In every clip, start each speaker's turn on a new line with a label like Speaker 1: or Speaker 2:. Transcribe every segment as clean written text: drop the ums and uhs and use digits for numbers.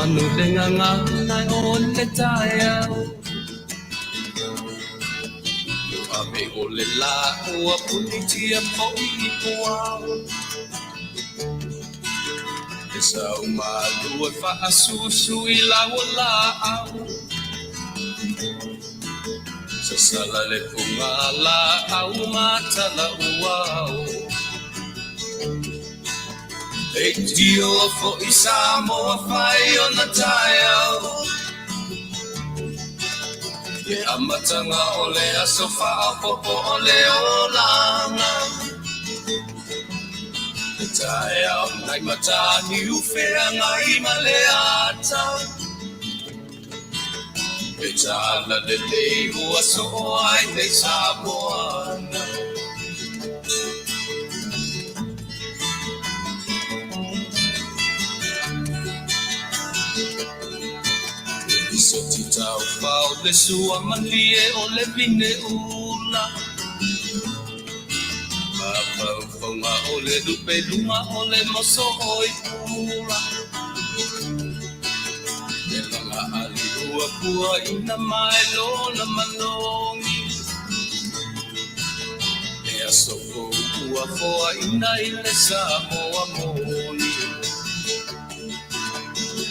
Speaker 1: anu lenganga nai on le taiao Ame o le la ua punitia poi poao E sau malu e whaasusu I lau la au Sa sala le punga la au matala uao E tio fo I Samoa whai o na taiao E amatanga o le aso whaapopo o le olanga E tae au nai matani uwhea ngai ma le ata E tala le lei ua so ai nei Samoana So ti tau pau le sua malie o le vine ula Papa fonga o le lupe luma o le moso oi pula E langa ali ua pua ina mai lona malongi E aso ua foa ina ile Samoa moni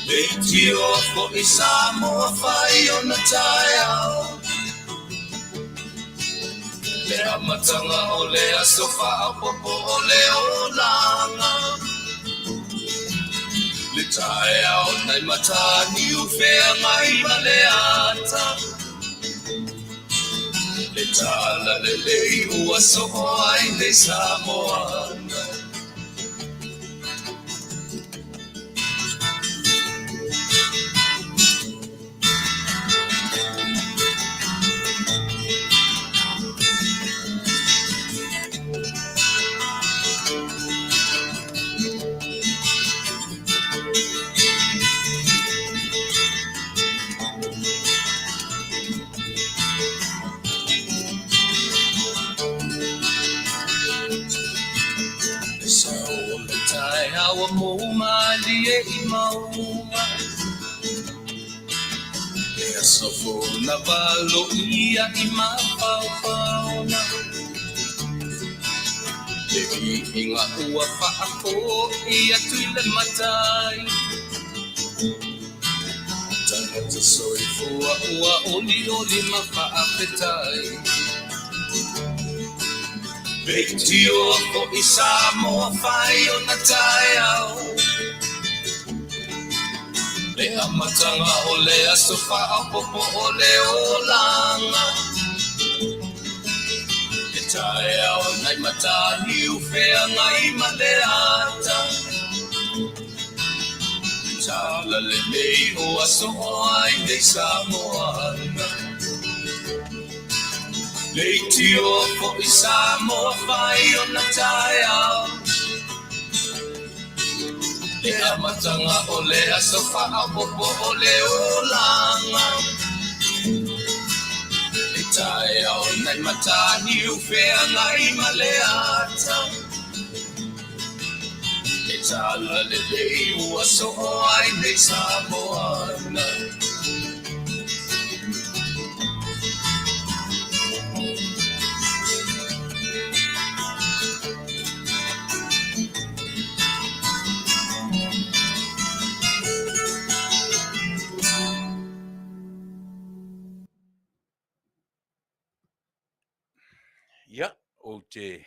Speaker 1: E tio fo I Samoa whai o na taiao Le amatanga o le aso whaapopo o le olanga Le taiao nai matani uwhea ngai ma le ata Le tala le lei ua soho ai nei Samoana Awa mo malie I maunga E asofo na valo ia I mapaupauna E inga ua whaako ia tuile matai Tagata soifua ua oli oli ma Faafetai Tio fo I Samoa whai o na taiao Le amatanga o le aso whaapopo o le olanga E taiao nai matani uwhea ngai ma le ata Tala le mei o aso ai nei Samoana Le tio fo I Samoa whai o na taiao Le amatanga o le aso whaapopo o le olanga E taiao nai matani uwhea ngai ma le ata E tala le lei ua soho ai nei Samoana
Speaker 2: Ia, o te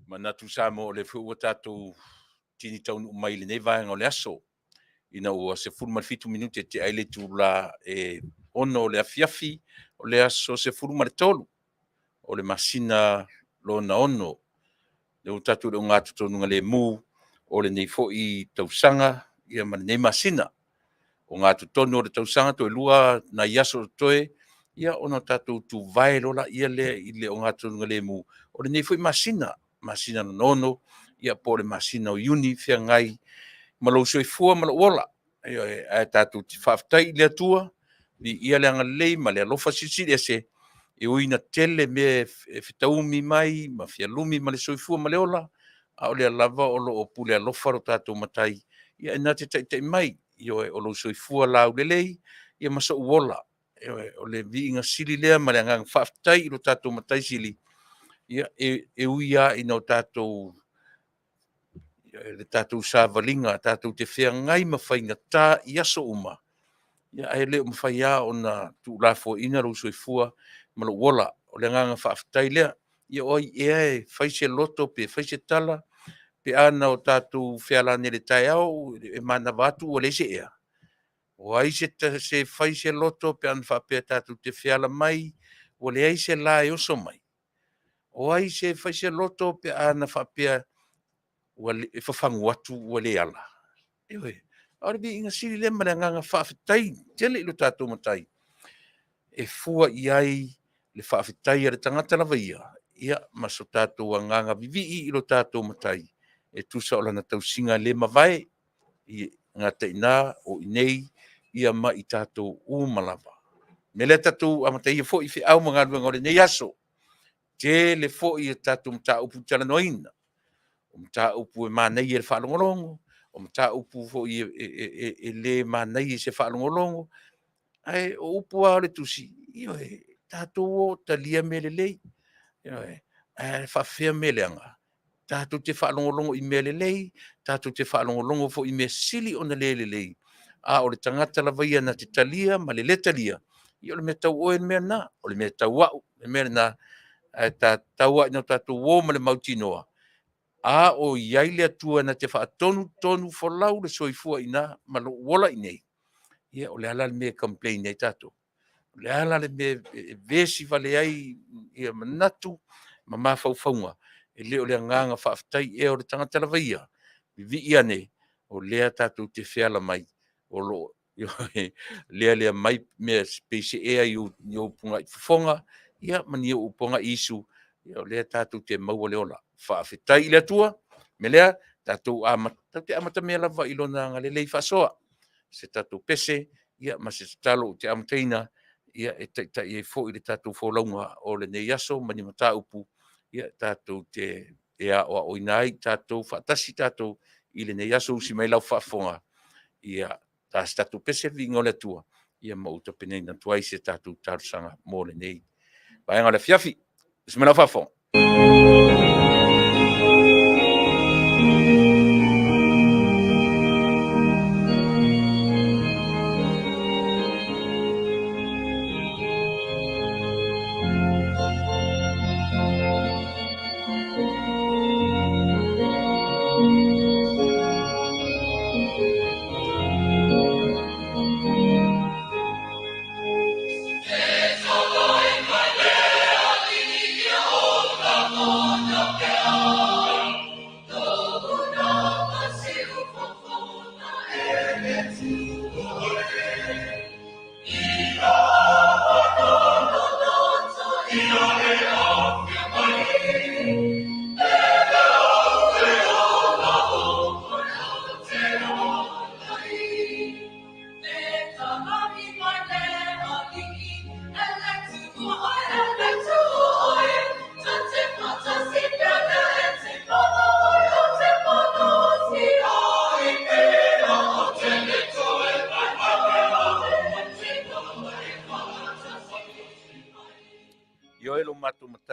Speaker 2: manatu Samoa o le fu tatou tini taunu mai le nei vaenga o le aso. Ina ua se furu malfitu minute te aile tu la ono o le Afiafi o le aso se furu male tolu. O le masina lo na ono. Le o tatou le o ngātu tonu le mu o le nei fo I tausanga ia mane nei masina. O ngātu tonu o le tausanga to e lua na iaso toe ia ona tatou tu vai lola ia le I le o ngātu tonu le mu. O le nei fo I masina no ono ia po le masina o uni fia ngai malo soifua malo ola e tatou te Faafetai le atua ni ia le anga lei ma le alofa sisiri ese e uina tele me fitaumi mai ma fia lumi ma le soifua ma le ola a o le lava o lo o pule alofa ro tatou matai ia ina te mai io e o lo soifua lau lelei, ia masa uola. O le viinga sili lea, ma le angang whaafetai i lo tātou matai sili. Ia e uia i no tātou, le tātou sāvalinga, tātou te whea ngai mawhainga tā i aso uma. Ia e leo mawhaia o na tu lafo ina lo soifua, ma lo uola, o le anganga whaafetai lea, ia oi e whaise loto pe whaise tala, pe ana o tātou whea le tai au, e mana watu o le se ea. O ai se whaise loto pe ana whapea tātou te whea mai, o le ai se la e oso mai. O ai se whaise loto pe ana whapea e whawhangu atu o le ala. Ewe, aore bi inga siri le mara nganga whaafetai, tele ilo tātou matai. E fua i ai le whaafetai a le tangata lawa ia maso tātou a nganga vivi i ilo tātou matai. E tusa o lana tau singa le mawai, i ngata ina o inei, ia ma i tātou umalawa. Me le tātou amatai ia fo i whi au mga luenga o le nei aso. Te le fo i tātou mta upu talanoina. O mta upu e manei e le whaalongolongo. O mta upu fo i e le manei e se whaalongolongo. Ai o upu a le tusi. Io e tātou o talia me le lei. Io e whawhea me le anga. Tātou te whaalongolongo i me le lei. Tātou te whaalongolongo fo i me sili o na le lei. A o le tangata la vaia na te talia, ma le talia. Io le me tau oe mea na. O le me tau wau. Le mea na ta tau ai no tātou o ma le mautinoa. A o iai le atua na te whaatonu folau le soifua ina, ma lo wola i nei. Ia o le ala le me complain nei tātou. Le ala le me vesi vale ai ia manatu, ma mawhauwhaunga. E leo le nganga whaafetai e o le tangata la vaia. Vi ia nei, o lea tātou te whiala mai. O lo, lea mai me spese ea i o punga i Fofoga, ia mani o punga isu, ia o lea tātou te maua leola. Faafetai i le atua, me lea tātou te amata mea lava i lona ngalelei whasoa. Se tātou pese, ia ma se talo te amataina, ia e taitai e fo i le tātou wholaunga o le nei aso, mani mata upu, ia tātou te ea o oinai, tātou whaatasi tātou i le nei aso usi mai lau whaafonga. Ia tātou pese vi ngole atua, ia mauta penei na tuai se tātou tarusanga mō le nei. Vaenga le Afiafi, usi mai lau whaafonga.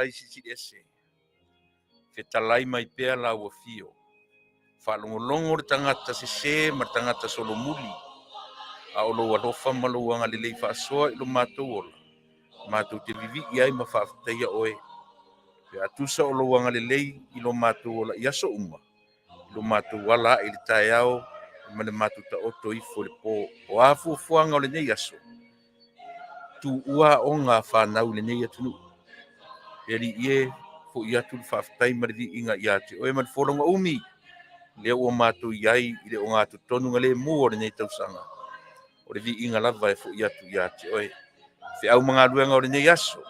Speaker 2: Si ese fe talai mai pea la ua fio fa longolongo tangata se ma tangata solomuli a o lo alofa ma lo anga le fa soa i lo matou ola matou te vivi i ai ma whaafetai a oe pe atusa o lo anga le i lo matou ola i aso uma i lo matou wala i le tae ao ma le matou ta oto i fo le po o afu fuanga o le nei aso tu ua o ngā whanau le nei atunu Eri ie fo ia tu whaafetai marivi inga ia te oe man whoronga umi. Lea ua mātou iai i le o ngā tu tonu ngale mua o le nei tausanga. O le vi inga lava e fo ia tu ia te oe. Fe au mga luenga o le nei aso.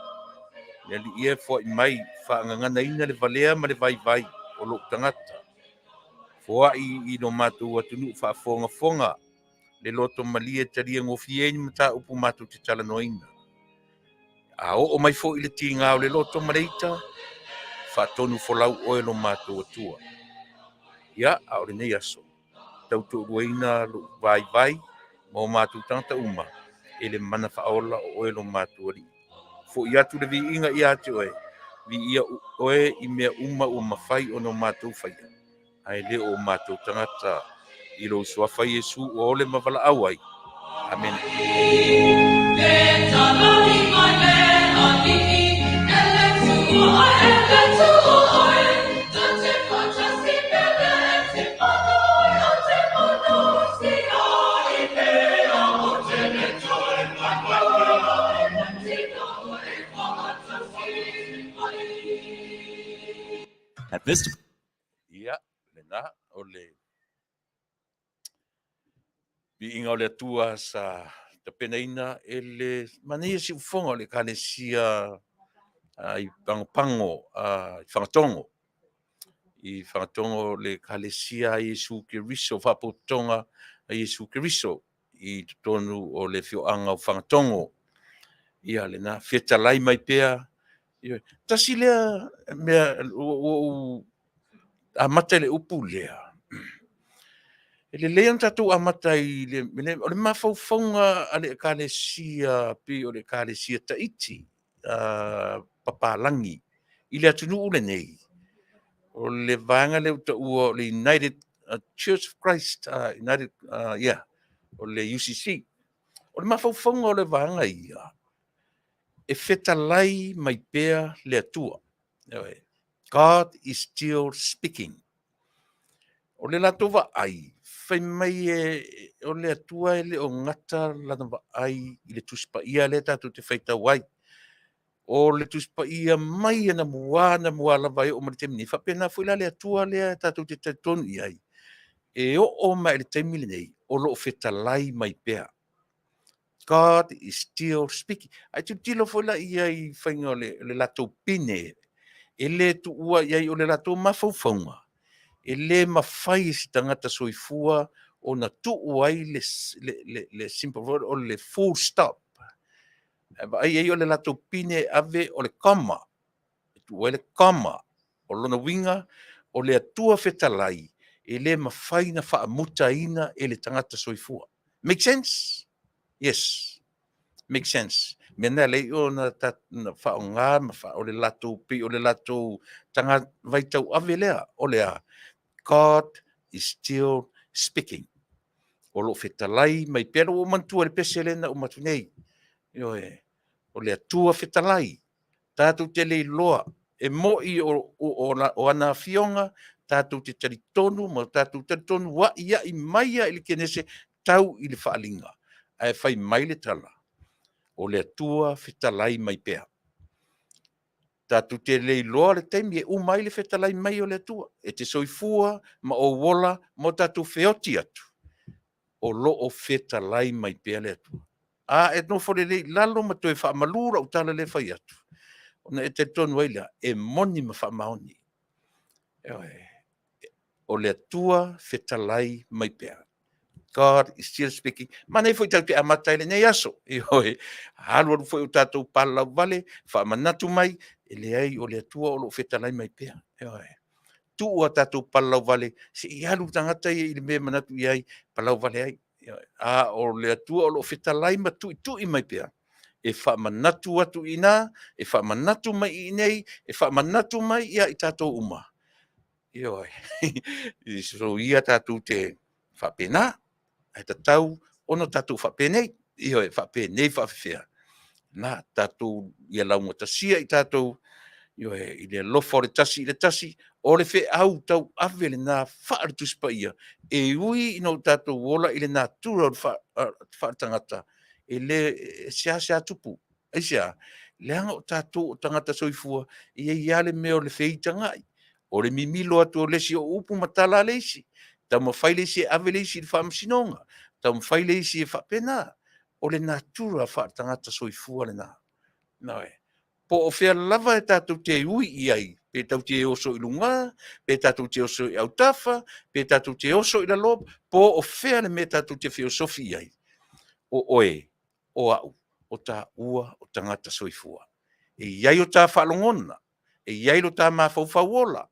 Speaker 2: Lea li ie fo i mai whaangangana ina le valea ma le vai o lo tangata. Fo i no mātou atunu whaafonga. Le loto malia taria ngofieni mata upu mātou te talanoina. A o mai fo i le tinga o le loto mareita. Whaatonu folau oe lo mātou atua. Ia, a ore nei aso. tautu'uaina lo vai mo matou tagata uma e le mana fa'aola o e lo matou ali fo'i atu le vi'iga ia te oe vi'ia oe i mea uma ua mafai ona matou faia ae lē o matou tagata i lou suafa iesu ua ole ma vala'au ai amen.
Speaker 1: At this
Speaker 2: Ia, lena o le vi'iga o le atua sa tapenaina e le mania si'ufoga o le kalesia i pagopago i fagatogo le kalesia a iesu keriso fa'apotoga a iesu keriso i totonu o le fio'aga o fagatogo ia lena fetalai mai pea ia tasi lea mea ua amata i le upu lea e le lea tatou amata i o le mafaufauga a le kalesia pe o le kalesia taiti papalagi i le atunu'u lenei o le vaega le utaʻua o le United Church of Christ United o le UCC o le mafaufauga o le vaega ia e fetalai mai pea le atua God is still speaking o le latou va'ai fai mai o le atua e le o gata lana va'ai i le tusipaia le tatou te faitau ai o le tusipaia mai ana mua lava e o ma le taimi nei faapena foi la le atua lea tatou te taitonu i ai e o'o ma i le taimi lenei o lo'o fetalai mai pea God is still speaking. Ai tilo foi la ia i whainga o le latou pine. E le tuua iai o le latou mafaufauga. E le mawhai si tangata soifua o na tuu ai le simple word o le full stop. Ai ai o le latou pine ave o le kama. E tuu ai le kama. O lona winga o le atua fetalai. E le mawhai na whaamuta ina e le tangata soifua. Make sense? Yes. Make sense. Mena le o na whaonga, o le latou pi, o le latou tanga vaitau ave lea, o lea. God is still speaking. O lo fetalai, mai pero o mantua le peselena o matunei. O le atua fetalai. Tātou te le loa. E moi o ana Afioga, tātou te taritonu, ma tātou taritonu wa ia i maia ili kenese tau ili whaalinga. Ai whai mai le tala. O le atua fetalai mai pea. Tātou te lei loa le taimi e umai le fetalai mai o le atua. E te soifua ma o wola mo tātou feoti atu. O loo fetalai mai pea le atua. E no fore lei lalo ma toe whaamalura o tala le whai atu. Ona e te tonu aila e moni ma whaamaoni. O le atua fetalai mai pea. God is still speaking. Mana foi tau te amatai le nei aso. I hoi, halu foi o tātou palau vale, wha manatu mai, e le ai o le atua o lo fetalai mai pea. Tu o tātou palau vale, se i halu tangata i le mea manatu i ai, palau vale ai. O le atua o lo fetalai ma tui mai pea. E wha manatu atu ina, e wha manatu mai i nei, e wha manatu mai ia i tātou uma. Ioi, so ia tātou te whapena, ai tatau ono tatou whapenei, iho e whapenei whawhewhea. Nā tatou ia launga tasia i tatou, iho e i le lofo le tasi i le tasi, o le whe au tau awele nā whaarituspa ia, e ui ino tatou wola i le nā tura o whaatangata, e le sea tupu, e sea, leanga o tatou o tangata soifua, i e iale meo le wheitangai, o le mimilo atu o lesi o upu matala leisi, tau mawhai leisi e ave leisi i le whaamasinonga, tau mawhai leisi e whapena, o le natura whaatangata soifua le nā. Noe. Po o whea lava e tātou te ui i ai, pe tau te oso i lunga, pe tātou te oso i autafa, pe tātou te oso i la lob, po o whea le me tātou te whiosofi i ai. O oe, o au, o tā ua, o tangata soifua. E iai o tā whalongona, e iai lo tā mawhauwhawola,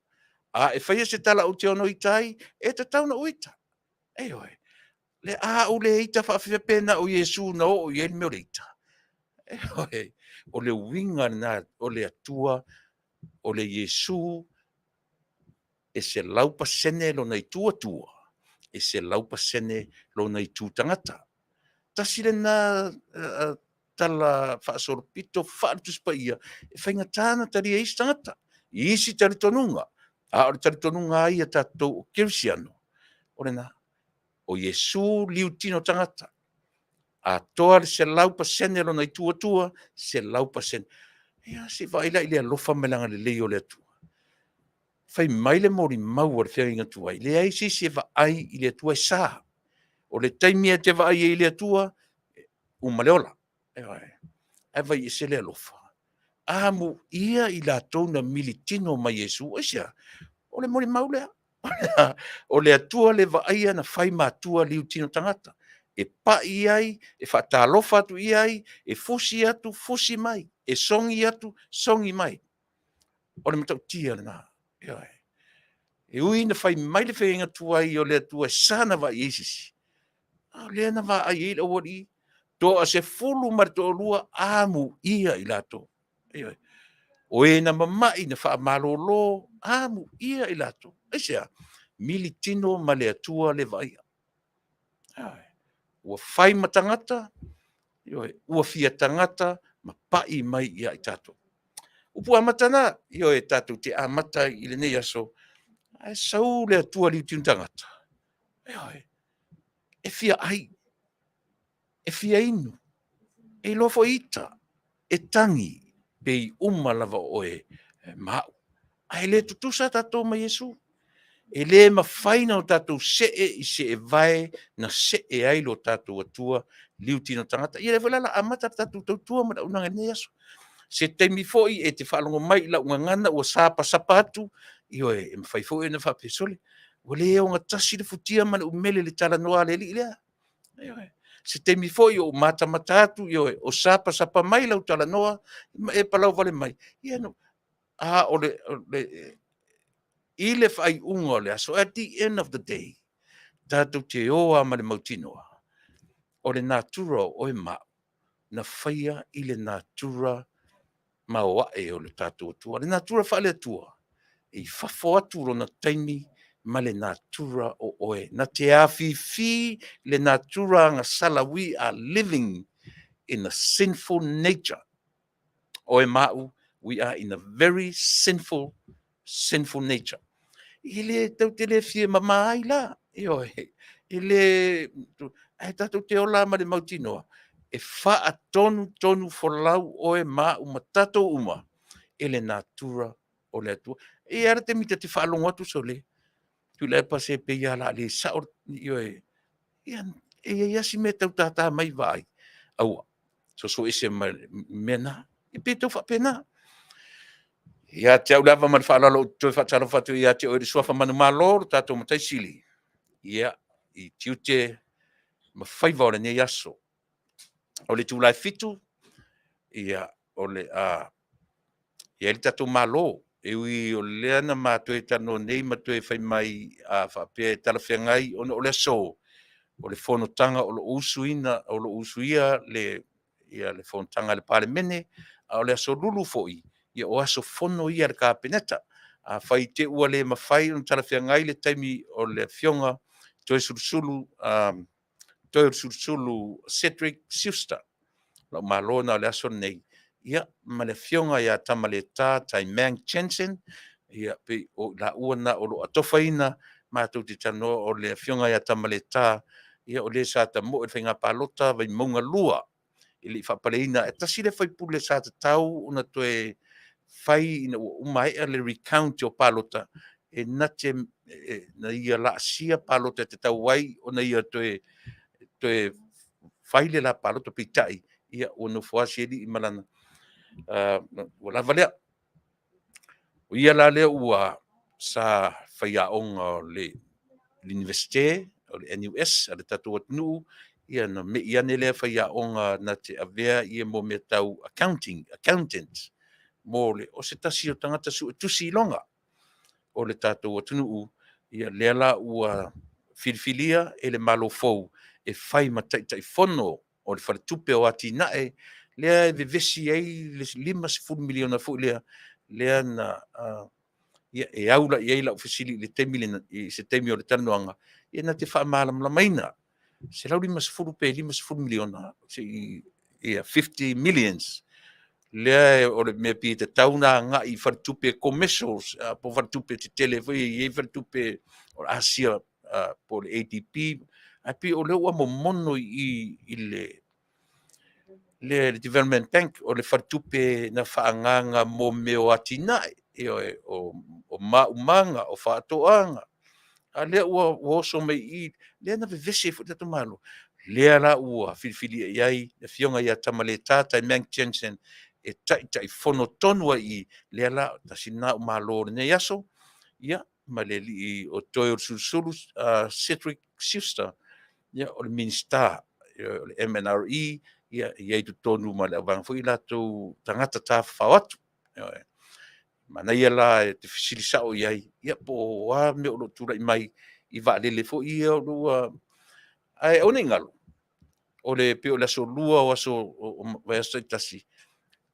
Speaker 2: e whaia se tala o te ono i tai, e ta tauna uita. le o le ita faafepena o Iesu na o i me o le ita. O le winga na o le atua o le Iesu e se laupa sene lo nei tua. E se laupa sene lo nei tu tangata. Tasile na tala whaasoropito whaatus pa ia. E whainga tāna tari e isi tangata. I isi tari tonunga. A ori tari tonunga ia tātou o kirisiano. Ore na, o Iesu liu tino tangata. A toa le se laupa sene lo nei tua, se laupa sene. Ia se vaila i le alofa melanga le leo le atua. Fai mai le mori mau ar whia inga tua. Le ai si se va ai i le atua e sā. O le taimia te va ai i le atua, umaleola. E vai i se le alofa. Amu ia i la tona militino mai Iesu. Oisia, o le mori mau lea. O le atua le va ai ana fai matua liu tino tangata. E pa i ai, e whaatalofa atu i ai, e fusi atu, fusi mai. E songi atu, songi mai. O le matau tia le nā. E ui na fai mai le whainga tua i o le atua sana va i esisi. Le na va ai e le ori. To a se fulu marto lua amu ia i lato. O e na mamai na wha malolo amu ia i lato. Esia, militino ma le atua le vai. Ua whai matangata, ua fia tangata, ma pai mai ia i tato. Upu amatana, e tato te amata i le nei aso, e sau le atua li tinu tangata. E fia ai, e fia inu, e lofo ita, e tangi, pei lava oe mau. Ai le tutusa tato ma Iesu. E le mawhaina o tatou see i se e vai na see ai lo tatou atua liu tino tangata. Ia le whalala amata tatou tautua ma unanga nei aso. Se teimi foi e te whalongo mai la unga ngana ua sapa sapatu, io e mawhai foi e na whapesole. Ua le o ngatasi le futia mana umele le tala noa le li lea. Se teimi foi o mata matatu, io e o sapa mai la tala noa, e palau vale mai. Ia no, o le I le whai unga le aso, at the end of the day, tātou te oa ma le mautinoa, o le natura o e mau, na whaia I le natura ma o ae o le tātou atua. Le natura wha le atua, I whafo atu ro na taimi ma le natura o oe. Na te Afiafi le natura nga sala, we are living in a sinful nature. O e mau, we are in a very sinful nature. Ile tau te le fie mama ai la. Ile tatou te ola ma le mautinoa. E wha tonu folau o e ma uma tatou uma. Ele natura o le atua. E ara te mita te whaalongo atu so le. Tuilaepa se pe ia la le saor. E iasi me tau tata mai vai. Aua. So ese mena. E pe tau whapena. Ia te au lava man whaalalo toi whaatalo whatu ia te oere suafa manu malo tātou matai sili. Ia I tiute ma whaiva o le nei aso. O le tūlai fitu, ia o le ia le tātou malo. E ui o le ana mātue tano nei matue whai mai a whapea talawhiangai o le aso. O le whonotanga o le usuina, o le usuia le whonotanga le pale mene, o le aso lulu foi. Ia o aso fono ia le kāpeneta. A whai te ua le mawhai on talawhiangai le taimi o le Afioga, Toesulusulu, Cedric, Schuster. Lau malona o le aso nei. Ia, ma le Afioga ia Tamaleta, Taimang, Jensen. Ia, pe o la uana o lo atofaina, mātou te tano o le Afioga ia Tamaleta. Ia o le sa ta mo e whainga palota, vai maunga lua. Ili whapaleina, e tasi le whaipule sa ta tau, una toe whai ina umai le recount o palota. E na te, na ia la asia palota te tau wai, o na ia toe whai le la palota pitai. Ia o no fuasi edi I malana. O la valea. O ia la lea ua sa whai aonga le l'université, o le NUS, a le tatu atunu, ia na me ia ne lea whai aonga na te avea ia mo me tau accountant. Mo le o se tasi o tangata su tusi longa. O le tatu atunu ia lea la ua filifilia e le malofou e fai ma taitaifono o le faletupe o Atiinaa'e lea e vevesi ai le 5 miliona fo'i lea na ia e aula i ai lau fesili le temi i se temi o le tanoaga ia na te fa'amalamlamaina se lau 5 pe 5 miliona ia 50 millions lea o le mea pi te tauna aga'i faletupe commercials po faletupe tetele foi iai faletupe o le asia po le ADP ape o le ua momono i le Development Bank o le faletupe na fa'agaga mo me o Atiinaa'e o ma'umaga o fa'ato'aga a lea ua oso mai i lea na vevese fo'i tatomalo lea la ua filifilia i ai le fioga ia Tamaleta Taimang Jensen e taʻitaʻifono tonu ai lea la tasinā o malo lenei aso ia ma le li'i o Toesulusulu Cedric Schuster ia o le Minisita o le MNRE ia iai totonu ma le auvaga fo'i latou tagata tafafao atu manaia la te fesilisa'o i ai ia po a me o lo'o tula'i mai i va'alele fo'i ia o lua ae au nei galo o le pe o le aso lua o aso vai aso taitasi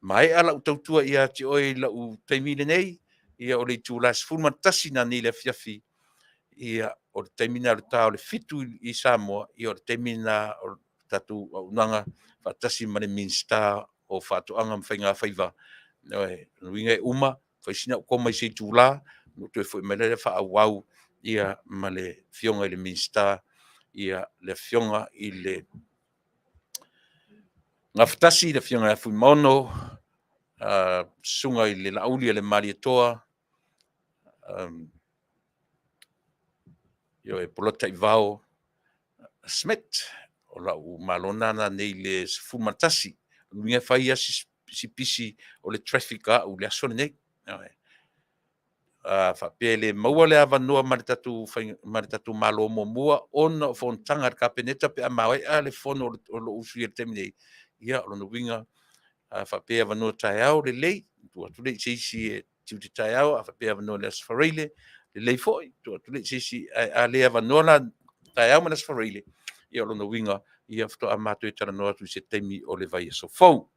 Speaker 2: ma e ala tautua ia te oi la'u taimi lenei ia o le itula 10 na nei le afiafi ia o le taimina o le tā o le fitu i Samoa ia o le taimina o tatou auaunaga fa'atasi ma le Minisita o fa'ato'aga ma faiga faiva luiga e uma faisina o koma i se itulā no toe fo'i mai le fa'auau ia ma le fioga i le Minisita ia le fioga i le gafatasi le fioga i afuimaono suga i le la'auli a le malietoa io e polota i vao smet o la'u malona na nei le sefumatasi luiga faia sipisi o le traffic a'u le aso lenei fa'apea le maua le avanoa ma le tatou malo muamua ona o fonotaga le kapeneta pe amaoe'a le fono o lo usu ia le taimi nei ia o lona uiga fa'apea avanua taeao lelei tuatu le'i seisi e tiuti taeao a fa'apea avanua le asfaraile lelei fo'i tuatu le'i seisi a le avanua la taeao ma le asfaraile ia o lona uiga ia fato'a matou e talanoa atu i se taimi o le vai asofou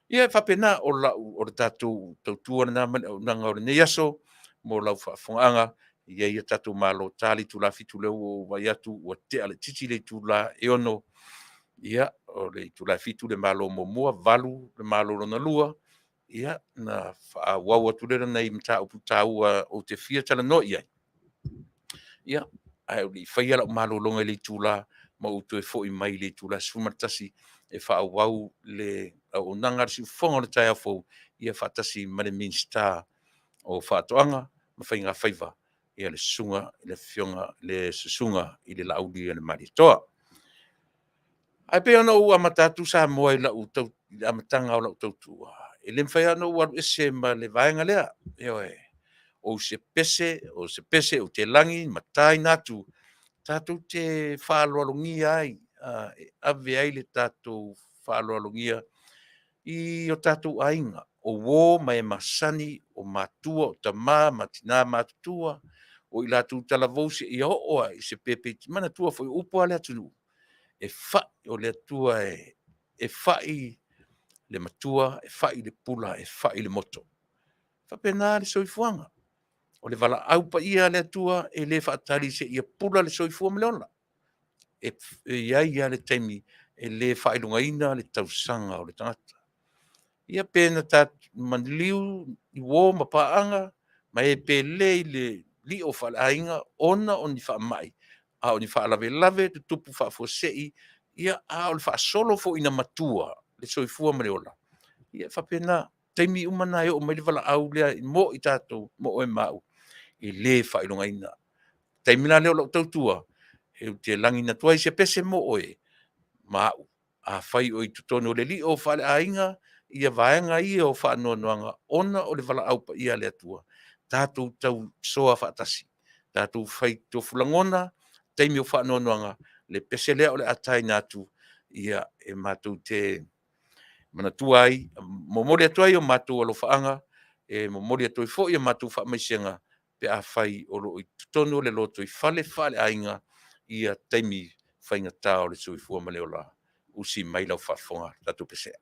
Speaker 2: ia fa'apena o la'u o le tatou tautua lana ma le auaunaga o lenei aso mo lau fa'afoga'aga ia ia tatou malo tali tulafitu leu o vai atu ua te'a le titi le itulā e ono ia o le itulafitu le malo muamua valu le malo lona lua ia na fa'auau atu le lanai mataupu tāua o te fia talanoa i ai ia ae o le'i faia la'u malologa i le itulā ma outou e fo'i mai le itulā sefumatasi e fa'auau le auaunaga le si'ufoga o le taeao fou ia fa'atasi ma le Minisita o fa'ato'aga ma faiga faiva ia le susuga le fioga le susuga i le la'auli a le malietoa ae pea ona ua matatu Samoa i la'u amataga o la'u tautua e le mafai ana ua alu ese ma le vaega lea ioe o se pese o te lagi mataina atu tatou te fa'aloalogia ai e ave ai le tatou fa'aloalogia i o tatou aiga o ō ma e masani o matua o tamā ma tinā matutua o i latou talavou se'ia o'o ai se pepeiti tua foi upu a le atunuu e fa'i o le atua e fa'i le matua e fa'i le pula e fa'i le moto fa'apena le soifuaga o le vala'au paia le atua e lē fa'atali se'ia pula le soifua ma le ola e iai ia le taimi e lē fa'ailogaina le tausaga o le tagata ia pena maniliu i ō ma pa'aga ma e pelē i le li'o fa'ale'aiga ona o ni fa'ama'i a o ni fa'alavelave tutupu fa'afuase'i ia a o le fa'asolo fo'i na matua le soifua ma le ola ia fa'apena taimi uma na e o'o mai le vala'au lea mo i tatou mo o e ma'u i lē fa'ailogaina taimina lea o la'u tautua e te lagi na tuai se pese mo oe ma'u a fai o i totonu o le li'o fa'ale'aiga ia vaenga ia o fa'anoanoaga ona o le vala'au paia le atua tatou tau soa fa'atasi tatou fai tofulagona taimi o fa'anoanoaga le pese lea o le ataina atu ia e matou te manatua ai momoli atu ai o matou alofa'aga e momoli atu ai fo'i o matou fa'amaisiaga pe a fai o lo i tonu le loto i fale ainga ia taimi whainga tā o le sui fua ma leo la usi mai lau whafonga tatu pesea.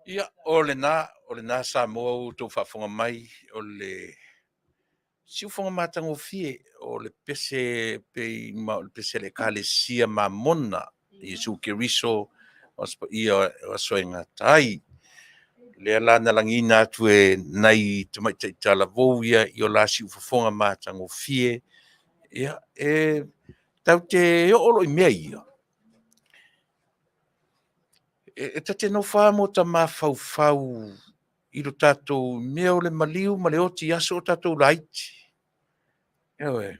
Speaker 2: Ia, o le nā Samoa o tō whafonga mai o le siufoga matagofie o le pese pei ma o le pese le kalesia mamona Iesu Keriso ia o asoega tai lea lana lagina atu e nai tamaitaʻitalavou ia i o la siufofoga matagofie ia tau te o'olo i mea ia e tatenofa mo tamafaufau i lo tatou mea o le maliu ma le oti aso o tatou laiti Ewe.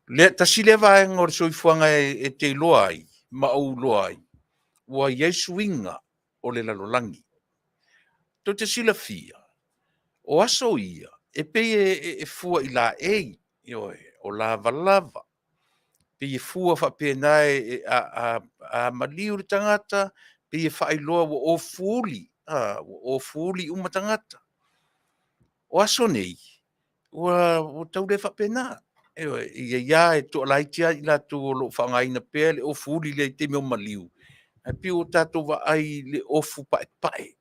Speaker 2: Le tasi le vaenga o le soifuanga e te iloa ai, ma au loa ai. Ua Iesu inga o le lalolangi. To te sila fia. O aso ia, e pe e fua i la ei, o lava lava. Pe e fua fa pe nae a maliu le tangata, pe e fa iloa o fuli, o fuli uma tangata. O aso nei, o tau le fa pe nae. Ia e to laitia i la to lo whangaina pēr le ofu uli le te meo maliu. E pi o tato wa ai le ofu pae pae.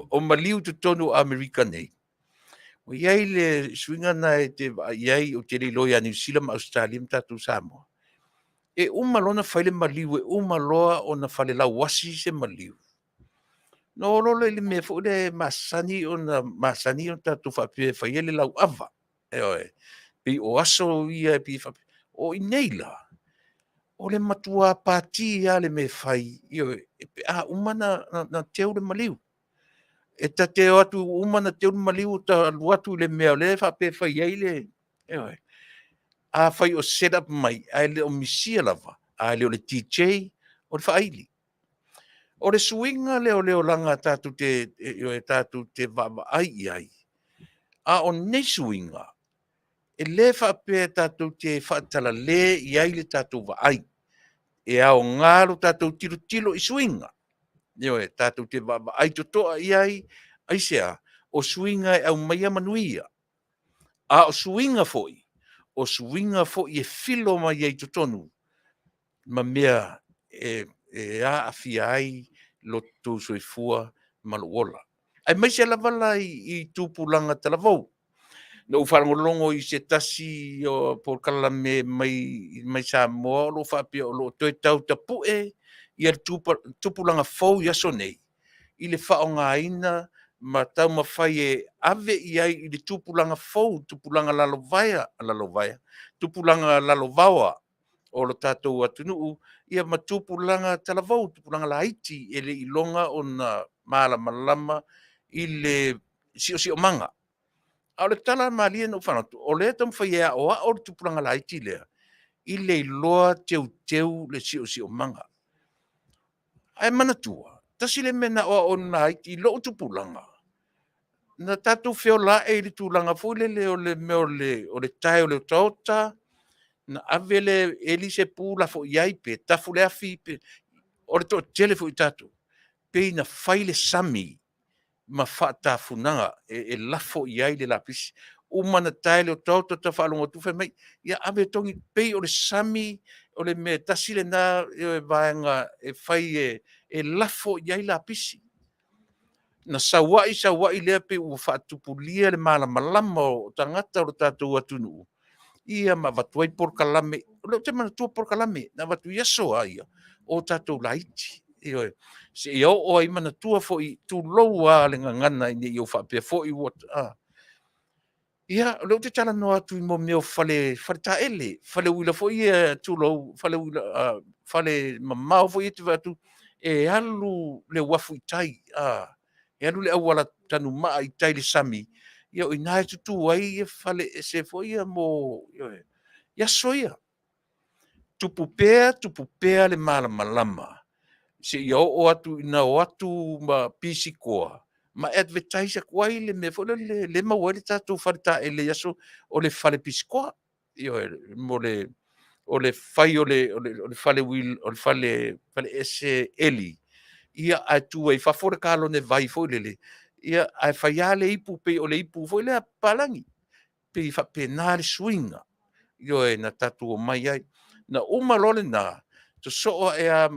Speaker 2: O maliu te tonu Amerika nei. O iai le swinga na e te iai o te loi a New Zealand ma Australia tato Samoa. E umalona whaile maliu e umaloa o na whale lau wasi se maliu. No lo le me fo le masani o tatu fa pe fa ele lau ava pi o aso ia pi fa o ineila o le matua pati ia le me fai umana na teu le maliu e ta te atu umana teu le maliu ta luatu le me le fa pe fa ele a fai o set up mai ai le o misia lava ai le o le TJ o le faili o le suinga leo langa tatu te vava ai. A o nei suinga, e le whape tatu te whaatala le i ai le tatu va ai. E a o ngaro tatu tilo i suinga. Tatu te vava ai to toa i ai, ai sea, o suinga e au maia manuia. A o suinga foi, e filo mai ai to tonu. Ma mea a afia ai lo tu soifua maluola. Ai mai se lavala i tupulanga talavou. No whanangolongo i se tasi o porkala mai Samoa lo whapia o lo toi tau tapue i ar tupulanga fau i aso nei. I le whaonga ina ma tau mawhai e ave i ai i le tupulanga fau, tupulanga lalovaya, tupulanga lalovawa o lo tātou atunuu, ia matupulanga talavou, tupulanga la Haiti, e le ilonga o na malama i le sio manga. A le tala malia no whanatu, o le tam whaia o a o le tupulanga la Haiti lea, i le iloa teu le sio manga. Ai manatua, tasi le mena o na Haiti, lo tupulanga. Na tātou whio la e li tūlanga fuilele o le meo o le tai o le tauta, na avele elise pula fo iai pe tafu le afi pe o le to tele fo i tatu pe na faile sami ma fata funanga e lafo iai le lapisi umana taile o tauta ta falongo tu fe mai ia ave tongi pe o le sami o le me tasile na e vaenga e fai e lafo iai lapisi na sawai le pe u fatupulia le malama o tangata o tatu atunu ia ma vatuai por kalame lo te mana tu por kalame na vatu yaso ai o tatou laiti se yo o ai mana tu fo i tu loa le ngana ni yo fa pe fo i what ia lo te tala no atu mo meo fale ta ele fale wila fo i tu lo fale wila fale mamau fo i tu vatu e alu le wafu i tai e alu le awala tanu ma i tai le sami ia o ina tu ai fale se fo ia mo ia soia. Tupupea le malama. Se ia o atu ina o atu ma pisikoa. Ma advertise kwai le me fo le mawale tatu farta ele yaso o le fale pisikoa. Io mo le o le fai o le fale will o le fale ese eli. Ia atu e fa fora kalo ne vai fo le. Ia ai fai ale ipu pe o le ipu fo le palangi. Pe fa penale swinga. Io na tatu o mai ai na uma lole na to so ia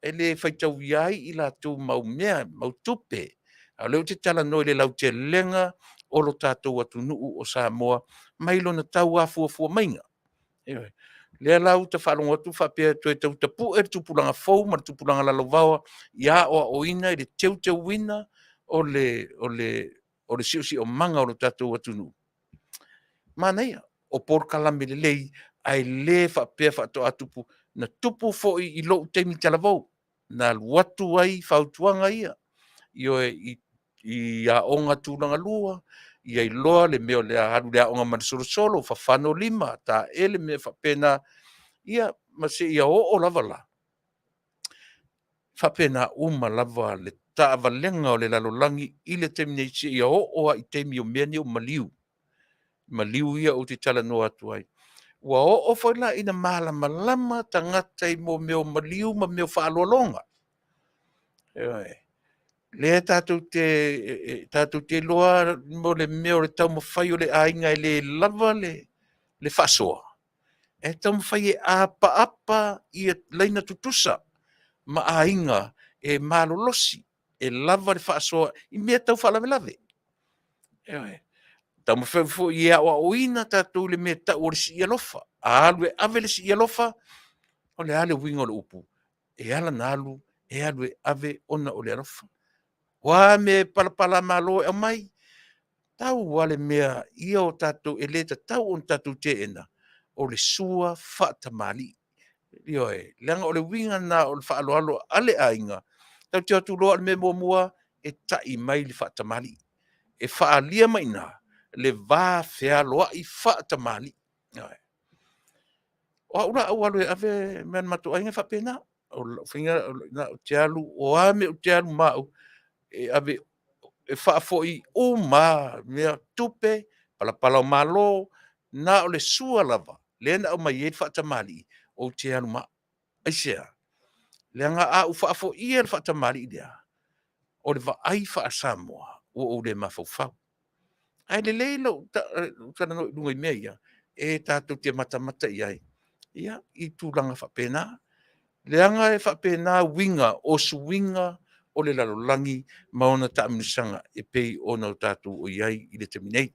Speaker 2: ele fai tau iai i la tu mau mea mau tupe A leo te tala no le lau te lenga o lo tātou atu nuu o Samoa, mai lona tau a fua mainga. Lea lau te whalonga tu whapea tu e tau te pu e tupulanga fau, ma tupulanga lalovawa, ia o ina i le teu wina o le siusi o manga o lo tātou atu nuu. Mana o por kalame le lei, ai le whapea whato atupu, na tupu fo i lo teimi talavau, na watu ai whautuanga ia, i a onga tūlanga lua, i ai loa le meo le haru le a onga marisolo, whawhano lima, ta ele me whapena, ia, ma se ia o lava la. Whapena uma lava le taava lenga o le lalolangi, i le temi nei se ia o i temi o mea ni o maliu. Maliu ia o te tala no atu ai. Ua o whaila ina malama tangata i mo meo maliu ma meo whaalolonga. Le tātou te loa mo le meo le tau mawhai o le ainga i le lava le whasoa. E tau mawhai e apa i leina tutusa ma ainga e malolosi e lava le whasoa i mea tau whalawelave. Tau mawhai fo i a oina tātou le mea tau o le si ialofa. A alu e ave le si ialofa o le ale winga o le upu. E ala na alu e alu e ave ona o le alofa. Wa me palapala malo e mai. Tau wale mea ia o tātou e leta tau on tātou te ena. O le sua whaatamali. Leanga o le winga na o le whaaloalo ale ainga. Tau te atu loa me mua e tai mai le whaatamali. E whaalia mai na le vā whea loa i whaatamali. O aura au alu e ave mean matu ainga whapena. O whinga na o te alu o ame o te alu mau. E ave e whaafoi o mā mea tupe, palapala o malo, na o le sua lava. Lena o mai e whaatamali o te anu ma. Aisea. Leanga a u whaafoi e whaatamali idea. O le ai wha Samoa o le mawhauwhau. Ai le leilo, tana no lunga i mea ia, e tātou te mata i ai. Ia, i tūlanga whapena. Leanga e whapena winga o suwinga o le lalolangi maona taamisanga e pei ona o tātou o iai i le teminei.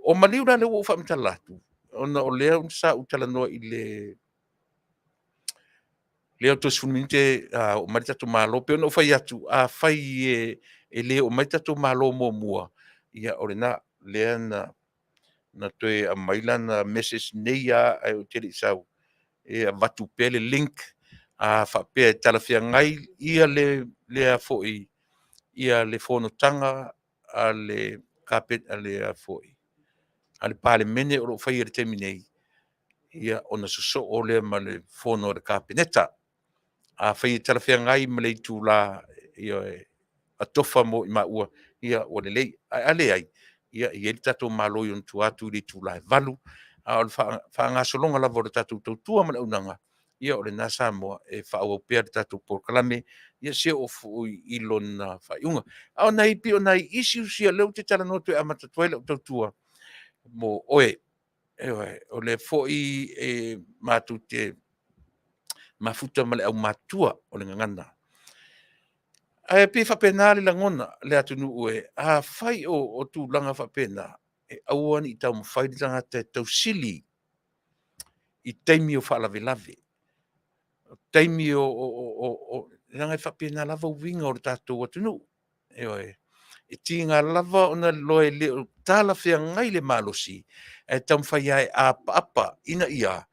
Speaker 2: O maliura le o whamitalatu. Ona o lea unsa utala noa i leo Toesulusulu minute o maritatu malo pe ona o whai atu a whai e leo o maritatu malo mua. Ia o le na lea na toe a maila na message nei a o tele sau. E a watu pele link a whapea e talawhia ngai ia lea foi ia le fonotanga a le kapet a le foi. A le pale mene o lo whai e le teminei. Ia ona soso o le ma le fono le kapeneta. A whai e talawhia ngai ma le tu la ia a tofa mo i maua ia o le lei. A le ai. Ia i e tato malo i on tu atu le tu la e valu. A o le whaangasolonga la vore tato tautua ma le unanga. Ia o le nā Samoa e whaau au pēr tato por kalame. Ia se o fui i lona whaiunga. A o nei pi o nei isi usia leo te tala notu e amata tuaila o tautua. Mo oe. O le foi e matu te mafuta ma le au matua o le ngangana. A pi whapena le langona le atu nuu e. A whai o tu langa whapena. E auani i tau mwhai tanga te tau sili. I teimi o whaalavelave. Taimi o langa whapena lava winga o tātou atunu. E tinga lava o na loe le o tala whea ngai le malosi. E tam whai ai a apa ina ia.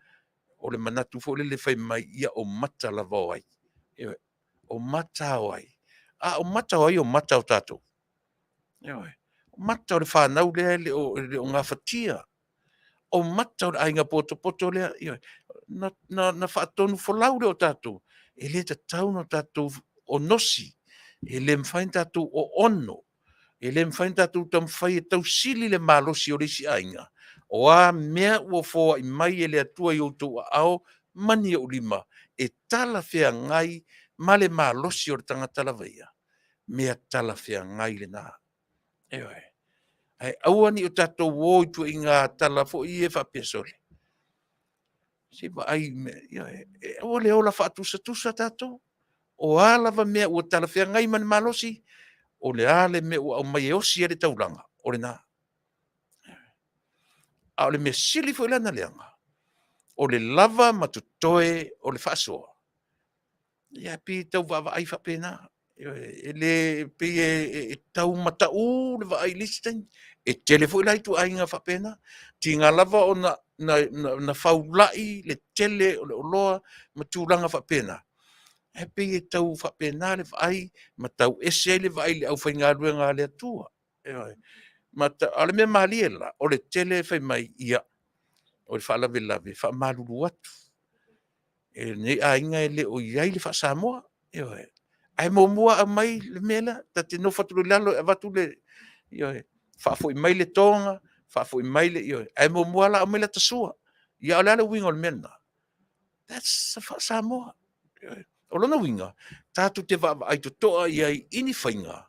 Speaker 2: O le manatu fo le whai mai ia o mata lava o ai. O mata o ai. O mata o ai o mata o tātou. O mata o le whanau le o ngā whatia. O mata o le ainga poto lea. Na whaatonu folau le o tātou. E le tatau no tātou o nosi. E le mwhain tātou o ono. E le mwhain tātou tam whai e tau sili le malosi o resi ainga. O a mea ua fōa i mai e le atua i o tau ao mani o lima. E tala whea ngai ma le malosi o le tangatala veia. Mea tala whea ngai le nā. Ai auani o tātou wō i tu inga tala fo i e whapesole. Si va ai o le ola fa tusa tātou. O ala va mea ua tala whea ngai mani malosi. o le ale me ua au mai e osi e le taulanga, o le nā. A o le me sili fo ilana leanga, o le lava matutoe o le whaasoa. Ia pi tau wawa ai whapena, e le pi e tau matau le wa ai listing, e tele fo ilai tu ainga whapena, ti ngā lava o na whaulai le tele o le oloa matulanga whapena. E pe e tau whapena le vai, ma tau ese le vai le au whainga ruenga le atua. Ma ale me maliela, o le tele whai mai ia, o le whaalawe lawe, wha malulu atu. E ne a inga e le o iai le wha Samoa, ai mo mua a mai le mela, ta te no whatulu lalo e watu le, whaafo i mai le tonga, whaafo i mai le, ai mo mua la a mai le tasua, ia o le ala winga o le mena. That's the wha Samoa. O lona winga, tātu te wā ai to toa i ai ini whainga,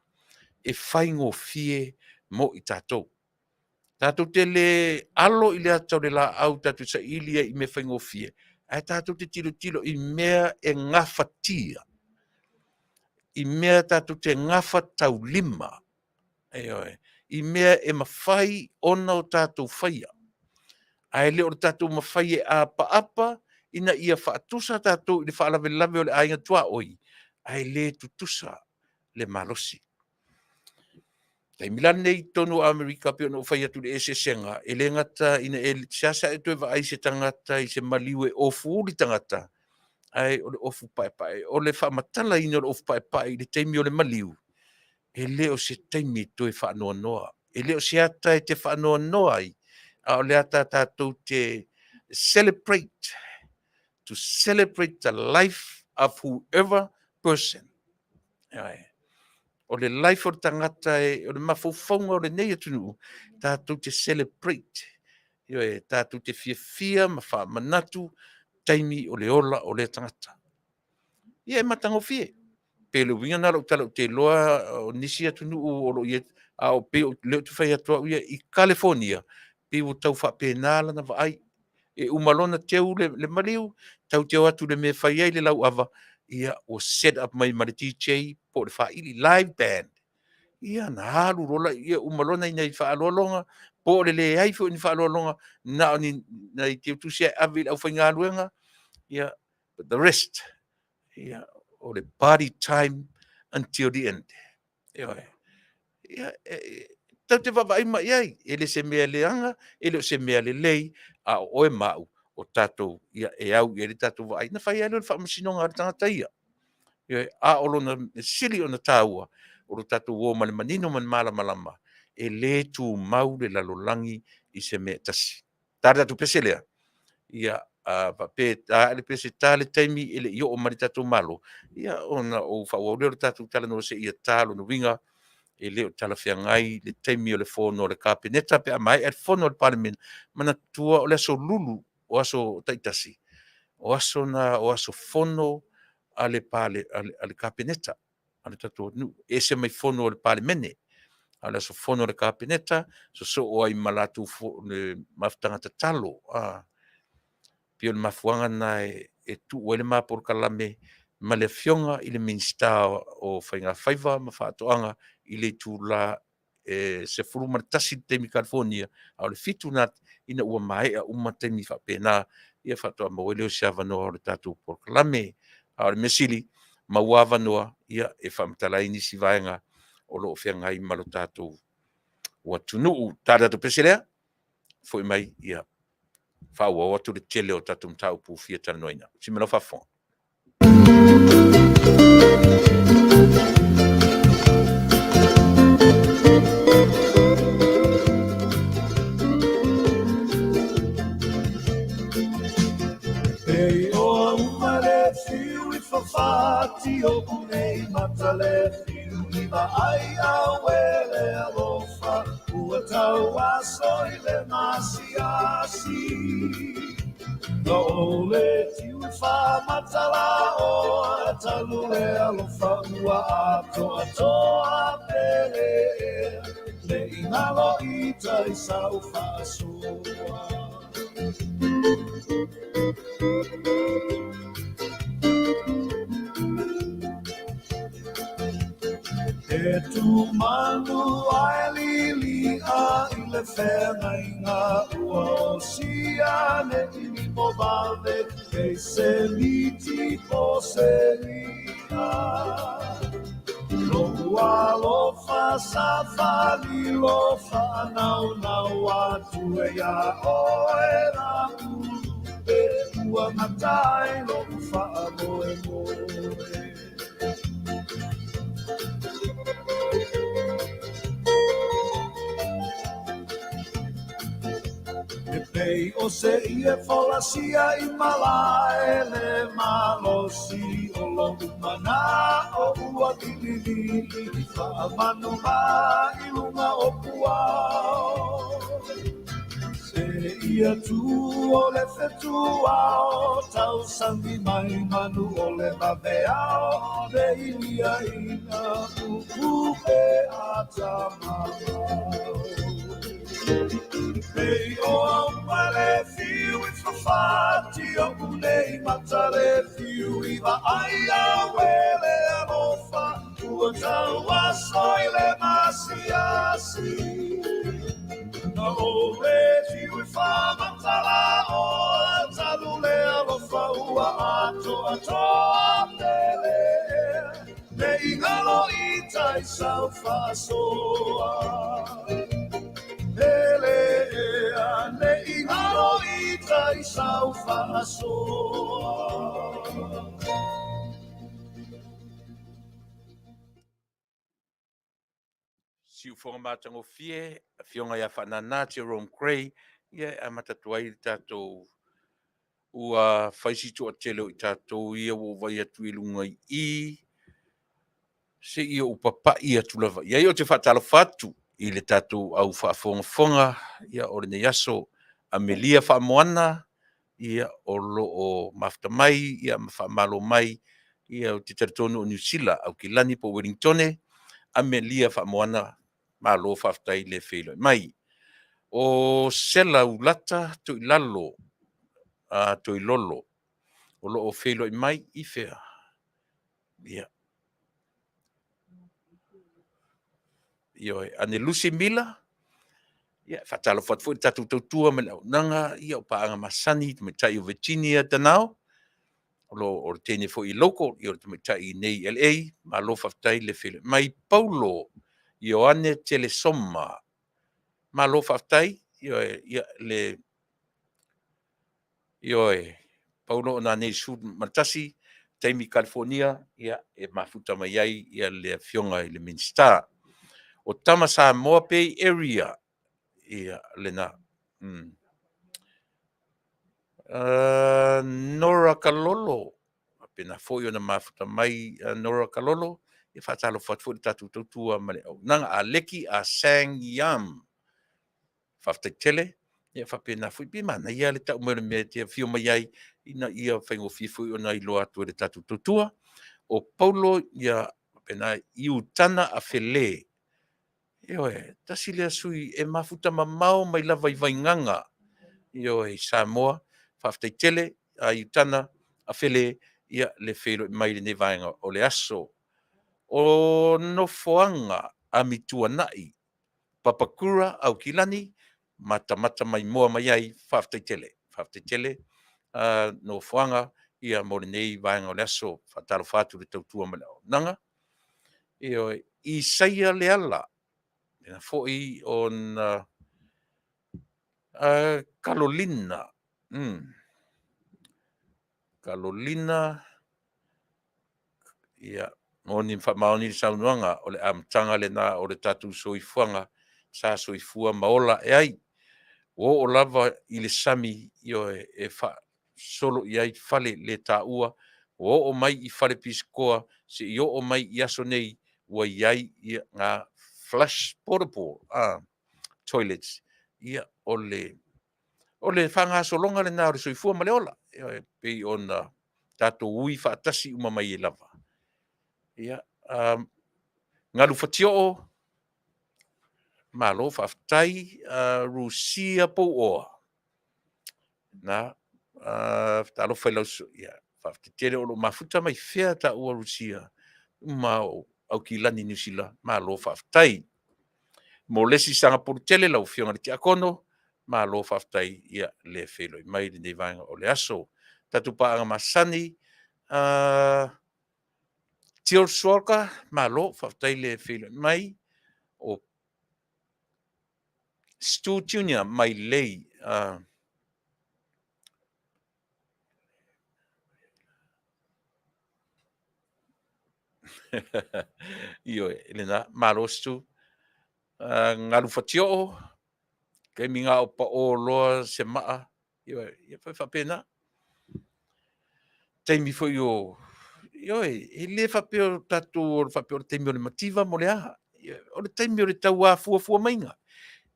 Speaker 2: e whaingo fie mo i tātou. Tātou te le alo i le atau le la au tātou sa ilia i me whaingo fie. Ai tātou te tilo i mea e ngawhatia. I mea tātou te ngawha tau lima. I mea e mawhai ona o tātou whaia. Ai le o tātou mawhai e apa, ina ia whaatusa tātou i le whaalawe lawe o le ainga tua oi. Ai le tutusa le malosi. Tai milane nei tonu Amerika pe no whai atu le ese senga. E le ngata ina e siasa e toi wa ai se tangata i se maliwe ofu li tangata. Ai o le ofu pai. O le whamatala ina o le ofu pai le teimi o le maliu. E le o se teimi toi whaanoa noa. E le o se ata e te whaanoa noa ai. A o le ata tātou te celebrate. To celebrate the life of whoever person. O le life o le tangata o le mawhauwhaunga o le nei atunu, tātou te celebrate. Tātou te fia ma wha manatu, taimi o le ola o le tangata. Ia e matango fie. Pe le winga nara o tala o te loa o nisi atunu o lo ia, a o pe o leo tu whai atua ia i California, pe o tau wha penala na wa ai, e umalona teu le mariu, tau teu atu le me whai ai le lau ava, ia o set up mai ma le DJ, po le wha ili live band. Ia na halu rola, ia umalona ina i wha alolonga, po le haifo ni wha alolonga, na o ni i te utu se avi au whai ngā luenga, ia, but the rest, ia, o le party time until the end. Ia, tau te wawa ima iai, ele se mea leanga, ele se mea le lei, a oe mau, o tātou, ia e au, ia le tātou wa ai, na whai alo le wha masinonga ar tangata ia. A olo na sili o na tāua, o lo tātou o male manino man malama, e le tu mau le lalolangi i se mea tasi. Tāre tatu pese lea, ia, le pese tāle taimi ele i o mali tātou malo, ia ona o whaua leo tātou tala no se ia tālo no winga, e leo tala whiangai le taimi o le fono o le kapeneta pe a mai e fono o le parliament, mana tua o le aso lulu o aso taitasi, o aso fono ale kapeneta, ale tatu nu, e se mai fono o le parliament, ale aso fono o le kapeneta, so o ai malatu le maftanga talo, pio le mafuanga na e tu o le mapor kalame, ma le fionga i le Minisita o whainga whaiva ma whaatoanga i le tūla se furuma tasi temi California a o le fitu nat ina ua mai a temi whapena ia whaatoa ma wele o se avanoa o le tātou porkalame a o le mesili ma ua avanoa ia e whamatala inisi vaenga o lo whiangai malo tātou ua tunuu tātou peselea foi mai ia whaua o atu le tele o tātou mtau pu fia tanoina. Simeno whafon.
Speaker 1: Ei o umare fiu I whawhati o kunei matale fiu I ma ai a wele alofa ua tau aso I le masiasi. No le tiu fa matala o talu le alofa ua atoa pele le inalo ita I sau fa soa. E tu manu ai lili a i le whenga i ngā ua o sia ne i ni mo vale kei se niti po se lia. Loa lo fasa fali lo fa nau nau atu e a oe na ulu e ua matai lo fa moe moe. E pei o se ie folasia i malae le malosi o lo umana o ua kilili i whaamanu ma i lunga o puao. Se ia tu o le fetu ao tau sangi mai manu o le maveao le ilia ina upu e a tamamao. Pei o aumale fiu I whawhati o unei matare fiu I wa aia wele alofa ua tau aso I le masiasi. Na o le fiu I whamatala o talu le alofa ua ato atoa pele le ingalo I tai sau whasoa. Ele ane ingalo I tai sau whaasoa.
Speaker 2: Siu whonga mātango fie, a whionga ia whanana te Rome Cray, ia a matatuai I tātou ua whaisitu a telo I tātou ia wo vai atu I lunga I se ia upapa ia tulava. Ia o te whatalo whatu I le tātou au whaafonga ia o rene yaso a melia whaamoana, ia o lo o mafta mai, ia whaamalo mai, ia o te taritonu o New Zealand, au ki lani po Wellingtone, a melia whaamoana, malo whaftai le whelo mai. O sela ulata tui lalo, tui lolo, o lo o whelo mai I whea. Ia. Ia, ane Lucy Miller, ia, whatalo whatfu I tatu tautua me Auaunaga, ia o paanga masani, me tai o Virginia tanao, o lo o tene fo I loko, ia o te me tai nei LA, ma lo whaftai le whelo mai Paulo, Ioane Telesoma, ma lo whaftai, ia le Ioe, Paulo o nā nei sud matasi, Taimi California, ia e mafuta mai ai, ia le whionga I le Minisita. O tama Samoa Bay Area, ia le na. Nora Kalolo, pena foi o na mafuta mai Nora Kalolo, ia whatalo whatfu tatu tautua male au. Nanga a leki a Sang Yam, whaftai tele, ia whapena fui pimana, ia le tau mele me te whio mai ai, ina ia whaingo fifui o na ilo atu le tatu tautua, o Paulo ia pena iu tana a whele. Ioe, tasi lea sui e mafuta mamau mai lava I vainganga. Ioe, Samoa, whaftai tele, a iu tana a whele, ia le whelo mai le nevainga o le aso. O nofoanga a mitua nai, papakura au kilani, mata mai moa mai ai, whaftai tele. Whaftai tele, nofoanga, ia mo le nei vainga o le aso, whatalo whatu le tautua mai o nanga. Ioe, I saia le ala, ena foi on Carolina. Carolina. Ia, moni whamaoni saunuanga o le amtanga le na o le tatu soifuanga, sa soifua maola e ai. O lava I le sami io e fa solo I ai fale le taua, o mai I fale piskoa, se o mai I aso nei, ua I ai ia ngā flush portable, toilets, ia o le whanga solonga le nā o le soifua ma le ola, pei o na tātou ui whaatasi uma mai e lava. Ia, ngalu whatio malo whaftai Rusia po oa. Na, talo whailau ia, whaftitere o lo mafuta mai whea ta ua Rusia. Mao, au kilani Niusila malo Faafetai. Mo lesi sanga portele lau fionga le tiakono malo Faafetai ia le felo mai le nevanga o le aso. Tatu paanga masani Tior Suoka malo Faafetai le felo mai o Stu Junior mai lei io elena malo Stu ngalu fatio ke minga o pa o loa se maa ia fa pena taimi foi io le fa pe tatu fa pe taimi o le mativa mo le aha o le taimi o le tau a fua mainga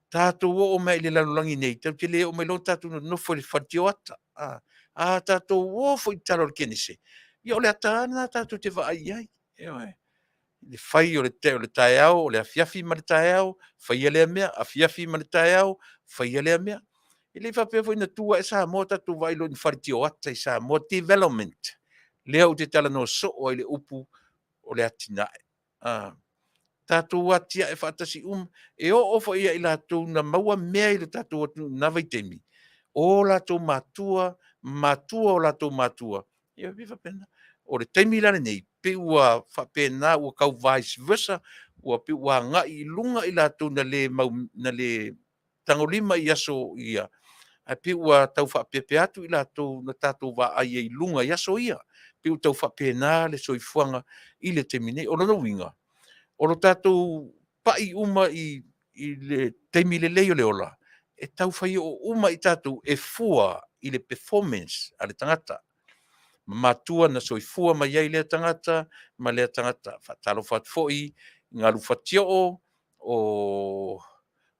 Speaker 2: tatu o mai le lalulangi nei tau te le o mai lo tatu no foi le fatio ata tatu o foi talo le kenise io le ata na tatu te va ai le fai o le taeao o le afiafi ma le taeao fai le mea afiafi ma le taeao fai le mea i le fa pe foi na tua e sa mo tatu vai lo ni fatio ata i sa mo development le o te tala no so o le upu o le Atiinaa'e tatu atia e fatasi e o fo ia i latou na maua mea i le tatu atu na vaitemi o latou matua o latou matua ia viva pena o le taimi lana nei pe ua faapena ua kau vice versa ua pe ua agaʻi i luga i latou na le tagolima i aso ia a pe ua tau faapepe atu i latou na tatou vaai ai luga i aso ia pe ua tau faapena le soifuaga i le taimi nei o lona uiga o lo tatou paʻi uma i le taimi lelei o le ola e tau fai o uma i tatou e fua i le performance a le tagata matua na soifua mai ai lea tagata ma lea tagata faatalofa atu foʻi galu fatioʻo o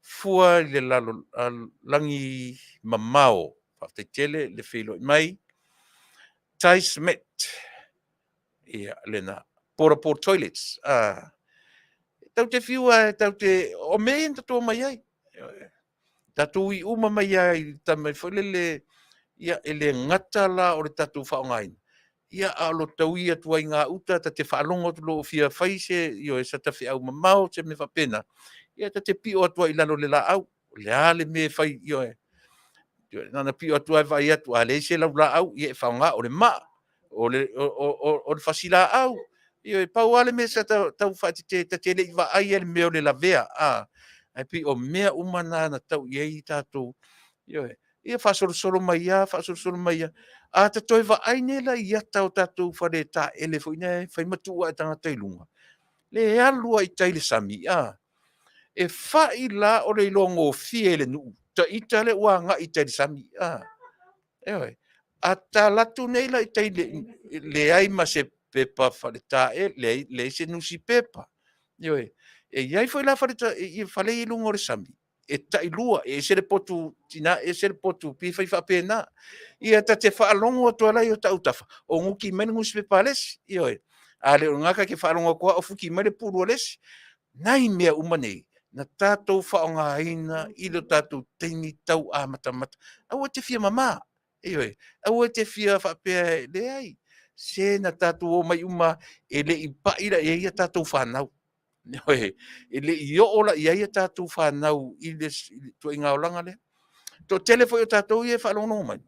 Speaker 2: fua i le lagi mamao faafetaitele le feiloʻi mai taismet ia lena portable toilets tau te fiua tau te o mei tatou mai ai tatou i uma mai ai tamai foi le ia ele ngata la o le tatou faaaogāina ia a lo tau ia tuai ngā uta ta te whaalongo tu lo fia whaise io e sa ta whiau mamau te me whapena ia ta te pio atua i lalo le la au le ale me whai io e nana pio atua e vai atu a le se lau la au ia e whaonga o le ma o le whasila au io e pau ale me sa tau whaatite ta te le iwa ai ele me o le la vea ai pi o mea umana na tau iei tātou io e ia whasorosoro mai ia a te toi wa aine la ia tau tātou whare tā ele fo ina whai matua e tangata i lunga. Le alua i taile sami e whai la o le longo fie le nuu. Ta ita le ua nga i taile sami Ewe. A ta latu nei la i taile le ai ma se pepa whare tā le se nusi pepa. Ewe. E iai fo la whare tā i whale i lunga o le sami. E tai lua e se le potu tina e se le potu pi fai whapena ia ta te whaalongo atua lai o tau tafa o nguki mene ngusi pe palesi ioe a le o ngaka ke whaalongo koa o fuki mene puru lesi nai mea umanei na tātou whaongaina i lo tātou teini tau a matamata au te fia mama ioe au te fia whapea le ai se na tātou o mai uma e le i paira e ia tātou whanau ele io ola ia ia tātou whanau i le tua inga o langa le. To telefo i o tātou i e whalongo mai.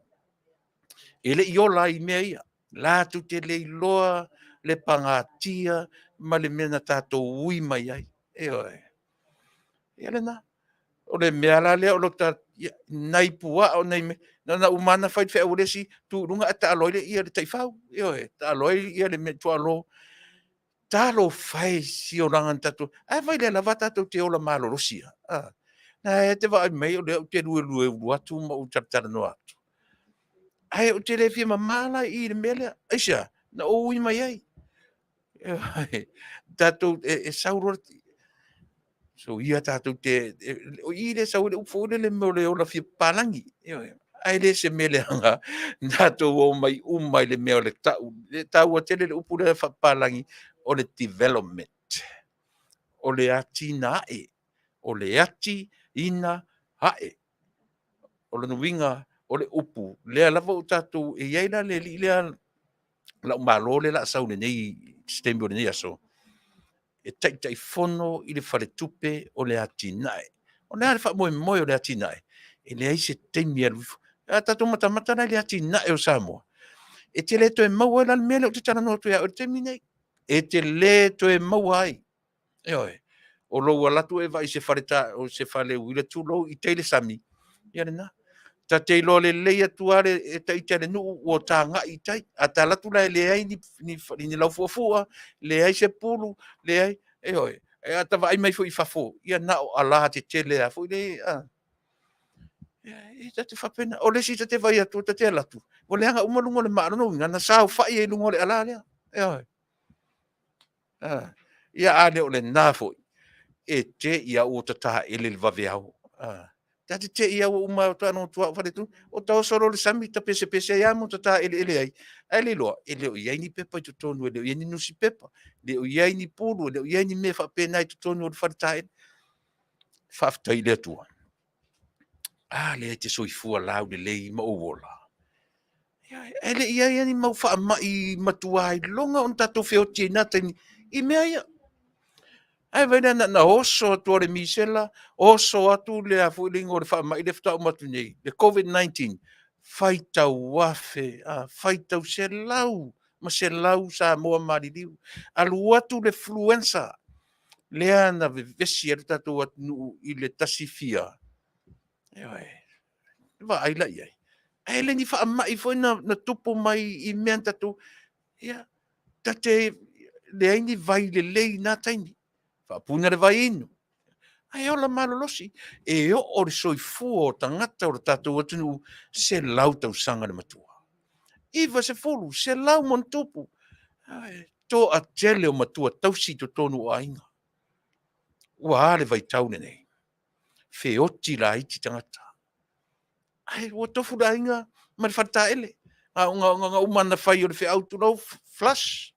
Speaker 2: Ele i ola i mea ia. Lātu te le iloa, le pangatia, ma le mea na tātou ui mai ai. Oe. Ele na. O le mea la lea o lo ta nai pua o nei me. Na umana whai whea uresi, tu runga a ta aloi le ia le taifau. Oe. Ta aloi ia le mea tu alo. Talo fai si o rangan tatu. Ai vai le lava tatu te ola malo rosia. Na e te vai mai o le te lue watu ma u Tamaleta atu. Ai o te le fia mamala i le mele. Aisha, na o ui mai ai. Tatu e sauro. So ia tatu te o i le sauro ufo le me o le ola fia palangi. Ai le se mele anga. Tatu o mai umai le me o le tau. Le tau a tele le upu le fa palangi. O le development, o le Atiinaa'e, o le ati ina hae, o le nuinga, o le upu, lea lava o tātou e iaila le li lea la umalo le la sau le nei stembio le nei aso. e Taitaifono i le Faletupe o le Atiinaa'e. O le whaamoemoe o le Atiinaa'e. E le ai se teimi aluifu. A tatou matamata na le Atiinaa'e o Samoa. E te le toe maua e lal mele o te taranoa tu ia o te minei. E te le toe maua ai. E oe. O lou alatu e vai se whareta o se whale uile tu lou i teile sami. Ia na. Ta te ilo le leia tuare e ta ite le nuu o tā ngā i tai. A ta latu lai le ai ni lau fuafua, le ai se pulu, le ai, e oe. E a ta vai mai fu i fafo. Ia na o ala te tele a fu le, e ta te whapena. O le si ta te vai atu, ta te alatu. O le anga umalungo le maarano, ngana sao whai e lungo le ala lea. E oe. Ia ale o le nāfo. E te ia o ta taha ele le vave au. Tati te ia o uma o tano tua whare tu, o tau soro le sami ta pese pese ia mo ta ele ai. Ele loa, ele o iai ni pepa i tu tonu, ele o iai ni nusi pepa, ele o iai ni pulu, ele o iai ni me whapena i tu tonu o le wharetai. Faafetai le atua. Le te soifua lau le lei ma owola. Ele iai ni mau wha mai matua ai longa on tato feo tina tani, I mea ia. Ai vai na oso atu le misela, oso atu le afuilingo le whaamai le whatau matu nei, le COVID-19, whaitau wafe, whaitau se lau, ma se lau sa moa maririu, alu atu le fluenza, lea na vevesi e tatu atu I le tasifia. Ewe, wa aila iai. Ai le ni whaamai foi na tupo mai I mea tatu, ia, tate le aini vai le lei na taini. Whapuna le vai inu. Ai ola malolosi. E o le soifua o tangata o le tātou atunu se lau tau sanga le matua. Iwa se folu, se lau mon tupu. To a tele o matua tausi to tonu o ainga. Ua ale vai taune nei. Fe oti la iti tangata. Ai, ua tofu la inga, ma le whata ele. Nga umana whai o le fe autu lau flush.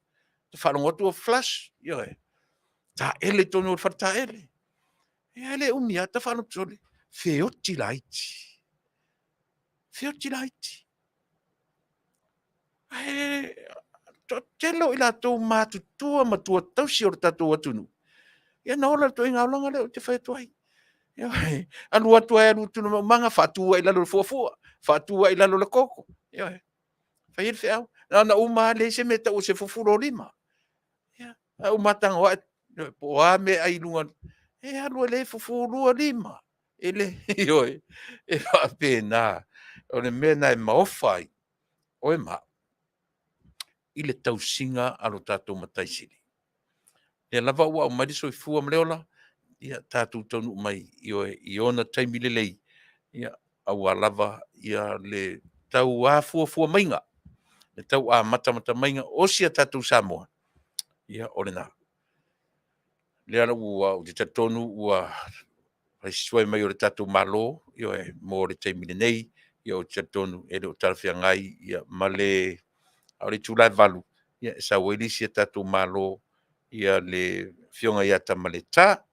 Speaker 2: Te whanongotu o flush. Ioe. Ta ele tonu o whata ele. Ele umia ta whanu tole. Feoti laiti. Feoti laiti. Telo ila tō mātu tua matua tausi o tatou atunu. Ia na ola to inga olanga leo te whae tuai. Anu atu ai anu tunu manga whatua ila lo fuafua. Whatua ila lo le koko. Whae ele whae au. Na uma le se meta o se fufuro lima. Umatanga wa po a me ai lunga. Alua le fufurua lima. Ele, ioi. E wha pēnā. O le mena e maofai. O e ma. I le tausinga alo tātou mataisiri. E lava ua o mariso I fua mleola. Ia tātou taunu mai. I ona taimi le lei. Ia au a lava. Ia le tau a fua mainga. Le tau a mata mainga. Osia tātou Samoa. Ia o le nā. Le ana ua o te tatonu ua suai mai o le tātou malo, mo le taimile nei, o te tatonu e le o tarafia ngai, ma le au le tūlai valu, sa wailisi e tātou malo, le fionga ia Tamaleta.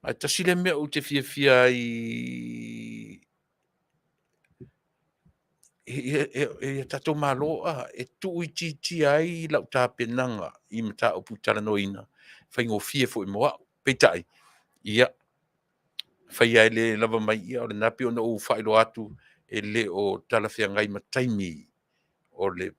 Speaker 2: Ai tasile mea o te fia e tātou malo, e tu I ti ai lau tāpenanga, I mata o Putalanoina, whaingo fia fo I moa, peitai. Ia, whai ai le lava mai ia o le napi o na o whaelo atu e le o talawhia ngai mataimi o le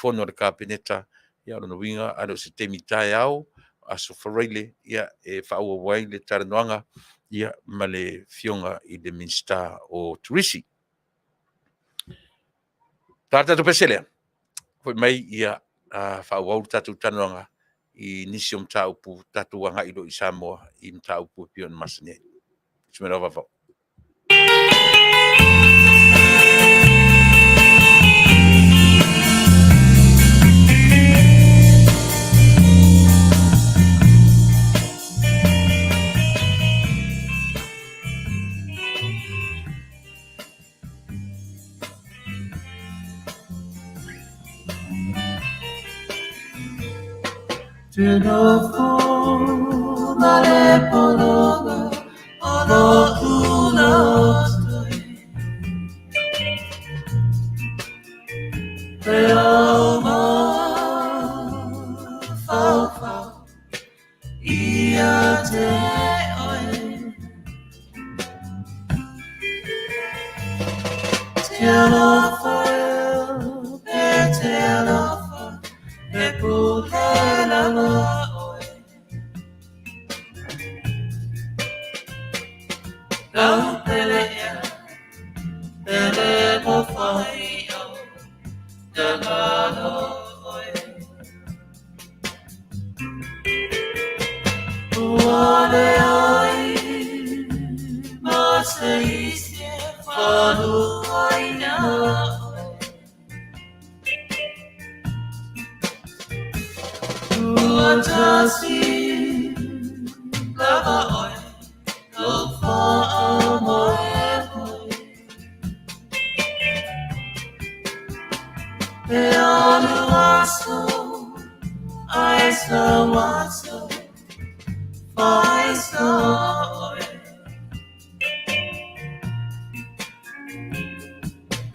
Speaker 2: whono le kāpeneta ia o na winga alo se temi tae au aso whareile ia e whaua wai le Tamaleta ia ma le fionga I le Minisita o Turisi. Tātou peselea, hoi mai ia whaua au tātou Tamaleta I nisi o mta upu tātou anga ilo I Samoa I mta upu pio na masane. Tumera vavau.
Speaker 1: Te ama, alofa e te alofa e pulela loa lau pelea pele mo fai o te galo uale ai ma se isi Faafofoga'aga Tuatasi lava oi Lo fa'amoe E alu aso Ai sa waso Fai sa oi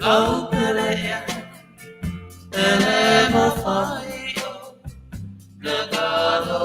Speaker 1: Lau pelea Pele mo fai o Nagalo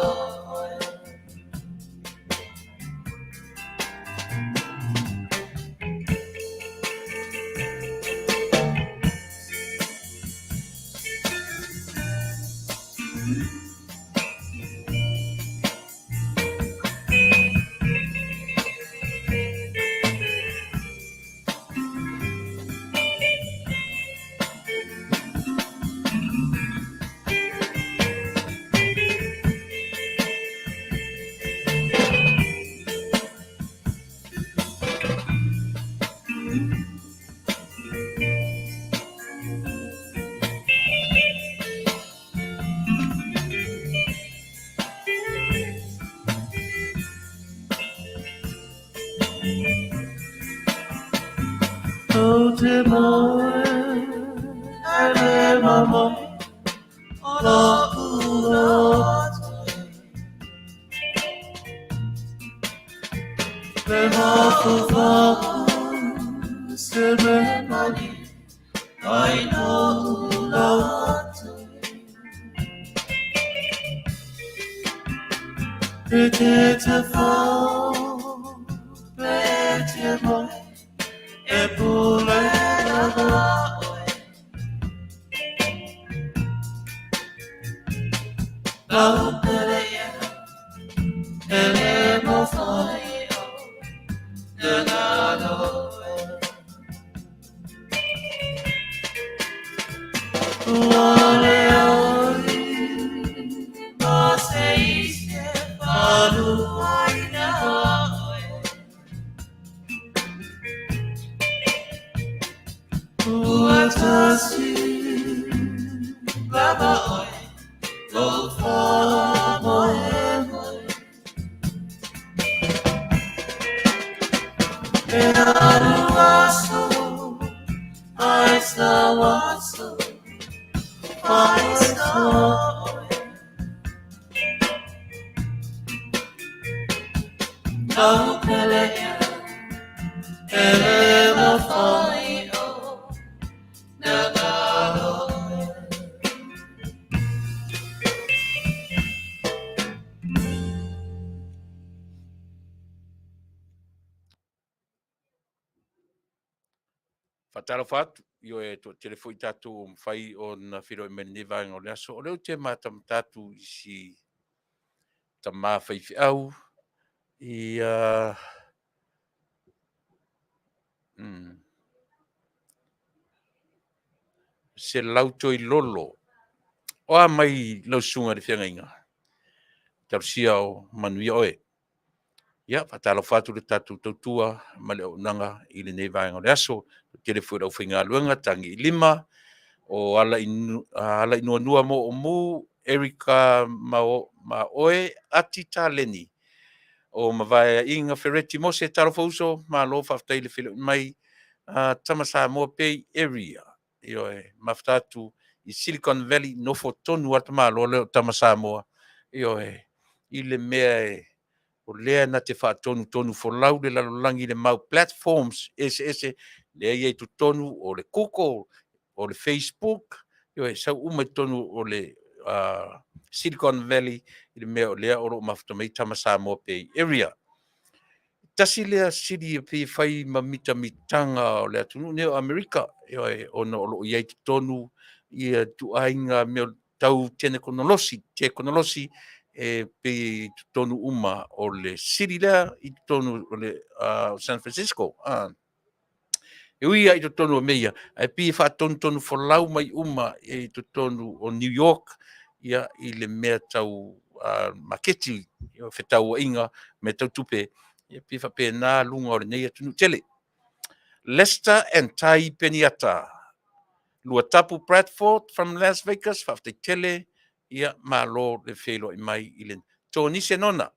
Speaker 1: O te moe, ele mamoi, lo uloto. Le mafufaku, se me mani, ai no uloto. E te fao, e te moe, e pulela oe. Lau pelea, ele mo fai o, nagalo oe. Uale oi, ma se ise Faafofoga'aga oe. Uatasi lava oi lo fa'amoe e alu aso ai sa waso ai sa oi lau pelea ele mo fai o nagalo
Speaker 2: Fatalo fatu, io e to telefoi tatu o mwhai o na whiro e meni vanga o leaso. O leo te mātam tatu i si ta mawhai au i se lauto i lolo. O a mai lau sunga re whianga inga. Tausia o Manuia oe. Ia, fatalo fatu le tatu tautua ma le Auaunaga i le nei vanga o leaso. Telefoi rau whainga luenga tangi i lima. O ala inua nua mo o mu Erika ma oe ati taleni o mawai inga fereti mo se tarofauso ma lo Faafetai le filo mai tamasa mo pei area io e maftatu i Silicon Valley no fotonu ata ma lo le tamasa mo io e i le mea e o lea na te whaatonu tonu for lau le lalolangi le mau platforms ese le ai tu tonu o le Google o le Facebook io e sau umai tonu o le Silicon Valley i le mea o lea oro maftamai tamasa mo pei area tasi lea siri pe fai ma mitanga o le atunu ne o Amerika ona o lo iai tonu ia tuainga me tau te konolosi pe tonu uma o le siri lea i tonu o le San Francisco e ui ai tonu o meia ai pi fa tonu folau mai uma e tonu o New York ia i le mea tau maketi o fetau inga me tau tupe ia pi fa pena lunga o le nei atunu tele Lester and Tai Peniata lua tapu Bradford from Las Vegas fa te tele ia malo le felo i mai i le toni se nona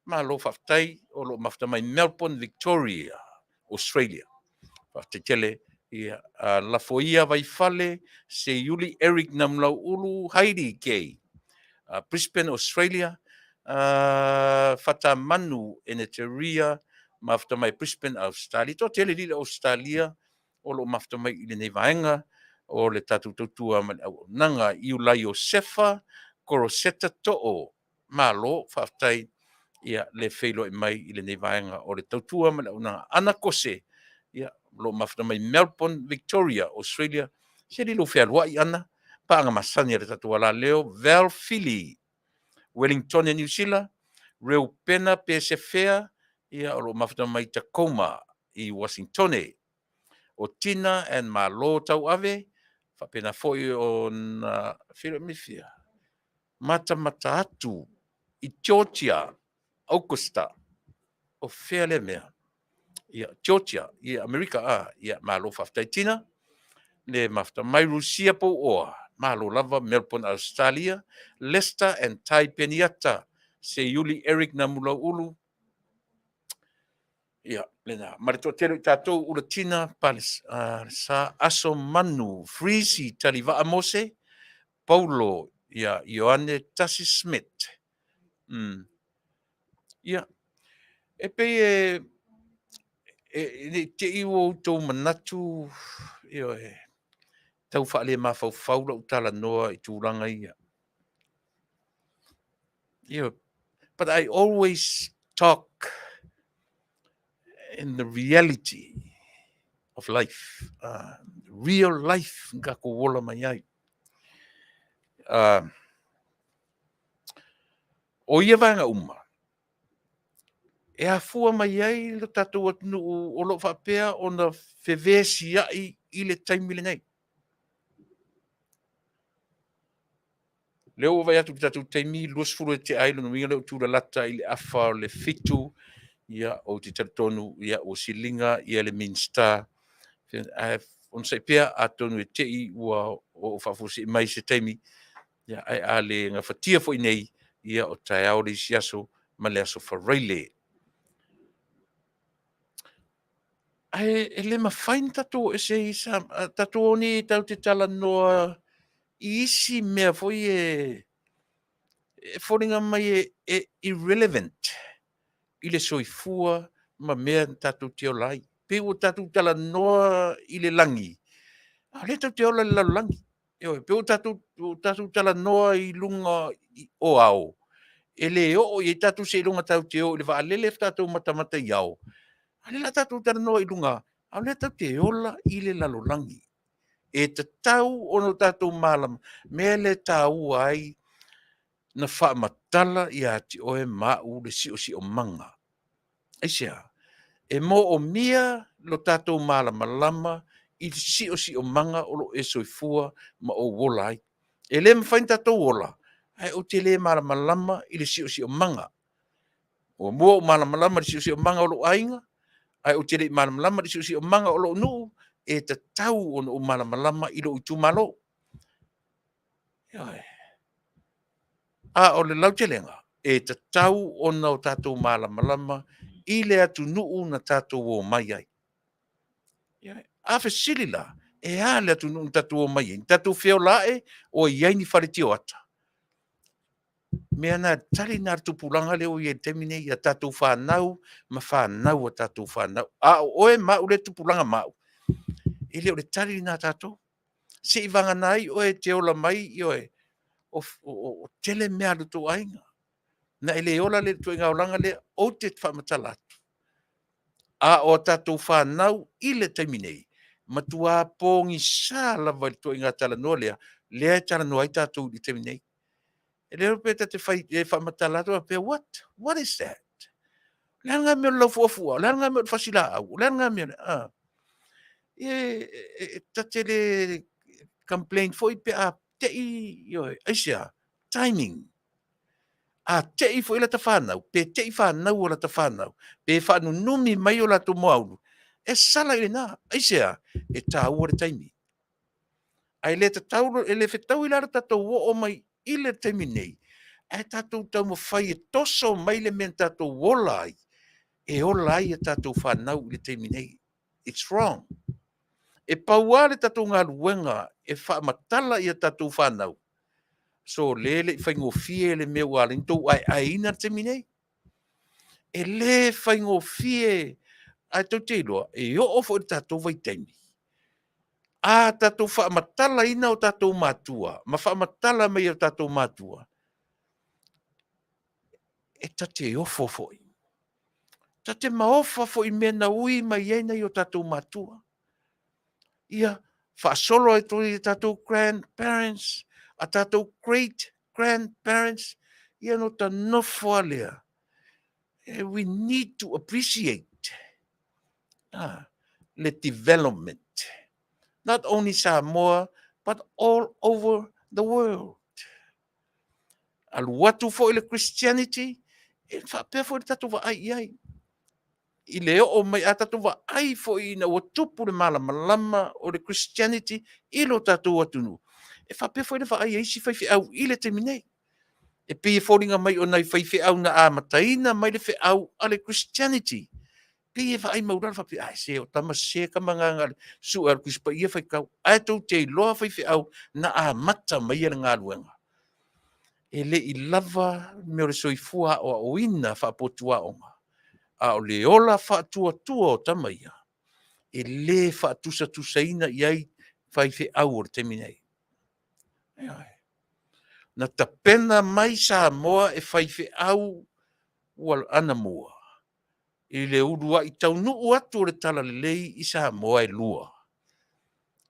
Speaker 2: malo fa tai o lo mafta mai Melbourne Victoria Australia fa te tele ia la foia vai fale se Yuli Eric namlau ulu Heidi Kay Brisbane Australia Fatamanu Eneteria mafta mai Brisbane Australia to tele li Australia o lo mafta mai i le nei vaenga o le tatu tutua ma Auaunaga Iulai o Sefa Koroseta to'o malo faftai ia le feilo i mai i le nei vaenga o le tautua ma Auaunaga ana kose ia lo mafta mai Melbourne Victoria Australia se li lo fealua i ana paanga masani le tatua la leo Val Philly Wellington e New Zealand Reu Pena PSFA ia o lo mafta mai Tacoma i Washington o Tina and Malo tau ave fa pena foi on Philadelphia mata atu i Georgia Augusta o Fairle mea ia Georgia ia America ia malo fa Tina le mafta mai Rusia po o malo lava Melbourne Australia Leicester and Tai Peniata se Yuli Eric na mula ulu ia lena marito tele tatou ula tina palis sa aso manu freezy taliva amose Paulo ia Ioane Tassi Smith ia e pe te iwo tau manatu ia tau whaale mawhau lau tala noa i tūranga ia but I always talk in the reality of life, real life nga ko wola mai ai. O ia vanga uma. E a fua mai ai lo tatou atunu o lo whapea o na whewesi ai i le taimile nei. Leo vai atu ki tatou taimi luas furu e te ailo no minga leo tūra lata i le afa o le fitu ia o te tautonu ia o silinga ia le Minisita. On sai pea atonu e tei ua o whafusi mai se taimi ia ai a le nga whatia fo nei ia o tai au le siaso ma le aso whareile. Ai e le mawhain tatou e se isa tatou ni tau te tala noa i isi mea foi e whoringa mai e irrelevant i le soifua ma mea tatou te o lai. Pe o tatou tala noa i le langi. A le tau te ola le lalangi. Pe o tatou tala noa i lunga o au. E le o i tatou se lunga tau te o i le waalele tatou matamata i au. A le la tatou tala noa i lunga. A le tau te ola i le lalolangi. E te tau ono tatou malama. Mea le tau ai na whaamatala i ati oe mau le si o manga. Eisea. E mo o mia lo tatou malama lama i si o manga o lo e soifua ma o wola ai. E le mwhain tatou wola. Ai o te le malama lama i le si o manga. O mua o malama lama i si o manga o lo ainga. Ai o te le malama lama i si o manga o lo nuu. E te tau o malama lama i lo utu malo. A o le lau te lenga. E te tau o na o tatou malama lama i le atu nuu na tatou o mai ai. A fesilila e a le atu nuu tatou o mai ai. Tatou feo lae o iai ni whareti o ata. Mea na tali nā tupulanga leo i e temine i a tatou whanau ma whanau a tatou whanau. A oe mau le tupulanga mau. I leo le tali nā tatou. Se i vanga nai oe te ola mai i oe o tele mea luto ainga. Na ele ola le tu inga olanga le o te whamatala atu. A o tātou whanau I le taimi nei. Matua pōngi sā lava to I ngā talanoa lea talanoa I tātou I taimi nei. E leo pe te whai, e whamatalato pe what? What is that? Lea ngā mea lau fuafua, lea ngā mea whasila au, lea ngā mea, tate le complain foi pe a tei, aisia, timing. A tei foi la ta whanau, pe tei whanau o la ta whanau, pe whanu numi mai o la tu moaunu. E sala I nā, aisia, e tā ua le taimi. Ai le ta tauro, e le whetau I lara tatou o mai I le taimi nei. E tatou tau mo whai e toso mai le men tatou wola ai. E ola ai e tatou whanau I le taimi nei. It's wrong. E paua le tatou ngā luenga e whaamatala I a tatou whanau. So le whaingofie le mea wale ntou ai aina te minei. E le whaingofie ai tau te iloa, e o ofo I tatou vai taimi. A tatou whaamatala ina o tatou mātua, ma whaamatala mai o tatou mātua. E tate ofo foi. Tate maofa foi mena ui mai eina I o tatou mātua. Ia, whaasolo e tui I tatou grandparents, a tatou great grandparents, ia no ta nofo alea. We need to appreciate the development, not only Samoa, but all over the world. Al watu fo ile Christianity, e whapea fo I tatu wa ai ai. I leo o mai a tatu wa ai fo I na o tupu le malama o le Christianity, ilo tatu watunu. E whapea fo ile wa ai eisi whaifi au ile te minei. E pia fōringa mai o nai whaifi au na a mataina mai le au ale Christianity. Pia wha ai maurana whapi, ai se o tama se ka mga ngale, su ar kuspa ia whaikau, ai tau te loa whaifi au na a mata mai ala ngā luenga. E le I lava me o le soifua o oina whaapotua onga. A o le ola whaatua tua o tamaia. E le whaatusa tusaina iai whaifi au o le teminei. Na tapena mai Samoa e whaifi au wal ana mua. I le urua I taunuu atu o le tala lelei I Samoa e lua.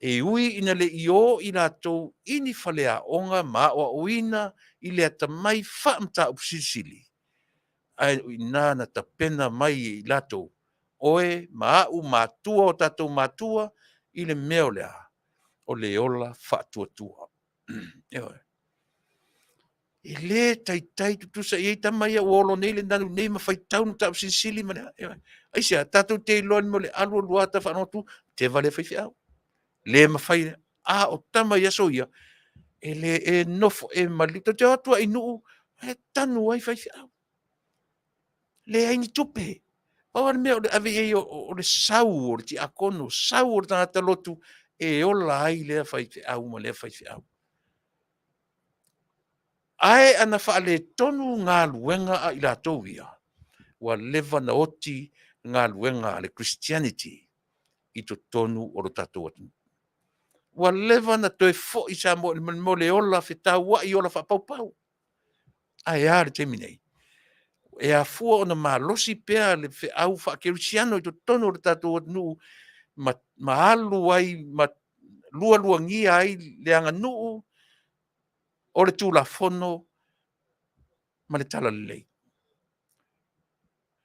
Speaker 2: E ui ina le io I rātou ini whalea onga ma o uina I le atamai whaamta upsisili. Ai ina na tapena mai I rātou. Oe maau mātua o tātou mātua I le meo lea. O le ola whaatuatua. Eoi. E le taitai tutusa I eita mai a uolo nei le nanu nei ma whai taunu tau sinsili ma lea. Aisia, tātou te iloani mo le alua luata whanotu, te vale whai whiau. Le ma whai a o tama ia so ia, e le e nofo e malita te atua I nuu, e tanu ai whai whiau. Le aini tupe. Pawar mea o le ave e o le sau o le ti akono, sau o le tangata lotu, e ola ai lea whai whiau ma lea whai whiau. Ai ana whaale tonu ngā luenga a I rātou ia. Wa leva na oti ngā luenga a le Christianity I to tonu o lo tātou atu. Wa leva na toe fo I sa mo le ola whetau wa I ola whapaupau. Ai a le teminei. E a fua o na malosi pea le au whakerisiano I to tonu o lo tātou atu ma alu ai, ma lua ngia ai le anga nuu o le tulafono ma le tala lei.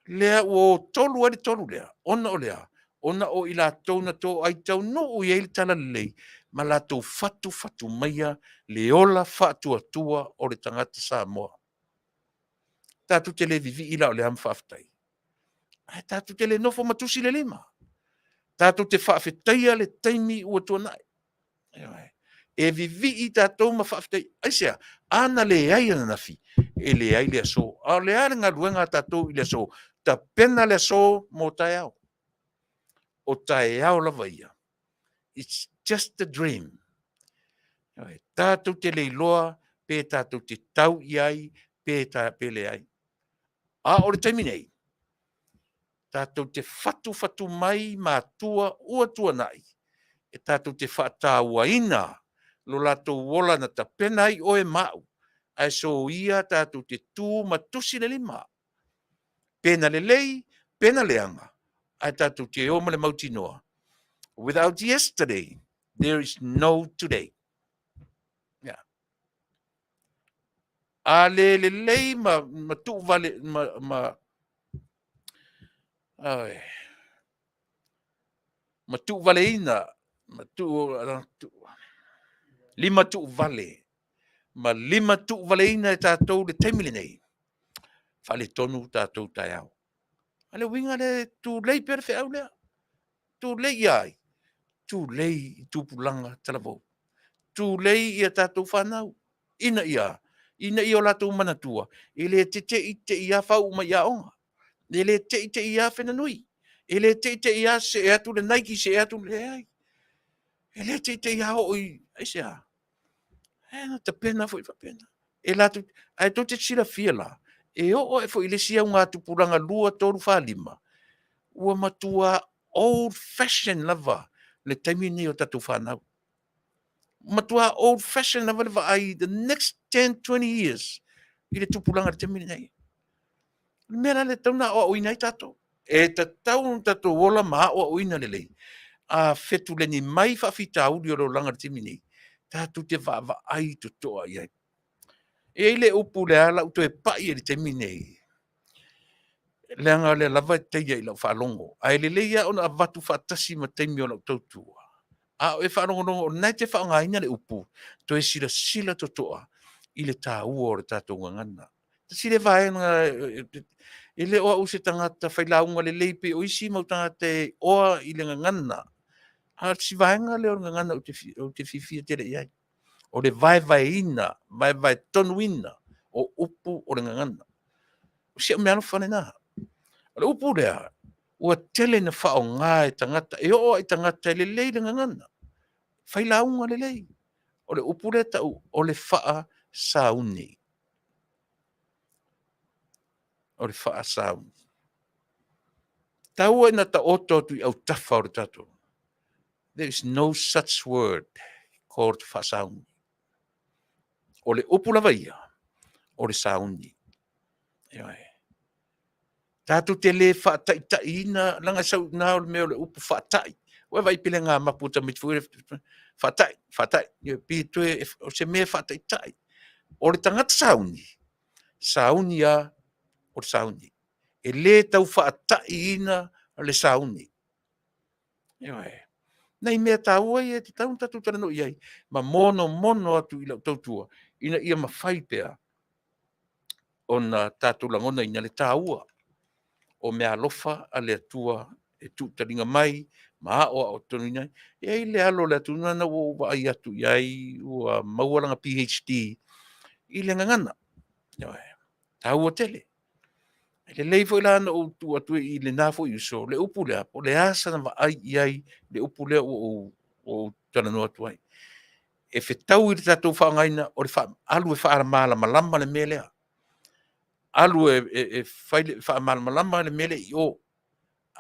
Speaker 2: Lea o tolu ali tolu lea, ona o lea, ona o I lātou na tō ai tau nuu I eil tala lei, ma lātou fatu maia le ola whaatuatua o le tangata Samoa. Tātou te le vivi ila o le am Faafetai. Tātou te le nofo matusi le lima. Tātou te Faafetai le taimi ua tuanai. E vivi I tātou ma Faafetai. Aisia, ana le ai ana nafi. E le ai le aso. A le ai ngā ruenga tātou I le aso. Ta pena le aso mo tai au. O tai au lava ia. It's just a dream. Tātou te le iloa, pe tātou te tau iai, pe le ai. A o le taimi nei. Tātou te fatu mai mātua ua tuanai. E tātou te whaataua ina. Lo lātou wola na ta pena I oe mau. Ai so ia tātou te tū matusi le lima. Pena le lei, pena le anga. ai tātou te o male mauti noa. Without yesterday, there is no today. Yeah. A le lei ma tu vale ma tu vale ina ma tu lima tu vale ma lima tu vale ina e tātou le temile nei. Fale tonu tātou tai au. Ale winga le tu lei perfe au lea. Tu lei ai. Tu lei i tupulanga talavou. Tu lei ia tātou whanau. Ina ia. Ina ia o lātou manatua. I le te ia whau ma ia onga. E le te ia whenanui. E le te ia se atu le naiki se atu le ai. E le te ia hoi. Ai se a. E na te pena fo i whapena. E lātou. Ai tō te sira fia la. E o e fo i le sia ngā tupuranga lua toru whalima. Ua matua old fashioned lava. Le taimi ni o tatu whanau. Matua old fashioned lava lava ai the next 10, 20 years. I le tupuranga le taimi nei. Mera le tauna o oina i tato. E ta tau tato wola maa o oina le lei. A fetu le ni mai whawhita auri o langa le taimi nei. Tatu te wa ai to toa iai. E le upu le ala uto e pai e le taimi nei. Leanga le lava teia i lau whalongo. Ai le leia ona avatu whatasi ma teimi o lau tautua. A e whanongo o nai te whaongaina le upu. To e sila to toa. I le tā ua o le tātou ngangana. Ta sile vai nga e le oa use tangata whailaunga le leipe o isi mau tangata e oa i le ngangana. A si vai nga le o ngangana o te fifia tere iai. O le vai ina, vai tonu ina o upu o le ngangana. O si a meano whane nā. Le upu lea, ua tele na whao ngā e tangata, e o i tangata e le lei le ngangana. Whailaunga le lei. O le upu lea tau, o le wha sauni. O le wha sauni. Tau e na ta oto tu i au tafa o le tato. There is no such word called wha sauni. O le upu lava ia, o le sauni. Ewa e. Tātou te le whaataitai ina, langa sau nā o le meo le upu whaatai. Ua vai pile ngā maputa mitfuere, whaatai. Ia pi tue, o se mea whaataitai. O le tangata sauni a, o le sauni. E le tau whaatai ina, le sauni. Ia e. Nei mea tāua ia, te taun tatu tarano iai, ma mono atu i lau tautua, ina ia mawhai pea, o na tātou langona ina le tāua. O mea alofa a le atua e tūtaringa mai, ma o tonu inai, e le alo le atu nana o ai atu iai, o maualanga PhD, i le ngangana. Tau o tele. Le leifo ilana o tu atu i le nafo i so, le upu lea, o le asa na wa ai iai, le upu lea o tanano atu ai. E whetau i le tatou whaangaina, o le alu e whaara malama le melea. Alu e wha malama le mele i o.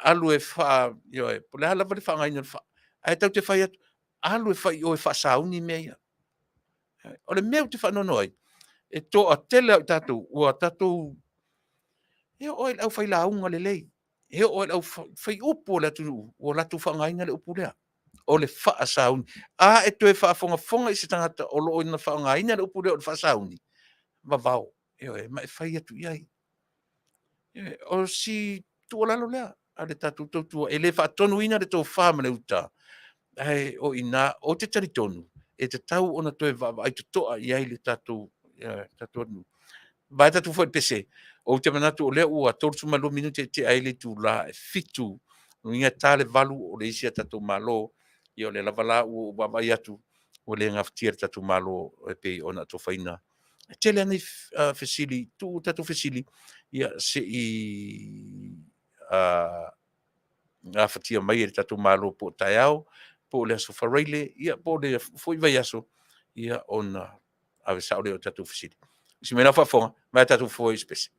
Speaker 2: Alu e wha, yo e, po le hala wale wha ngai na wha. Ai tau te whai atu, alu e whai o e wha sauni mea ia. O le mea te wha nono ai, e tō a tele au tatou, ua tatou, e o e au whai launga le lei. E o e au whai upo le atu, o latu wha ngai na le upo lea. O le wha sauni. A e tō e wha fonga i se tangata, o lo o ina wha ngai na le upo lea o le wha sauni. Vavau. E mai whai atu iai. O si tuolalo lea, a le tatu tautua, e le whaatonu ina le tō whāmane uta. Ai, o ina, o te taritonu, e te tau ona toe vava, ai te toa i ai le tatu, tatu anu. Vai tatu fwoi pese, o te manatu o lea ua, tōrutu malo minute te ai le tu la, e fitu, inga tāle valu o le isia tatu malo, i o le lavala ua vavai atu, o le ngaftia tatu malo, e pe ona to whaina. Tele ani fesili, tu tatu fesili, ia se i ngā whatia mai e tatu malo po tai au, po le aso whareile, ia po le fwoi vai aso, ia ona awe saore o tatu fesili. Si mena whafonga, mai tatu fwoi spesi.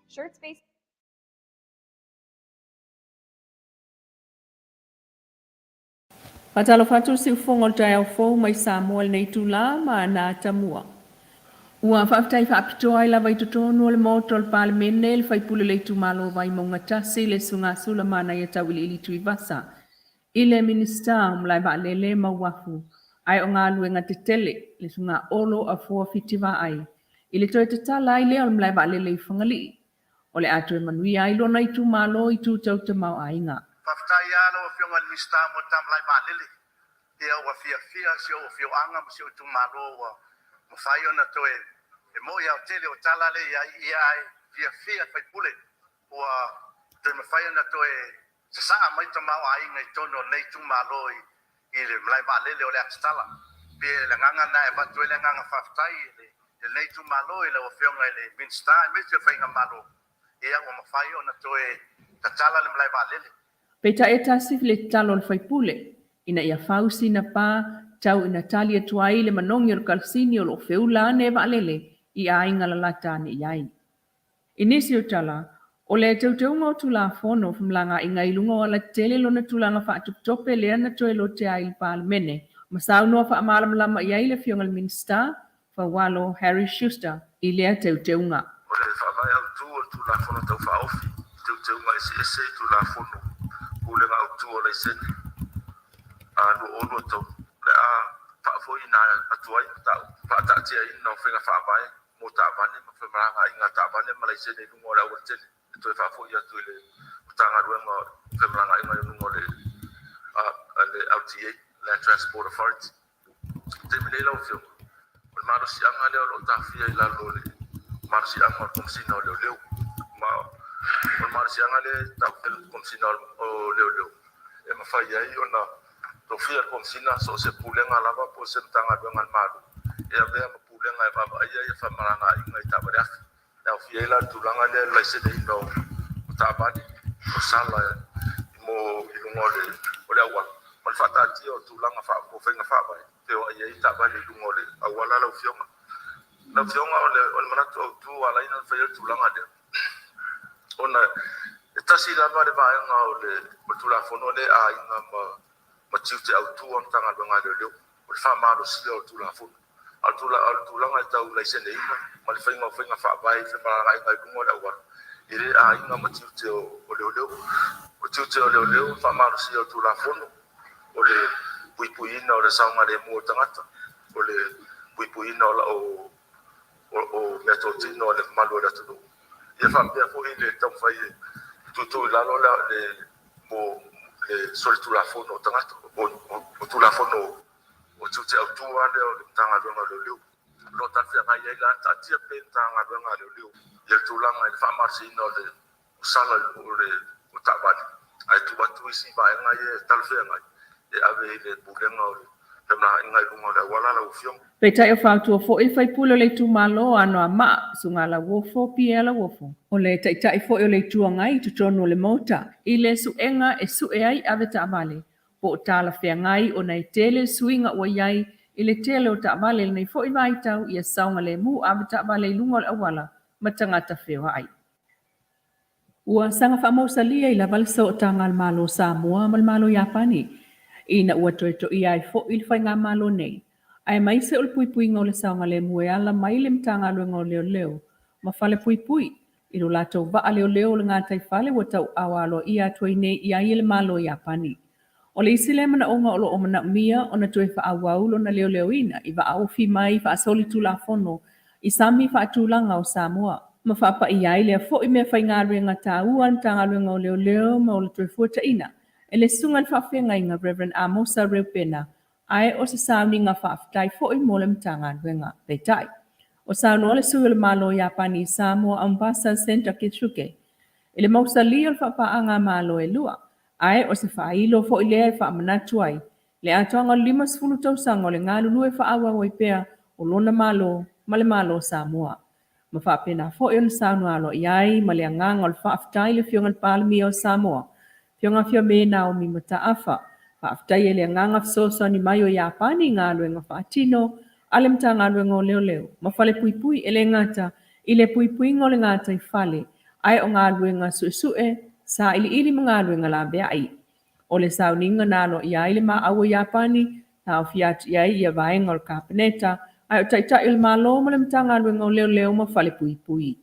Speaker 3: Shirts based.
Speaker 4: Patalo fatu si ufongo Taitaifono mai Samoa nei tula ma na tamua. Ua Faafetai faapitoa ai lava i totonu o le moto o le palemene le faipule le itumalo vai maunga tasi le sungasula mana ia tauiliili tui Fasa. I le Minisita o mlai vaalele mauafu. Ai o ngā luenga te tele le sunga olo a fua fitiva ai. I le toe te tala ai lea o mlai vaalele i whangali. O le atu e Manuia ai lona i tumalo i tu tau te mau ainga.
Speaker 1: Faafetai alo o fionga Minisita mo tamlai vaalele. Ia o Afiafi si o Afioga mo si o tumalo o mo fai ona toe e mo ia o tele o tala le ia ai Afiafi fai pule o te mo fai ona toe se sa mai to mau ai ngai tono nei tumalo i le mlai vaalele o le atala pe le nganga na e batu le nganga Faafetai le nei tumalo i le o fionga le Minisita me se fai ngamalo ia o mo fai ona toe tala le mlai vaalele.
Speaker 4: Peta e tasi le talo le faipule. Ina ia fausi na pa tau ina tali atuai le manongi o kalsini o lo feula ne vaalele i a inga la lata ne iai. Inisi o tala, o le tauteunga o Tuilaepa fumlanga inga ilunga o la tele lo na tulanga wha atuptope le ana toe lo te ai palemene. Masau noa wha amalam lama iai le fionga le Minisita, fa walo Harry Schuster i lea tauteunga.
Speaker 1: O le whaamai au tu o Tuilaepa tau whaofi, tauteunga ese Tuilaepa ule ngā au tu o le sene. Ano ono to le a faafoi na atuai tau faatati ai no fenga faamai mo taabane mo femanga inga taabane malaise ne lungo la urtele to faafoi atu le tanga ruenga femanga inga lungo le le LTA le Transport Authority te mele la ofio o maro si anga le o tafia ila lo le maro si anga komsina o le ma o maro si anga le tafel komsina o le e mafai ai ona Tofia komsina so se pulenga lava po se tanga dengan malu. E ave ma pulenga e baba ia e famaranga inga i tabare. Na fiela tulanga le laise de no tabani o sala mo ilungole ole awa. Mal fata ti o tulanga fa ko fenga fa ba. Te o ia i tabani ilungole awala la fioma. Na fioma ole manato tu ala ina fa tulanga de. Ona etasi lava de ba nga ole Tuilaepa le a inga ma Machiute au tu on tanga longa le o fa malo sile o Tuilaepa al tulanga tau la sene ina mal fenga fa vai fe para ngai ngai mo la wa ire a inga machiute o le fa malo sile o Tuilaepa o le puipuina o le saunga le mo tangata o le puipuina o metotino le malo la tu e fa pe fo ile tau fai tu la lola le mo sur Tuilaepa no tangata o Tuilaepa o tute au tua le o tanga longa le leo lo tafia ngai ai la tatia pe tanga longa le leo le tulanga i fa marsi no le sala o tabani ai tu batu isi ba ngai e talfia ngai e ave le bulenga o le na ngai lunga le wala la ufio
Speaker 4: Peta e whātua fo e whaipulo le tūmalo ano a maa sunga la wofo pia la wofo. O le Taitaifono o le tuangai tutono le mota i le suenga e sue ai ave ta vale. Po o tala whea ngai o nei tele suinga o iai i le tele o ta vale nei fo i vaitau i a saunga le mu ave ta vale lunga le awala matangata whea ai. Ua sanga whamausa lia i la valsa o tanga al malo Samoa mal malo Japani. Ina ua toeto i ai fo i le whainga malo nei. Ai mai se ul pui ngau le saunga le mue ala mai le mtanga lue ngau leo. Ma fale pui. I lo lato vaa leo le ngā tai fale wa tau awalo i atua nei i ai le malo Japani. O le isi le mana onga o lo o mana mia o na tue wha awaulo na leo ina i wa aufi mai wha asoli Tuilaepa i sami wha atulanga o Samoa. Ma wha pa i ai lea fo i mea whai ngā ruenga tā uan tanga lue ngau leo ma o le tue fuata ina. E le sunga le whawhenga inga Reverend Amosa Reupena. Ai o se sauni ngā Faafetai fo i mole mtanga ruenga Taitai. O sauno le sui le malo Japani Samoa Ambasa Center Kitsuke. Ele mausa li o le whapaanga malo e lua. Ai o se whailo fo i lea e whaamanatu ai. Le atoanga 5 tausanga o le ngā lulu e whaawa o i pea o lona malo ma le malo Samoa. Ma whaapena fo i o le sauno alo i ai ma le anganga o le Faafetai le fionga le palmi o Samoa. Fionga fio me na o mi mata afa. Faafetai e le nganga fisosa ni mai o Japani ngā luenga whaatino, ale mta ngā luenga o leo. Ma fale pui e le ngata, i le pui ngā le ngata i fale, Ai o ngā luenga suesue, sa ili mga luenga la bea ai. O le sauninga nalo ia ile ma awa Japani, na o fiat ia ia vaenga o le kapeneta, ai o taitai il malo ma le mtanga luenga o leo ma fale pui pui.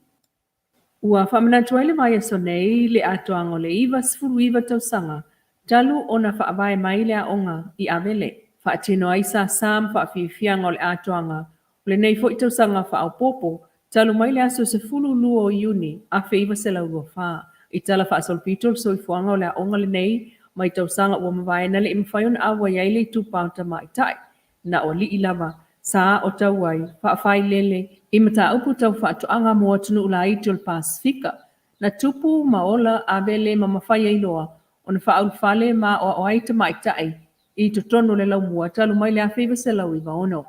Speaker 4: Ua whamanatu ai le mai aso nei le atoanga o le iwa sifuru iwa tausanga, talu o na whaavae mai le aonga i avele. Whaatino ai sa sam whaafifianga o le atoanga, o le nei fo i tausanga whaapopo, talu mai le aso sifuru luo o iuni, a feiva se lau lua whaa. I tala whaasolpito le soifuanga o le aonga le nei, mai tausanga ua mawai na le imwhaion awa iai le tupauta mai tai, na o li ilava, sa o tauai, whaafai lele, i mata upu tau whaatoanga mua tunu ula iti o le Pasifika, na tupu maola avele ma mawhai ailoa, o na whaau fale ma o aita mai tai, i to tono le lau mua talu mai le a whiwa se lau i vaono.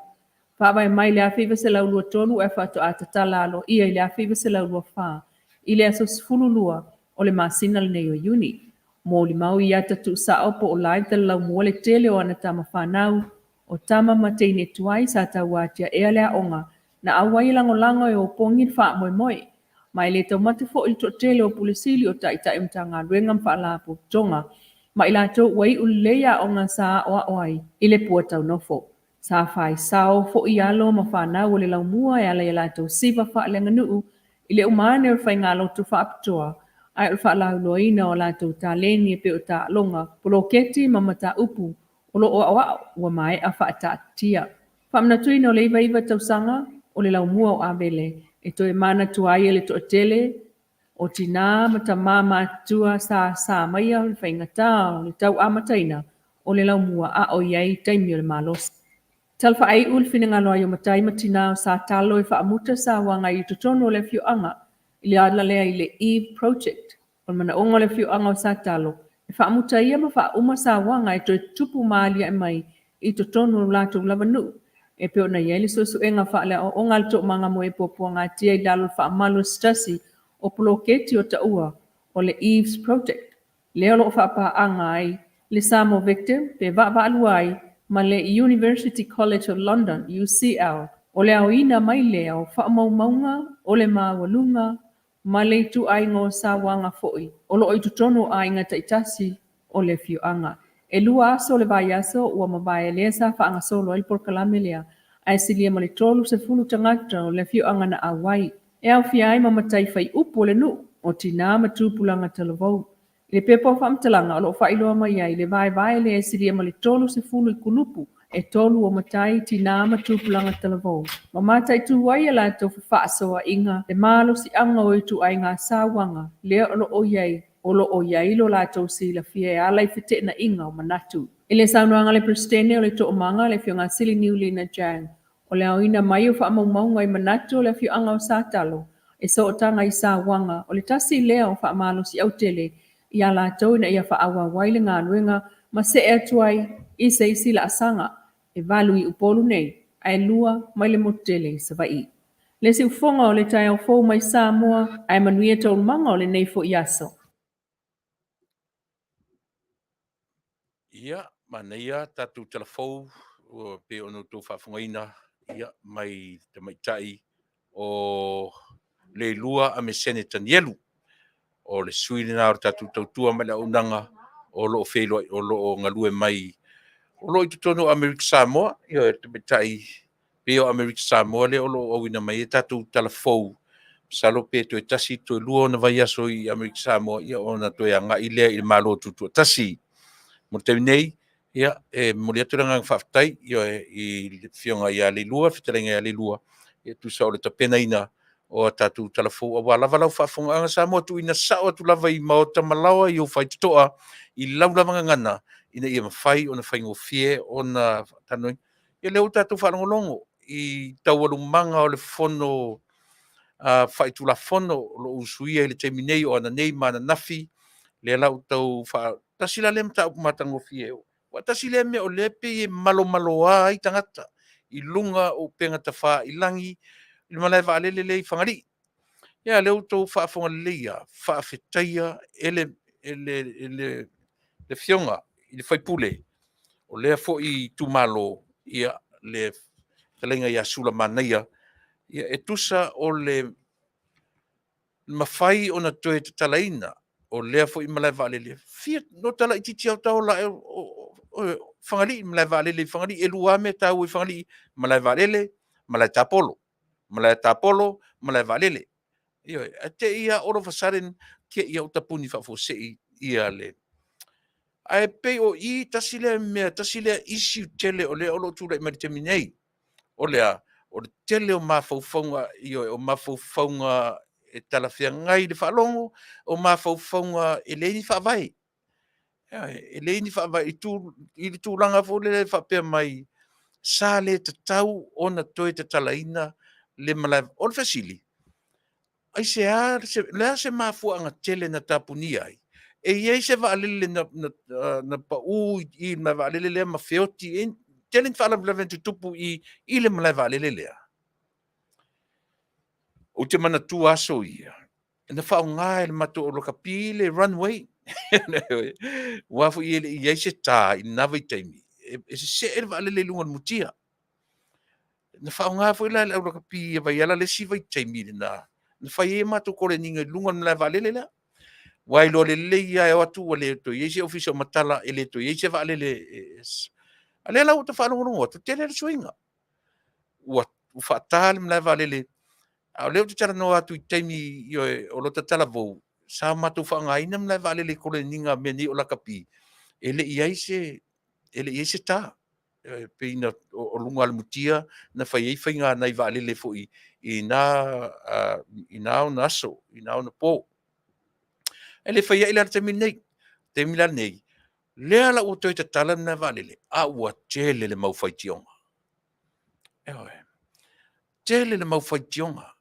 Speaker 4: Whaawai mai le a whiwa se lau lua tonu e whaato a tatalalo, ia i le a whiwa se lau lua whaa, i le aso sifulu lua o le masina le nei o iuni. Mo li mau i ata tu sa opo o lai tala lau mua le tele o ana tama whanau, o tama mateine tuai sa tawatia ea lea onga, na awai lango e o pongi wha moi moi. Mai le tau mate fo il to tele o pulisili o Taitai mtanga ruengam wha la po tonga, ma ila to wai uleia onga sa oa oai, ile pua tau nofo. Sa whai sao fo i alo ma whanau o le lau mua e ala i la tau siva wha lenga nuu, ile umane o whai ngalo tu wha aptoa, ai o wha lau loina o la tau ta leni e pe o ta longa, polo keti ma mata upu, o lo oa oa ua mai a wha ta tia. Whamna tui no le iwa iwa tau sanga, o le lau mua o avele, e to e mana tuai e le to tele, o tina mata mama tua sa maia o le whaingata o le tau amataina, o le lau mua a o iai taimi o le malos. Talfa ai ul fina ngalo ai o matai matina o sa talo e wha amuta sa wanga i tutono o le fio anga, i le adla lea i le Eve Project, o mana ongo le fio anga o sa talo, e wha amuta ia ma wha uma sa wanga e to e tupu maalia e mai i tutono o lato lava nuu, e peo na ieli susu e ngā wha lea o ngal to manga mo e popua ngā tia i lalo wha amalu stasi o poloketi o taua o le Eve's Project. Leo lo wha pa anga ai, le Samoa victim, pe wa aluai, ma le University College of London, UCL, o le au ina mai lea o wha maunga, o le mawalunga, ma le tu ai ngō sa wanga foi, o lo i tutono ai ngā taitasi o le fiu anga. E lua aso le vai aso ua mawai lea sa wha anga solo el por kalame lea, ai silia ma le tolu se fulu tangata o le fiu anga na awai. E au fiai ma matai fai upo le nu, o tina ma tūpulanga talavou. I le pepo whamtalanga o lo whailoa mai ai le vai le e silia ma le tolu se fulu i kulupu, e tolu o matai tina ma tūpulanga talavou. Ma matai tu wai ala tau whaasoa inga, le malo si anga o i tu ai ngā sāwanga, lea o lo o iai, o lo o iai lo la tau si la fia e alai fete na inga o manatu. I le saunuanga le prestene o le to manga le fio ngā sili niuli na jang, o le au ina mai o wha maunga i manatu o le fio anga o sātalo, e so o tanga i sāwanga, o le tasi lea o wha malo si au tele, i ala tau ina ia wha awa waile ngā nuenga, ma se e tuai i se isi la asanga, e valu i upolu nei, ai lua mai le motele sa vai. Le si ufonga o le tai au fōu mai Samoa, ai Manuia tau manga o le nei fo i aso.
Speaker 2: Ia, Manuia, tatu telefou, o pe ono tō Faafofoga'aga, ia, mai te maitai o le lua a me Senator Nielu, o le suili na o tatu tautua mai le Auaunaga, o lo whelo, o lo ngalue mai, o lo i tutono Amerika Samoa, ia te maitai, pe o Amerika Samoa le o lo awina mai e tatu telefou, salo pe to e tasi to e lua ona vai aso i Amerika Samoa, ia ona to e anga i lea i le malo tutu tasi. Mo te nei, ia, e mo le aturanga Faafetai, ia i le fionga ia le lua, fitalenga ia le lua, ia tu sa o le tapena ina o tatu telefou, a wala walau Faafofoga'aga Samoa tu ina sao tu lava i mao tamalawa i o whai tutoa, i lau lava ngana, ina ia mawhai, ona whai ngofie, ona tanoi, ia leo tatu whalongolongo, i tawalu manga o le fono, whai tu la fono, lo usuia i le teminei o ana nei mana nafi, le lau tau wha, tasi la lem tau matango fieo. Wa tasi le me o lepe e malo a i tangata, i lunga o penga ta wha i langi, i malai wa alele le i whangari. Ia leo tau whaafonga leia, whaafetaia, le fionga, i le whaipule, o lea fo i tumalo, ia le talenga ia sula manaia, ia e tusa o le mawhai o na toe te talaina, o lea fo i malai vaalele. Fia no tala i titi au tau la whangali malai vaalele, whangali e lua me tau i whangali malai vaalele, malai tapolo. Malai tapolo, malai vaalele. Io, a te ia oro fasaren ke ia utapuni whafosei ia le. Ai pe o I tasile mea, tasile isi tele o le olo tūra I maritemi nei. O lea, o le tele o mawhauwhaunga, o mawhauwhaunga e talawhia ngai le whalongo, o mawhauwhaunga e leini whawai. E leini whawai I le tūranga fo le whapea mai, sa le te tau o na toe te talaina le malai, o le fasili. Ai lea se mafuanga tele na tapuni ai. E iei se vaalele na pau I ma vaalele lea ma feoti, tele ni whaala vleventu tupu I le malai vaalele lea. O te mana tu aso ia. Na whao ngā le mato o loka pile runway. Wafu iei se tā I nawa I taimi. E se ele vaalele lungan mutia. Na whao ngā fu ila le loka pi vai ala le siva I taimi na. Na whai e mato kore ninga lungan malai vaalele lea. Wai lo le ia e watu o le to iei se ofisa matala e le to iei se vaalele. Ale la uta whanongonongo, tu tele le suinga. Ua whaatale malai vaalele. A leo te tara no atu I taimi o lo tatala vou. Sa matu whaangaina malai vaalele kore ninga me ni o lakapi. Ele iei se tā. Pe ina o lunga al mutia na whai ei whainga nai vaalele fo I na o naso, I na o na po. Ele whai ei lara te mila nei. Lea la ua toi te tala na valele, a ua tele le mau whaitionga. Tele le mau whaitionga.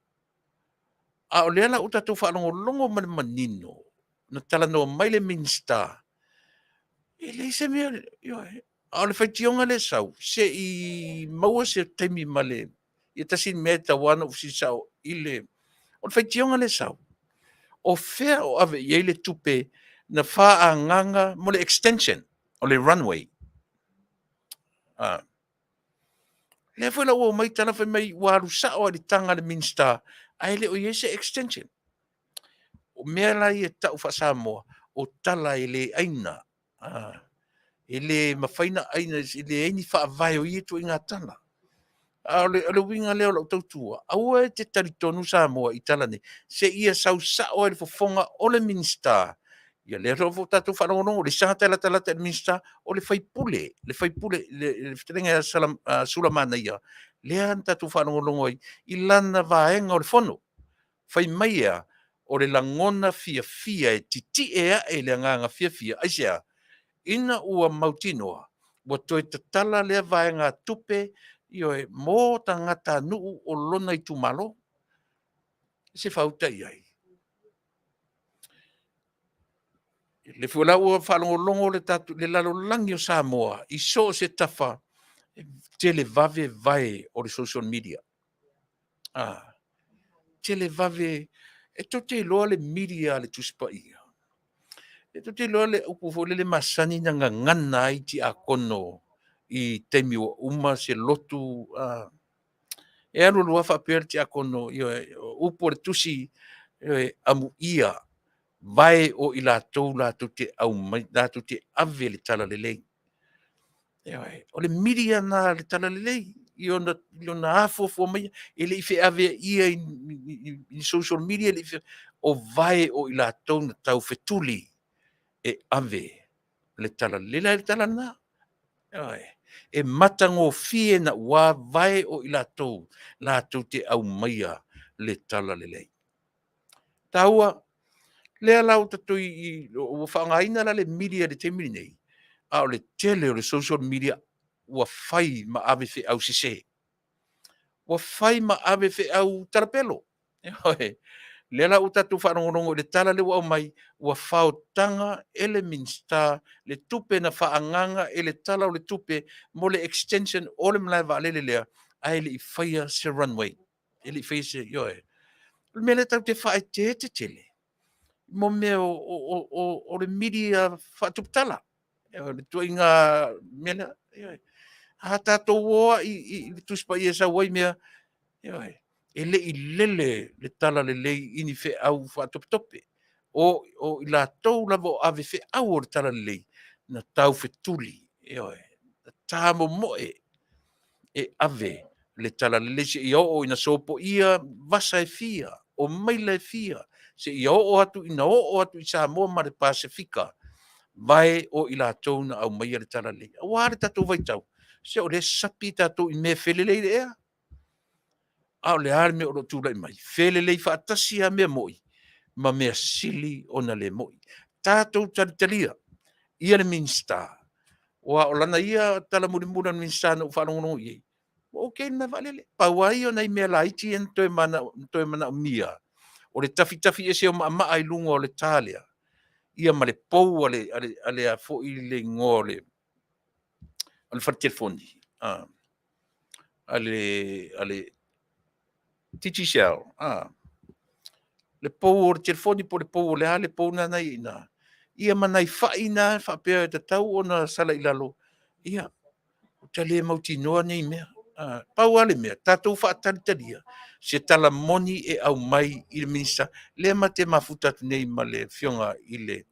Speaker 2: A o lea la ua tatu whaalongo mani manino, na tala noa mai le Minisita. E le se mea, a o le whaitionga le sau, se I maua se taimi male, I tasin mea tawana usi sau, I le, o le whaitionga le sau. O fea o ave I le tupe, na wha a nganga mo le extension, o le runway. Le foi la o mai tana foi mai waru sa o le tanga le Minisita, ai le o yese extension. O mea la I ta ufa Samoa, o tala I le aina. Ele mawhaina aina, ele aini wha vai o I tu inga tana. Le winga leo la tautua. Aua te taritonu Samoa I tala ne, se ia sau sa o le fofonga o le Minisita. Ia le rofo tatu whanongono, le sanga tala te Minisita, o le whaipule, le whitenga sulamana ia. Lea tatu whanongono I lana vaenga o le fono. Whai maia, o le langona fia e titi ea e le nganga fia, aisea, ina ua mautinoa, wa toi te tala lea vaenga tupe, Ioe, mō ta ngata nuu o lona I tumalo, se whauta iai. Le fuala ua whalongolongo le tatu, le lalo langi o Samoa, I so se tafa, tele vave vai o le social media. Tele vave, e to te loa le media le tuspa ia. E to te loa le upu le masani na ngana I ti a kono, I teimi o uma se lotu, e anu lua whapea ti a kono, upo le tusi, amu ia, vai o I lātou te au mai, lātou te ave le tala le lei. O le media na le tala le lei, I ona afo mai, e le ife ave ia I social media, le ife o vai o I lātou na tau fetuli e ave le tala le lei, le tala na. E matango fie na wa vai o I lātou te au maia le tala le lei. Taua, lea lau tatu I o whaangaina la le media le te mini nei, a o le tele o le social media ua whai ma ave fe au sise. Ua whai ma ave fe au tarapelo. Lea lau tatu whaanongonongo le tala le wau mai, ua whao tanga ele Minisita, le tupe na whaanganga ele tala o le tupe, mo le extension o le mlai vaalele lea, ai le I whaia se runway. Ele I whaia se, Le mele tau te whae te tele. Mo me o le media whaatuptala. Le tuinga mele. Ha tātou oa I tuspa I esa wai mea. e le i lele le tala le lei ini fe au whaatopitope. O i la tau lava o ave fe au o le tala le lei, na tau fe tuli, na tāmo moe, e ave le tala le lei se i o ina sopo ia vasa e fia, o maila e fia, se i o atu ina o atu i Samoa ma le Pasifika, vai o i la tau na au maia le tala le lei. A wāre tatou vai tau, se o le sapi tatou i me felelei le ea, a o le are me o lo tūlai mai. Felelei whaatasi a mea moi, ma mea sili o na le moi. Tātou taritalia, ia le Minisita. Wa o lana ia tala murimura na Minisita na whanongono iei. Ok, na valele. Pawai o nei mea laiti en toe mana o mia. O le tafi e se o maa ai lunga o le talia. Ia ma le pou ale a fo i le ngole. Ale whatelefoni. Ale Titi Shell. Le pou o le telefoni po le pou o le hale pou na nei ina. Ia manai whaina, whapea te tau o na sala i lalo. Ia, o te le mauti noa nei mea. Pau ale mea, tātou whaataritaria. Se tala moni e au mai i le Minisita. Le ma te mafuta nei ma le fionga i le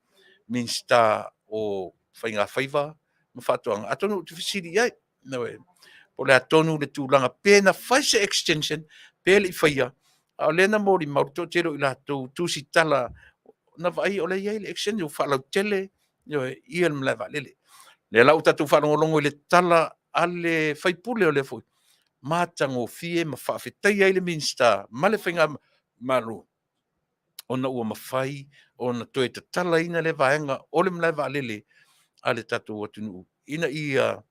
Speaker 2: Minisita o whainga whaiva. Ma whatuanga. Atonu te whisiri ai. Nawe. Po le atonu le tūlanga. Pēna whaise extension. Pēle i whaia. A lena mori mauto tero i lātou tūsi tala. Na vai o le iai le extension. Whalau tele. Ia le mlewa lele. Le lau tatu whanongolongo i le tala ale whaipule o le fui. Mātango fie ma Faafetai ai le Minisita. Ma le whainga maru. Ona ua mawhai, ona toe te tala ina le vaenga, o le mlewa lele, ale tatu watunu. Ina ia,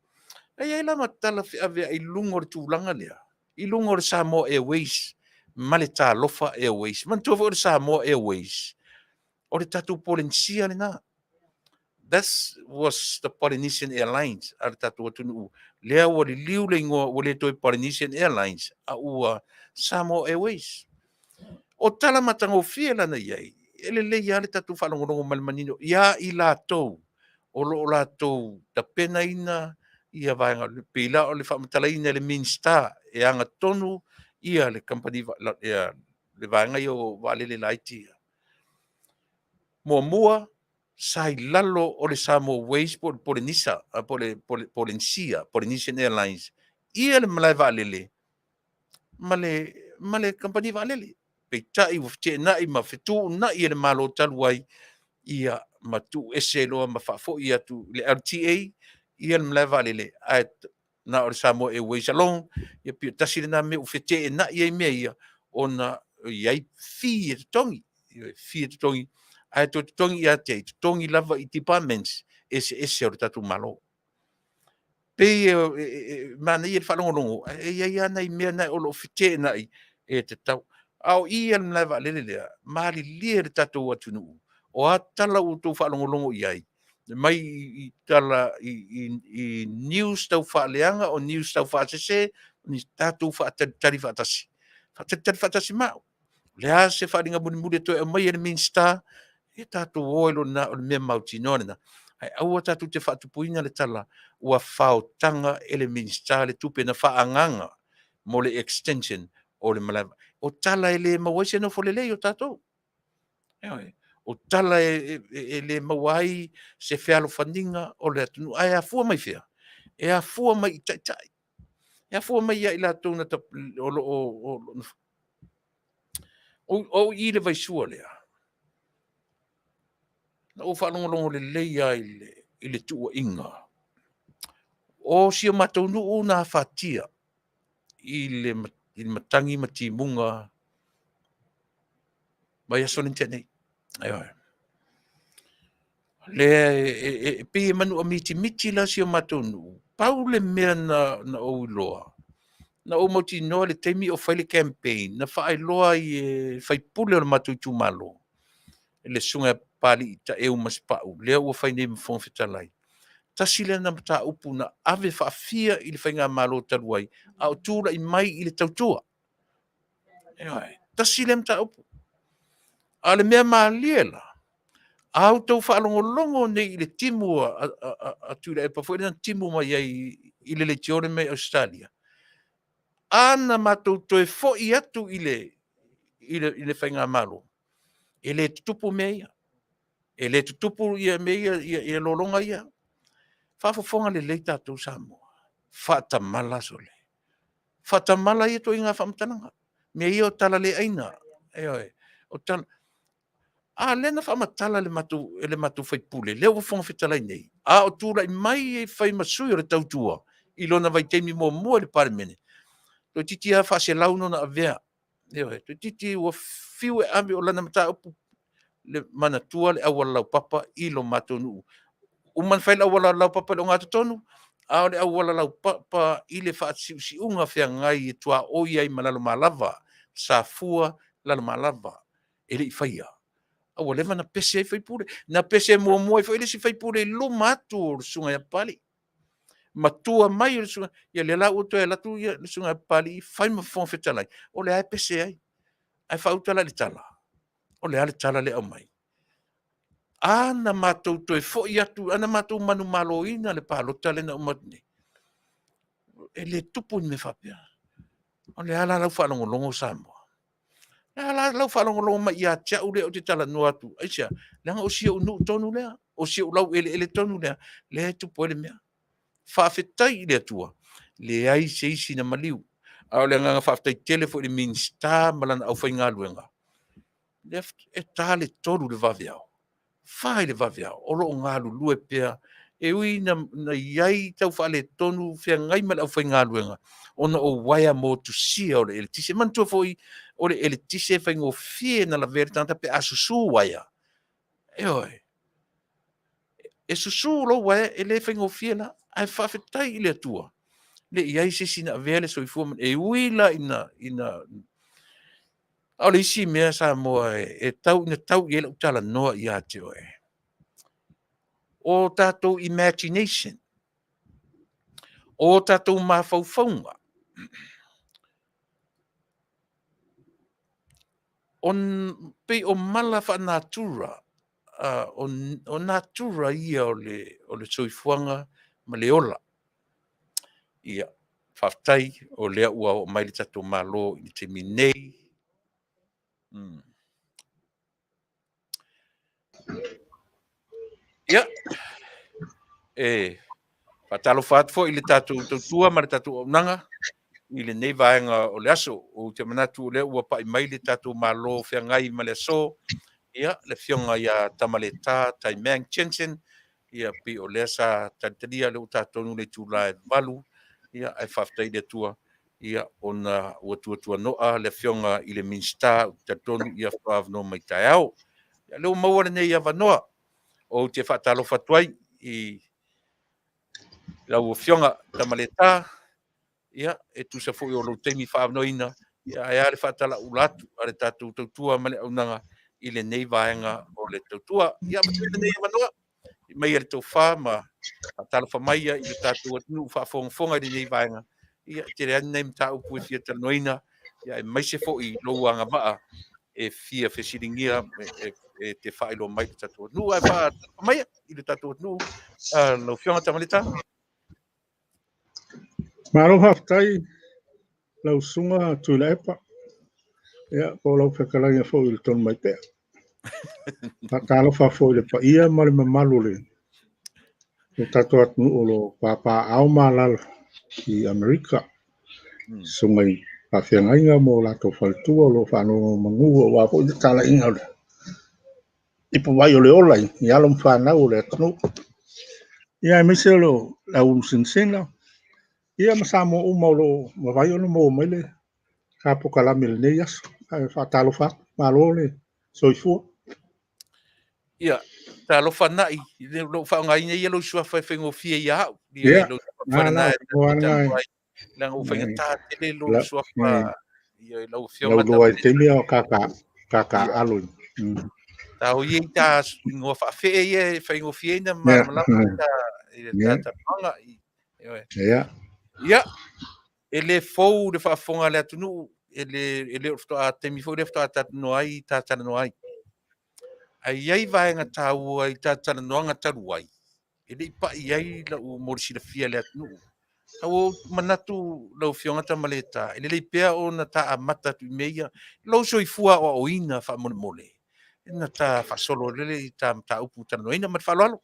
Speaker 2: ai lama tala fi avea i lungo le tūlanga lea. I lungo le Samoa Airways, ma le tā lofa Airways. Man tuafa o le Samoa Airways. O le tatu Polensia le nā. That was the Polynesian Airlines. Ale tatu watunu. Lea wa li liu le ingoa wa le toi Polynesian Airlines. A ua Samoa Airways. O tala matango fia lana iai. Ele le ia le tatu whanongonongo malmanino. Ia i lātou. O lo lātou. Ta pena ina. Ia vaenga. Pila o le whamatala ina le Minisita. E anga tonu. Ia le company. Le vaenga i o Vale le laiti. Mua. Sai lalo o le Samoa Airways po Polenisia. Po le Polensia. Polynesian Airlines. Ia le malai valele. Male company valele. Peitai wafte na I mafetu na I le malo taluai ia matu ese loa mafafo ia tu le RTA ia le mleva lele at na o Samoa Airways along ia pi tasile na me ufete na ia me ia ona ia fi tongi ai to tongi ia te tongi lava I departments ese o tatu malo pe mana ia falongo ia na me na o lo fete na e te tau au ia le mleva lele lea, mali lia le tatou atunu. O atala o tau whalongolongo iai. Mai I tala I news tau whaaleanga o news tau whaatese, ni tatou whaatari whaatasi. Whaatari whaatasi mao. Lea se wharinga muni toi o mai e Minisita, e tatou oelo na o le mea mauti nōrena. Ai aua tatou te whaatupuina le tala, ua whaotanga e le Minisita le tupe na whaanganga mo le extension o le malava. O tala e le mawai no folelei o tatou. O tala e le mawai se fealo whaninga o le atunu. Ai a fua mai fea. E a fua mai Taitai. E a fua mai ia I la tōna o I le vaisua lea. O whanongonongo le leia I le tua inga. O sia mataunu o na whatia I le matangi matimunga mai aso ni tēnei. Le pe manu a miti la si o matonu. Pau le mea na o loa. Na o mauti noa le teimi o whaile campaign. Na whaai loa I whaipule o le matu tu malo. Le sunga pali ta eu mas pau. Lea ua whaine mfong fetalai. Tasile na mata upu na ave whaafia I le whainga malo taluai. Au tūra I mai I le tautua. Tasile mata upu. Ale mea maaliela. Au tau whaalongolongo nei I le timu a Tuilaepa. Fwere na timu mai I le tiore mai Australia. ana matou toe fo'i atu ile whainga malo. E le tutupu mea ia. E le tutupu ia mea ia lolonga ia. Faafofoga lelei tatou Samoa. Faatamala sole. Faatamala ia to inga whamatanaga. Mea ia o tala le aina. O tala. Lena whaamatala le matu whaipule. Leo wafonga whitalai nei. O tūra i mai e whai masui o le tautua. I lona vai teimi mua le parimene. To titi a whaase launo na avea. To titi ua fiu e ame o lana mata upu le mana tua le awala lau papa i lo matou nuu. Uman whai la awala lau papa le o ngātu tonu. A le awala lau papa i le whaatisiusi unga whia ngai e tua oi ai malalo malava. Sa fua lalo malava. Ele i whaia. Awa lewa na pese ai whaipure. Na pese mua i whaile si whaipure lo matu o sunga ya pali. Matua mai o sunga. Ia le la uto e latu ia le sunga ya pali. Whai mawhonga whetalai. O le ai pese ai. Ai whautala le tala. O le ale tala le au mai. Ana matou toe fo'i atu. Ana matou manu malo ina le palota le na umatne. E le tupu ni me whapea. O le ala lau whanongolongo Samoa. Lau whanongolongo mai ia tia ule o te tala no atu. Aisia, langa o sia unu tonu lea. O sia ulau ele tonu lea. Le tupu ele mea. Faafetai le atua. Le ai se isi na maliu. Au le nganga faafetai telefo le Minisita malana au whainga luenga. Left e tale toru le vaveao. Whai le vaveao. Olo o ngā lulue pea. E ui na iai tau whale tonu whia ngai mala au whainga luenga. Ona o waia mo tu sia o le elitise. Mantua foi o le elitise whaingo fie na la vere tanta pe asusu waia. E oi. E susu lo waia e le whaingo fie la. Ai whawhetai i le atua. Le iai se sina vele so i fuaman. E ui la ina au le isi mea Samoa e tau ina tau i ele utala noa i ate oe. O tātou imagination. O tātou mawhauwhaunga. Pe o mala wha natura. O natura ia o le soifuanga ma le ola. Ia, whaftai o lea ua o maile tātou malo i te minei. Ia, whatalo whatfo i le tātou tautua ma le tātou Auaunaga. I le nei vaenga o le aso. O te manatu o lea ua pa i maile tātou malo whiangai ma le aso. Ia, le fionga ia Tamaleta, Taimang, Jensen. Ia, pi o lea sa tantalia le o tātou le Tuilaepa valu. Ia, ai whaftai le tua. Ia, ona ua tua noa le fionga i le Minisita. Tātou ia whaavno mai tai au. Ia, leo maua le nei ia vanoa. O te whaatalo whatuai i lau fionga Tamaleta. Ia, e tu sa foi o lo teimi whaavnoina. Ia, ai ale whaatala ulatu. Ale tātou tautua male Auaunaga. I le nei vaenga o le tautua. Ia, matu le nei vanoa. I mai ale tau wha, ma tala whamaia i le tātou atunu whaafonga i le nei vaenga. Ia, te rea nei mta upu e fia talanoina. Ia, e mai se fo i louanga maa e fia whesiringia e te whaelo mai le tātou atunu. Ai whaamaia i le tātou atunu. Lau fionga Tamaleta.
Speaker 3: Malo haftai lau sunga Tuilaepa. Ia, ko lau whakalangia fo i le tonu mai pea. Talo fo i le pa ia ma le mamalu le. Le tato atunu o lo papa au malala i Amerika. Sunga i pawhiangainga mo lato whaltua lo whano mangua wa po i tala inga le. Ipo wai o le olai, i alom whanau le atunu. Ia e mise lo lau sinsina. Ia masamo uma lo mawai o le mo mele. Kapo kalami le neias. Whatalo wha, malo le soifua.
Speaker 2: Ia, ta lo fanai, lo fa ngai nei lo sua fa fengo fie ia,
Speaker 3: Ia,
Speaker 2: lo fa na
Speaker 3: ngai.
Speaker 2: Lang o fa ta te lo sua fa ia lo fio
Speaker 3: Lau
Speaker 2: mata.
Speaker 3: loa te mea o kaka alo.
Speaker 2: Ta o ia ta ngo fa fe ia fa ngo fie na ma la ta manga
Speaker 3: ia.
Speaker 2: Ia, ele fou de fa fonga le tunu ele fto a te mi fo de fto a ta no ai ta no ai. Ai vai nga tau ai ta noanga taru ai. Ele pa ai la o morsi le fia le atu. o manatu lau fionga Tamaleta ele le pea o na ta amata tu meia lau soifua o oina fa mole na ta fa solo le ta upu ta no ina mat fa lalo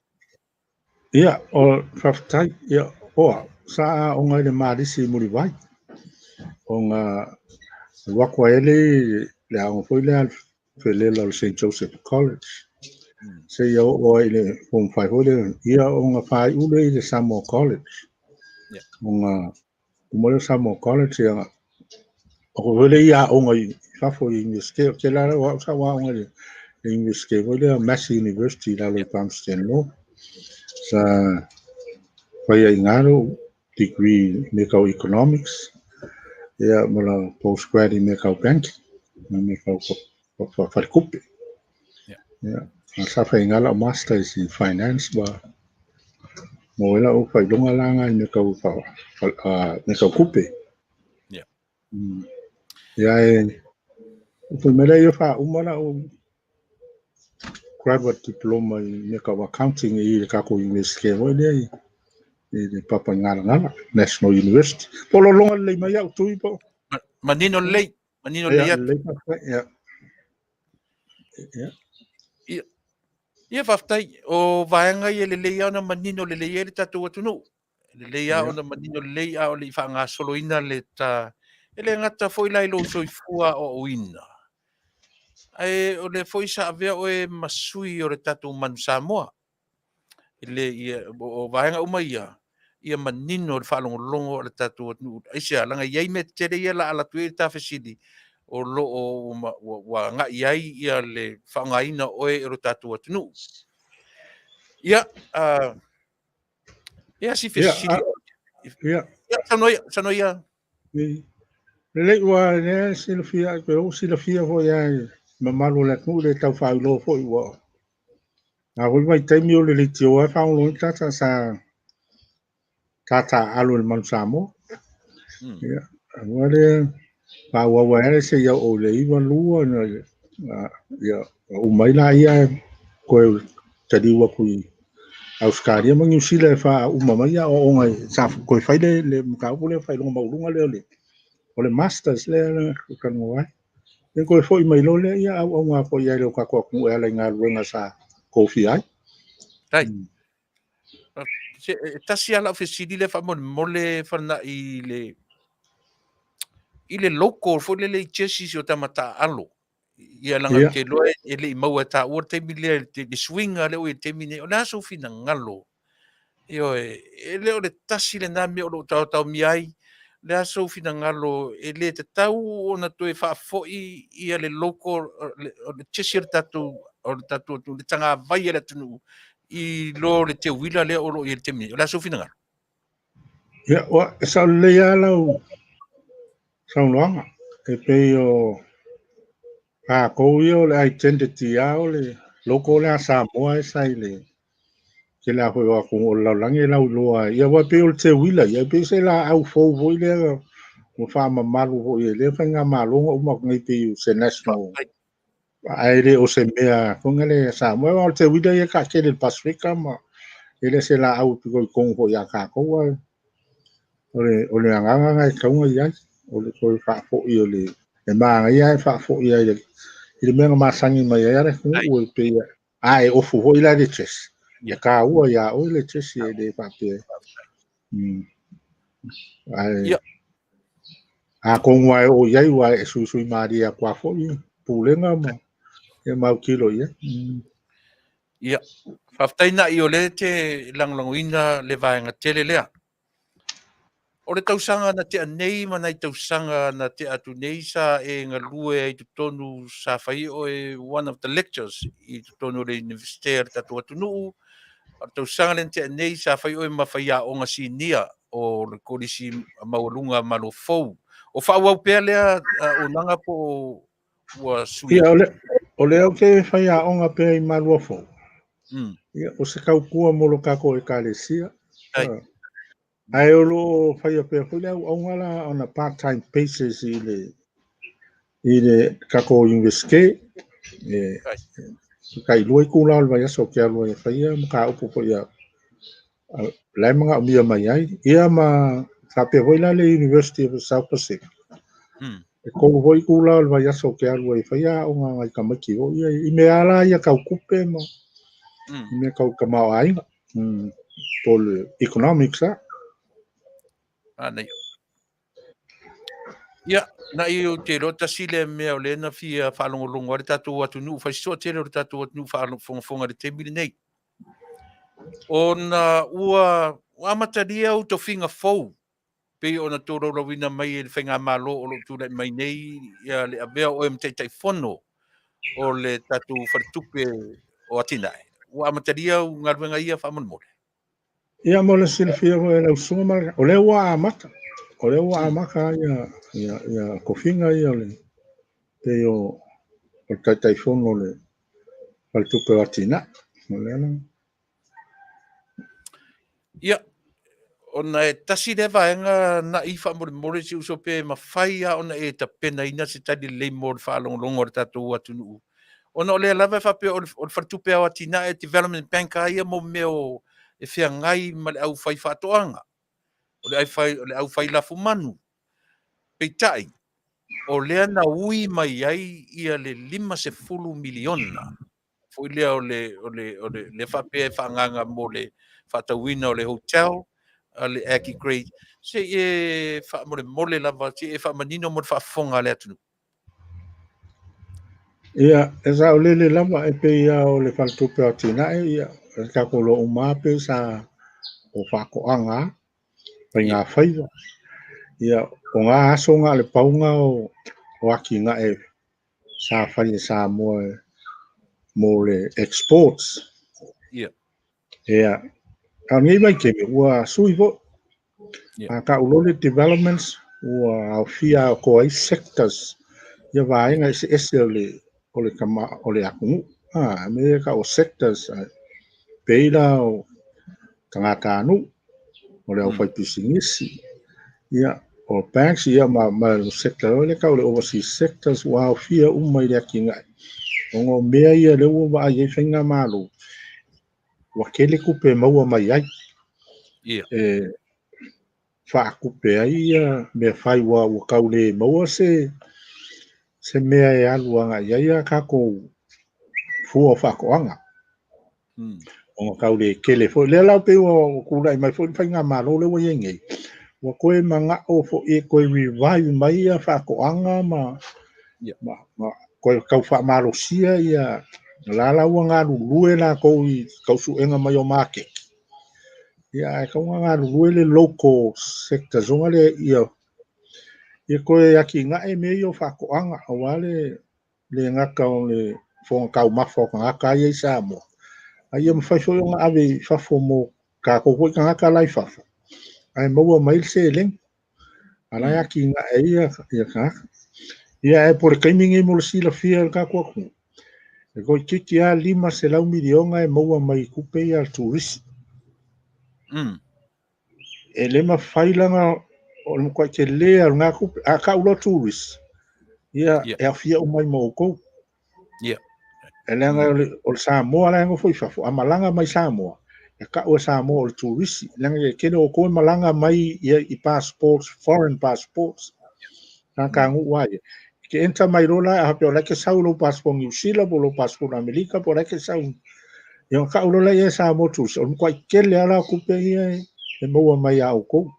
Speaker 3: Ia, o Faafetai, ia, oa, sa o ngai le marisi muri vai. O ngā wakwa ele le aonga foi le al felela o St. Joseph College. Se ia o ele form 5 o le ia o ngā whai ule i le Samoa College.
Speaker 2: Yeah.
Speaker 3: O ngā umole Samoa College ia o ko vele ia o ngai fafo i English ke lara wa sa wa o ngai English ke vele Massey University la lo Palmerston no. Sa whai ngaro degree Mekau Economics. Ia mola postgrad i Mekau Banking. Mekau Faletupe. Yeah. Sa whai ngala masters in finance ba mo ela o whai longa langa i Mekau kupe.
Speaker 2: Yeah.
Speaker 3: Ia e o mele ia wha umana o graduate diploma i Mekau accounting i le kako university o le i le papa ngala National University. Polo longa le mai au tui po.
Speaker 2: manino lei
Speaker 3: Ia le ia. Ia.
Speaker 2: ia Faafetai o vaenga ia le leia ona manino le leia le tatu atunu le leia ona manino le leia o le whanga soloina le ta ele ngata foi lai lo soifua o uina ai o le foi sa avea o e masui o le tatu manu Samoa ile ia o vaenga umaia ia manino le whalongolongo o le tatu atunu ai se alanga iai me tere ia la ala tue ta fesili o lo o wa nga iai ia le whangaina oe o le tatu atunu ia ia si fesili
Speaker 3: Ia.
Speaker 2: sanoia
Speaker 3: Le wa ne silafia pe o silafia ho ia mamalo le ku le tau fa lo fo wa. Na ho mai taimi o le tio e fa lo tata sa tata alo le man samo. Ia. Wale pa wa ele se ia o le iwa lua na ia o mai la ia ko tadi wa ku Australia mo New Zealand fa o mama ia o ngai sa ko fa le ka o le fa lo ma lunga le o le masters le kan wa e ko foi mai lo le ia au nga ko ia le ka ko ku e la nga runga sa kofi ai
Speaker 2: tai tasi ala fesili le fa mole fa na i le local fo le chesi o tamata alo ia langa ke loe ele mau ta o te mile te swinga le o te mine o na so fina ngalo io ele o le tasi le nami o tau mi ai le aso fina ngalo ele te tau ona to e fa fo ia le local o le chesi tatu o le tatu le tanga vai ele tunu i lo le te wila le o lo i te mine o le aso fina ngalo
Speaker 3: ia wa sa le ia la sa longa e pe o a ko io le identity a o le local le Samoa sai le ke la ho wa ko la lange la lo ia wa pe o te wila ia pe se la au fo vo le mo fa ma malu ho ia le fa nga malo o mo ngai pe se national ai le o se mea ko ngale Samoa o te wila ia ka ke le Pacifica ma ele se la au ko ho ya ka ko wa o le anga ngai ka ngo ia o le ko fa fo ia le e ma ia fa fo ia ile mea ma sangi mai ia ko o pe ai o fu ho ila de ches ya ka ua ya o le ches e de pa pe ai a ko ngwa o ia wa e su su maria kwa fo ia pulenga ma e mau kilo ia
Speaker 2: ia Faafetaina i o le te langlangoina le vaenga tele lea o le tausaga na te anei ma nai tausaga na te atu nei sa e galue ai totonu sa fai o e one of the lectures i totonu le universite le tatu atunuu o le tausaga le te anei sa fai o e mafaiaʻoga sinia o le kolisi maualuga ma lo fou o faauau pea lea onaga po ua sui
Speaker 3: ia o le o ke fai a onga pe i malua fo ia o se kau kua mo lo kako e kalesia ai o lo fai a pe ko le o ngala on a part time basis i le kako universite e kai loi kula vai so ke loi fai a ka upo po ia lai mga mia mai ai ia ma Sa pe voi la le University of South Pacific. E ko voi kula le vai aso ke alu e faia o nga ngai kamaki o ia I me ala ia kau kupe mo. I me kau kamau ainga. Pol economics a.
Speaker 2: Ana ia na I o te rota sile mea o lena fia whalongolongo are tātou atu nu whai soa tere o tātou atu nu whalongonga re te mili nei. O na ua amataria o to whinga fau pe o na tōrau rawina mai e whenga malo o lo tūrei mai nei ia le avea o Taitaifono o le tātou Faletupe o Atiinaa'e. Ua amataria o ngā ruenga ia whamonmore.
Speaker 3: Ia mo le silafia mo e lau sunga mara. O le ua amaka. O le ua amaka ia kofinga ia le. Te o Taitaifono le Faletupe o Atiinaa'e. O le ana.
Speaker 2: Ia, ona e tasi le vaenga na I whamoremore si uso pe mawhai a ona e ta pena ina se tali lei mo le whaalongolongo re tātou atu nuu. Ona o le alawe whape o le Faletupe o Atiinaa'e Development Bank a ia mo meo e whia ngai ma le au whai whatoanga. O le au whai lafu manu. Peitai, o lea na ui mai ai ia le 50 miliona. Foi lea o le whape e whaanganga mo le whatauina o le hotel, le Aki Grade. Se e whamore lava, se e whamanino mo le whaafonga le atunu.
Speaker 3: Ia, e sa o lele lava e pe ia o le Faletupe o Atiinaa'e ia. E ka kolo umape sa o whakoanga. Pai ngā whaiva. Ia, o ngā aso ngā le paunga o aki ngā e sa whai e sa mo le exports.
Speaker 2: Ia.
Speaker 3: Ia, ka ngai mai ke me ua sui vo. Ka ulole developments ua au fia ko ai sectors. Ia vaenga ese o le kama o le akungu. Me ka o sectors peila o Tagata anu o le au whai pisingisi. Ia, o banks ia ma sector o le ka o le overseas sectors ua au fia umai le aki ngai. Ongo mea ia le ua wa ai whainga malo. Wa kele kupe maua mai ai. E wha kupe ai ia mea whai wa kaule maua se mea e aluanga ia kako fua whakoanga. Ongo kaule kele fo. Le lau pe ua kula I mai fo whainga malo le wa iengei. Wa koe manga o fo e koe revive mai ia whakoanga ma koe kau whamaro sia ia lala ua ngā lulue la kau suenga mai o make. Ia e kau ngā lulue le local sector zonga le ia koe aki ngae me i o whakoanga o wale le ngaka o le whonga kau mawha o ngaka ia I Samoa. A ia mwhaiso o ngā ave whafo mo ka koko I ngaka lai whafo. Ai maua mail se leng. Ala aki ngae ia ngaka. Ia e por kaimingi mo le sila fia ka kuaku. E koi kiki a 5 se lau milionga e maua mai kupe ia turisi. E le mawhailanga o le mkwa ke lea ngā kupe a ka ula turisi. Ia e a fia umai mo o kou. E leanga o le Samoa leanga foi fafo. A malanga mai Samoa. E ka ua Samoa o le turisi. Leanga e kene o kou malanga mai I passports, foreign passports. Nā ka ngu wae. Ke enta mai rola a hape o leke sau lo passport New Zealand lo passport Amerika po leke sau. Ia ka ulola ia sa motus. O mkwa kele ala kupe ia e maua mai au kou.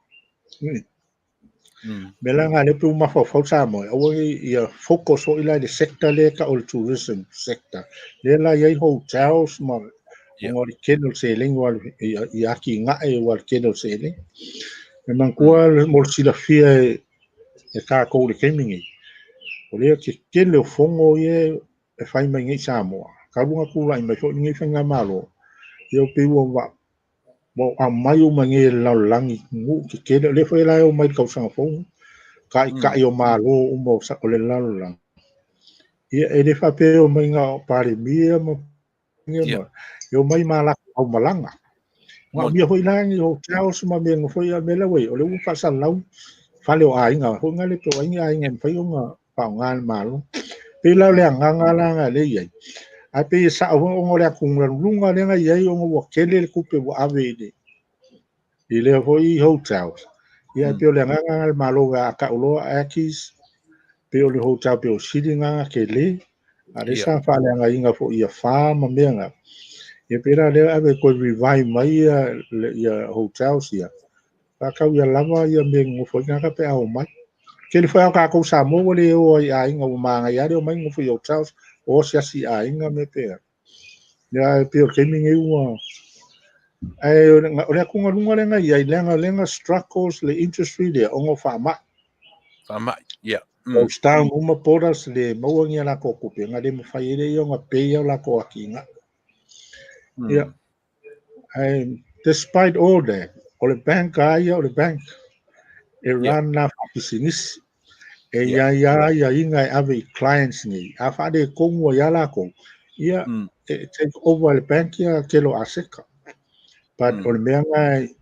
Speaker 3: Mela ngā lepe umawhawhau sa moe. Awa ia focus o ila le sector le ka o le tourism sector. Le la iai hotels ma o le kene o se lingua I aki ngae o le kene o se lingua. E mangkua mo le sila fia e ka kou le kemingi. O lea ke kele o fongo ia e whai mai ngai Samoa. Ka runga kula I mai fo ngai whainga malo. Ia o pe ua wa. Mo a mai o mai ngai lau langi ngu ke kele. Le whai lai o mai kausanga fongo. Ka I o malo o mo sa o le lau lang. Ia e le whape o mai ngā o pare mia mo. Ia o mai malaka au malanga. Ngā mia hoi langi o tau suma mea ngofoi a mela wei. O le ufa sa lau. Fale o ainga. Hoi ngā le pe o ainga ainga mwhai o ngā pao ngā malo. Pe lau le nganga langa le iai. A pe sa o ngore a kunga lunga le ngai iai o ngwa kele le kupe wa ave le. I le hoi hotels. Ia pe o le nganga al malo ga ka ulo akis pe o le hotel pe o silinga ke le ale sa fa le nga inga fo ia fa ma menga ia pera le ave ko revive mai ia hotels ia ka ka ia lava ia me ngo fo nga pe au mai ke le fa ka ko sa mo le o ia inga o manga ia le mai ngo fo hotels o sia si a inga me pe ia pe o ke mingi u ai o le kunga lunga le nga ia lenga struggles le industry le ongo fa ma
Speaker 2: yeah.
Speaker 3: O stang uma poras le mauangia la ko kupe nga le mawhaire i o nga peia la ko akinga. Yeah. And despite all that, o le bank aia, o le bank, e ran na whapisingis, e ia inga e ave clients ni, a whade kongu ia la ko, ia take over le bank ia kelo aseka. But o le mea ngai,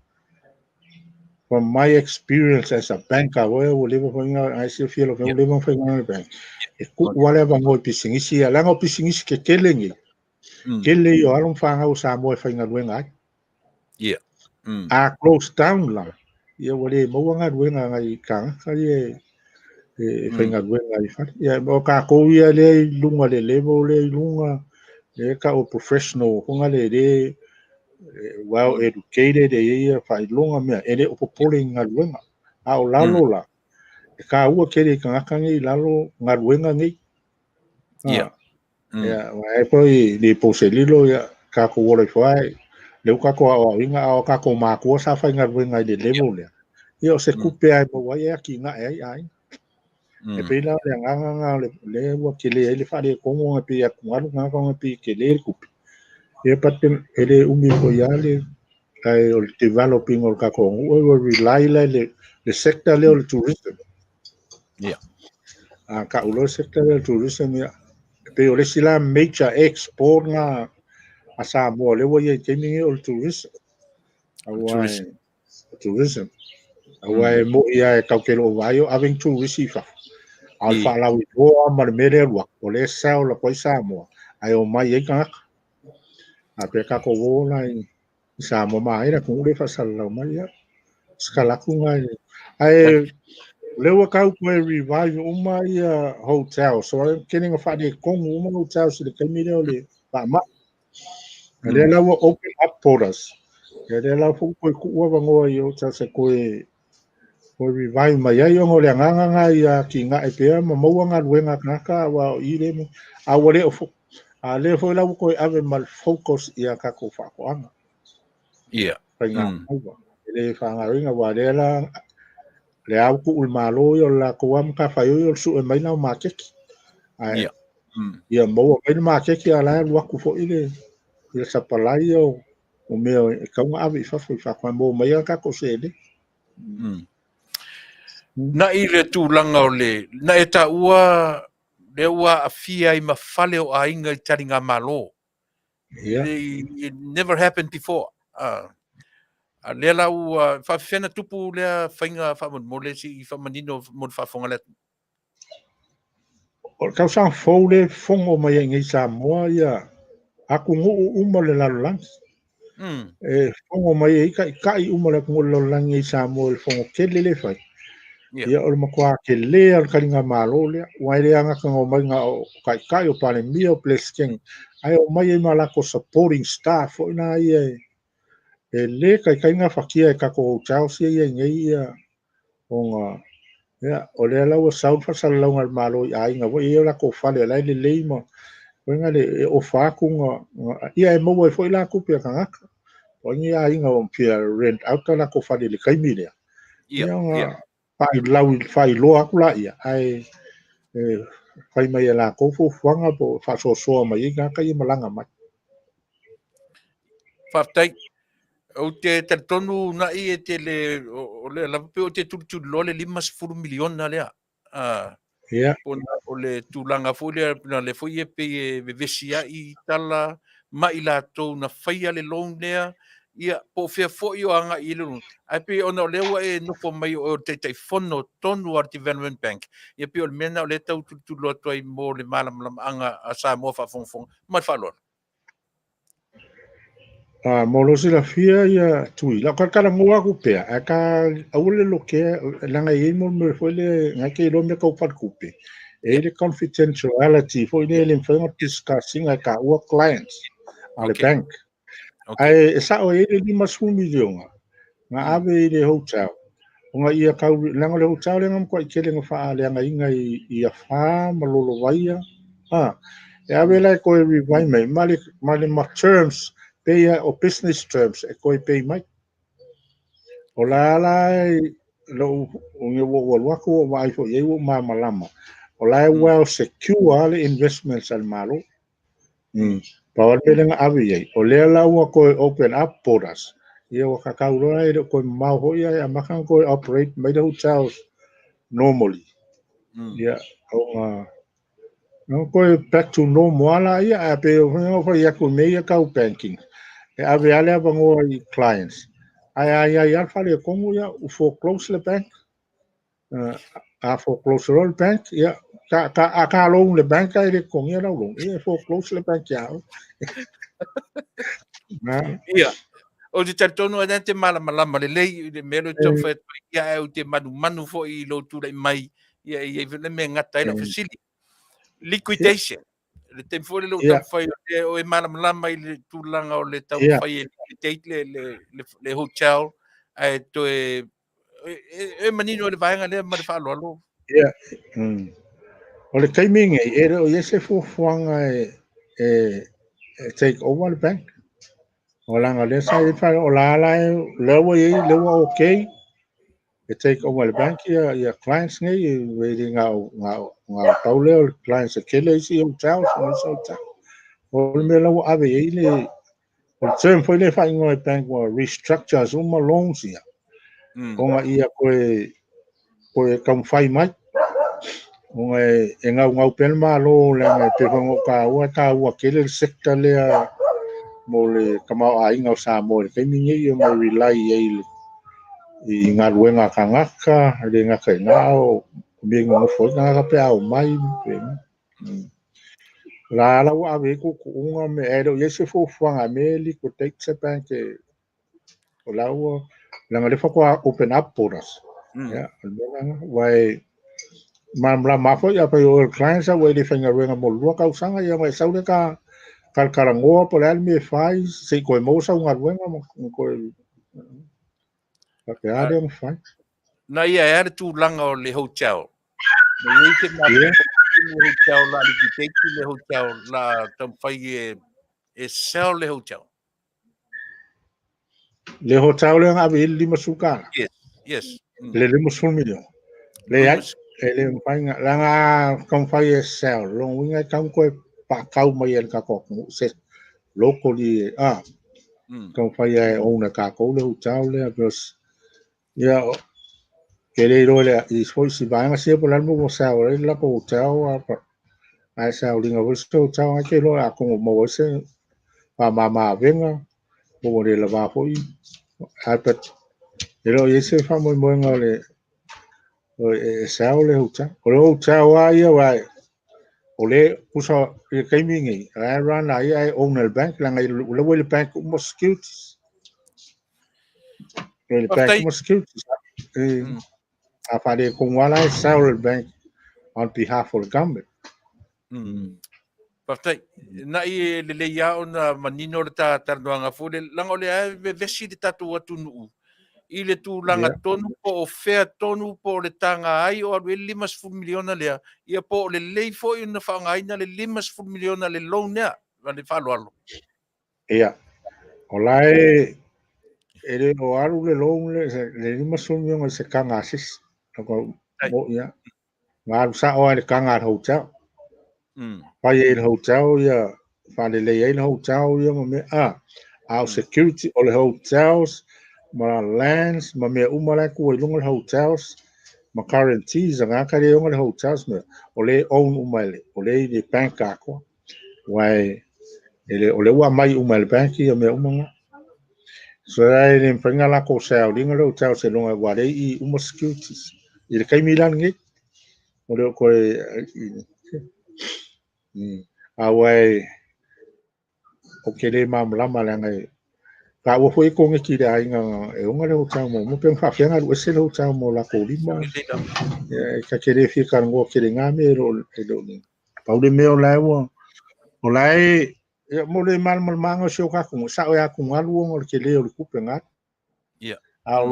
Speaker 3: from my experience as a banker, we live I still feel of live in the bank. E ku wale ba ngoi pisingisi ya langa pisingisi ke kelengi. Kele yo alon fanga usa mo e fainga ruenga.
Speaker 2: Yeah.
Speaker 3: A close down la. Ia wale mo wanga ruenga ngai kanga kai e fainga ruenga I fa. Ia mo ka ko ia le lunga le level le lunga e ka o professional hunga le well educated e ia fa lunga me ele o popole ngaruenga. A o lalo la. E ka ua kere kanga ngai lalo ngaruenga ngai.
Speaker 2: Yeah.
Speaker 3: Ya, e poi di poselilo ya ka ko wole fai. Le ka ko o inga o ka ko ma ko sa fa ngar wenga de level ya. Yo se kupe ai mo wa ya ki nga ai. E pe la le nga le wa ki le fa de ko mo pe ya ko nga ko pe ke le kupe. E patem ele umi ko ya le ai o developing o ka ko o rely le sector le o tourism.
Speaker 2: Yeah.
Speaker 3: Ka ulo sector le tourism ya. Pe o le sila major export nga a Samoa le wa ye temi o tourism. Tourism. Awai mo ia e kau kelo vai o aveng tourist fa. Al fa la wi o ma mere wa o le sa o la koi Samoa. Ai o mai e ka. A pe ka ko wo na i Samoa mai na ku le fa sal la mai ya. Skala ku ngai. Ai le wa kau ko revive o mai hotel. So kening fa de kong o ma hotel se de kemi le pa ma. Le la wa open up borders. Le la fu ko ku wa ngo yo ta se ko o revive mai ai o le nganga ia ki nga e pe ma mo nga luenga kaka wa i le a wole o a le fo la ko ave mal focus ia ka ko fa ko anga
Speaker 2: yeah
Speaker 3: nga le fa nga ringa wa le au ku ul malo yo la ko am ka fa yo su e mai na ma ke ai ia mo mai ma ke ki ala wa ku fo ile ia sa palai yo o me ka nga ave fa ko mo mai ka ko se le
Speaker 2: na i le tūlanga o le, na e ta ua, le ua afia I mawhale o ainga I taringa malo. It never happened before. A le la ua, whawhena tupu lea whainga whamon mo le si I whamanino mo whafonga le.
Speaker 3: O kau sa fou le fongo mai ngai Samoa ia aku ngu uma le lalang. E fongo mai kai uma le ngu lalang ngai Samoa le fongo kele le fai. Ia o makua ke le al karinga malo le wai le anga ka mai nga o kai o pale mio plesking. Ai o mai ma la ko supporting staff o na ia e le kai nga fakia ka ko Chelsea ia ngai ia o nga ya o le la o sau fa sal la ngal malo ai nga wo ia la ko fale la le mo wenga le o fa ku nga ia e mo wo foi la ku pe ka o ni ai nga o pia rent out la ko fale le kai mi le ia nga fai lo aku la ia ai fai mai la ko fu fanga po fa so mai nga kai malanga mai
Speaker 2: Faafetai, o te tonu na I e te le, o le lape o te tutu lo le 5 milion na lea. Pona o le tūlanga fo na le foi e pe e vevesia I tala mai la tau na whaia le loan lea, ia po fea fo I o anga I lunu. Ai pe ona o lewa e nofo mai o te Taitaifono tonu ar Development Bank. Ia pe o le mena o le tau tutu lo toi mo le malam anga a Samoa Faafofoga'aga. Mai whalona.
Speaker 3: Molosi la fia ia tui. La kala ngua kupea. Aka awule loke langa imo me fole ngake lo me ka upat kupe. The confidentiality for the discussing aka work clients on the
Speaker 2: Okay.
Speaker 3: bank. Ai sa o ele di masu miliona. Nga ave le hotel. Nga ia kau langa le hotel le ngam ko ikele nga faa le nga inga ia faa malolo waia. E ave lai ko e vai mai mali ma terms pay o business terms e ko pay mai. O la lai lo unge wo wako wa ifo ye wo ma malama. O lai well secure le investments al malo. Pawal pele nga ave ye. O le la wa ko open up borders. Ia wa kakau loa e ko mau ho ia e makan ko operate mai the hotels normally. Ia o no ko back to normal ala ia a pe o fa ia ko me ia kau banking. E ave ale bango i clients. Ai alfa le kongo ia u foreclose le bank. A foreclose le bank ia ka lo le bank ai le kongo ia lo. Ia foreclose le bank ia.
Speaker 2: Ia. O te tartonu ana te malama le lei le melo tau fa ia o te manu fo I lo tu mai ia le me ngata ilo facility liquidation le te fo le lo tau fa o e malama I le tulanga o le tau fa liquidate le hotel ai to e manino le vaenga le ma fa lo
Speaker 3: ia o le timing e o yese fo fuanga e take over the bank. O langa le sa I fa o la le wa okay. E take over the bank ia clients ngai waiting nga tau le clients kele si hotel so o me la ave le o term foi le fa ngoi bank wa restructure uma loans ia. O nga ia ko kam fai mai. O e ngau pen malo le te fongo ka ua kele sector le mo le kamau a inga sa mo le mingi I mo rely I ngā ruenga kangaka le ngā kai ngao me ngā fo ngā pe au mai la ua ave ko unga me ero yese fo fuanga me li ko take se bank o la ua langa le fa ko open up borders ya wai mamla mafo ya pa yo clients a we le fenga ruenga mo lua ka usanga ya mai saule ka kalkarangoa po le me fai se ko mo sa unga ruenga mo ko ka ade mo fai
Speaker 2: na ia era tu langa o le hotel na ia te na le hotel la liquidate le hotel la tam fai e sell le hotel
Speaker 3: le nga be lima suka
Speaker 2: yes
Speaker 3: le lima sulmilio le ai le fai nga langa kam fai e sell long winga kam ko pa kau mai el ka ko se locally kam fai e ona ka ko le hotel le bus ya kele ro le I foi si vai nga se po la mo sa o la ko hotel ai sa o linga vos to hotel ai ke lo a ko mo se pa mama venga mo le la va foi ai pet pero ese fa mo nga le sa o le hotel o le hotel ai ai o le pusa e kaimingi ai ran ai owner bank la ngai le wel bank mo securities le bank mo securities a fa de con wala sa o bank on behalf of the government
Speaker 2: Partai na I le ia ona manino le tarnoanga fo le langa le ave vesi de tatu atunu I le tūlanga tonu po o whea tonu po le tanga ai o alu e 5 miliona lea. Ia po le lei fo I na whaangaina le 5 miliona le loan nea. Vale whalo alo.
Speaker 3: Ia. O lai e le o alu le loan le 5 miliona se kanga asis. Ako mo ia. Ngā sa o le kanga hotel. Pai e hotel ia. Whale le e hotel ia me our security o le hotels. Ma lands, ma mea umara kua I lunga le hotels, ma guarantees, ngā kare unga le hotels me, o le own umale, o le bank ako, wai, o le ua mai umale banki, o mea umanga. So rai le mprenga la ko sao, linga le hotels e lunga wale I uma securities. I le kai milan ngi, o le koe, a wai, o ke le mamlama le ngai, ka wo foi ko nge ki dai nga e unga le hotel mo pe fa fianga lu se le hotel mo la ko lima ka kere fi kan ngo kere nga me ro e do ni pa le me o lai wo o lai mo le mal manga sio ka ko sa o ya ko ngalu ngo ke le o ku pe nga a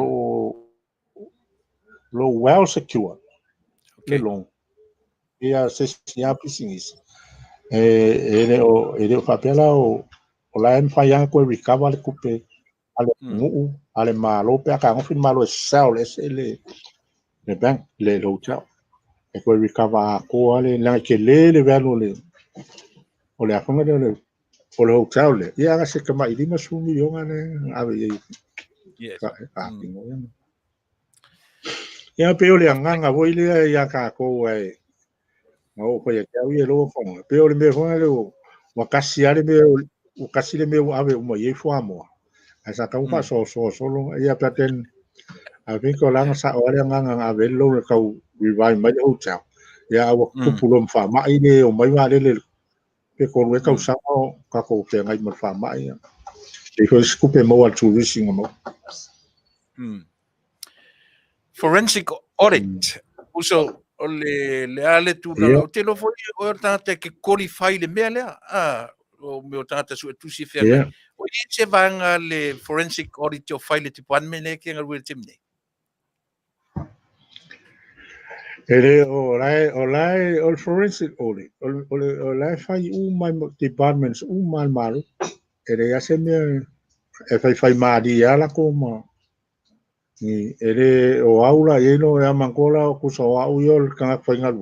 Speaker 3: lo well secure le long ia se sia pisingis ele o papela o la en faya ko recover le coupe ale mu ale malo pe ka ngofin malo sell le bank le hotel e ko recover ko ale la ke le velo le o le afonga le o le hotel le ia ga se kama ili masu milion ane ave ka pingo ia pe o le nganga voi le ia ka ko ai o ko ia ia lo fon pe o le me fon le o wakasi ale me o kasi le me ave o mo ye fo amo asa ka ufa so lo ia paten a vi ko langa sa o le nganga ave lo le ka revive mai hotel ia o kupulo fa mai le o mai va le pe ko le ka sa o ka ko te ngai mo fa mai e ko skupe mo al tu rising mo
Speaker 2: forensic audit uso o le ale tu la o te lo foi o tata ke qualify le mele o me o tata su tu si fer o i se vanga le forensic audit o file department le ke ngal timne
Speaker 3: ele o lai o forensic audit o lai fai my departments mal mal ele ya se me e fai ma di ala ko ma ni ele o aula yeno ya mangola o kuso au yo ka fai ngal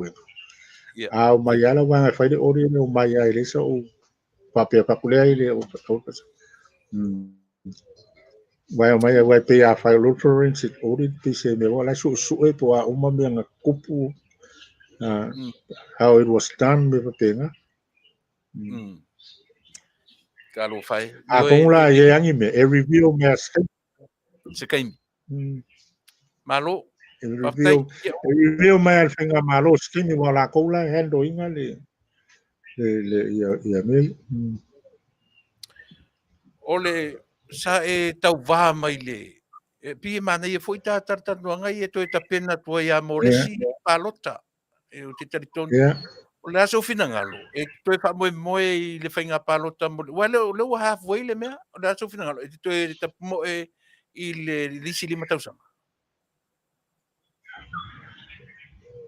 Speaker 3: a mai ala va fai de ori no mai ele so papel papule ele o vai pe a fai lo forensic audit se me wala su e to a uma me nga kupu how it was done me papenga
Speaker 2: kalo fai
Speaker 3: a kong la ye angi me e review me
Speaker 2: se kai malo
Speaker 3: review me al finga malo skimi wala ko la hendo inga le ya me
Speaker 2: ole sa e tau va mai le e pi mana e foi ta tarta no ngai e to ta pena to ya molesi palota e o te tariton o le aso fina ngalo e to fa mo le fainga palota mo wale le halfway le me o le aso fina ngalo e to ta mo e il lisi lima tausa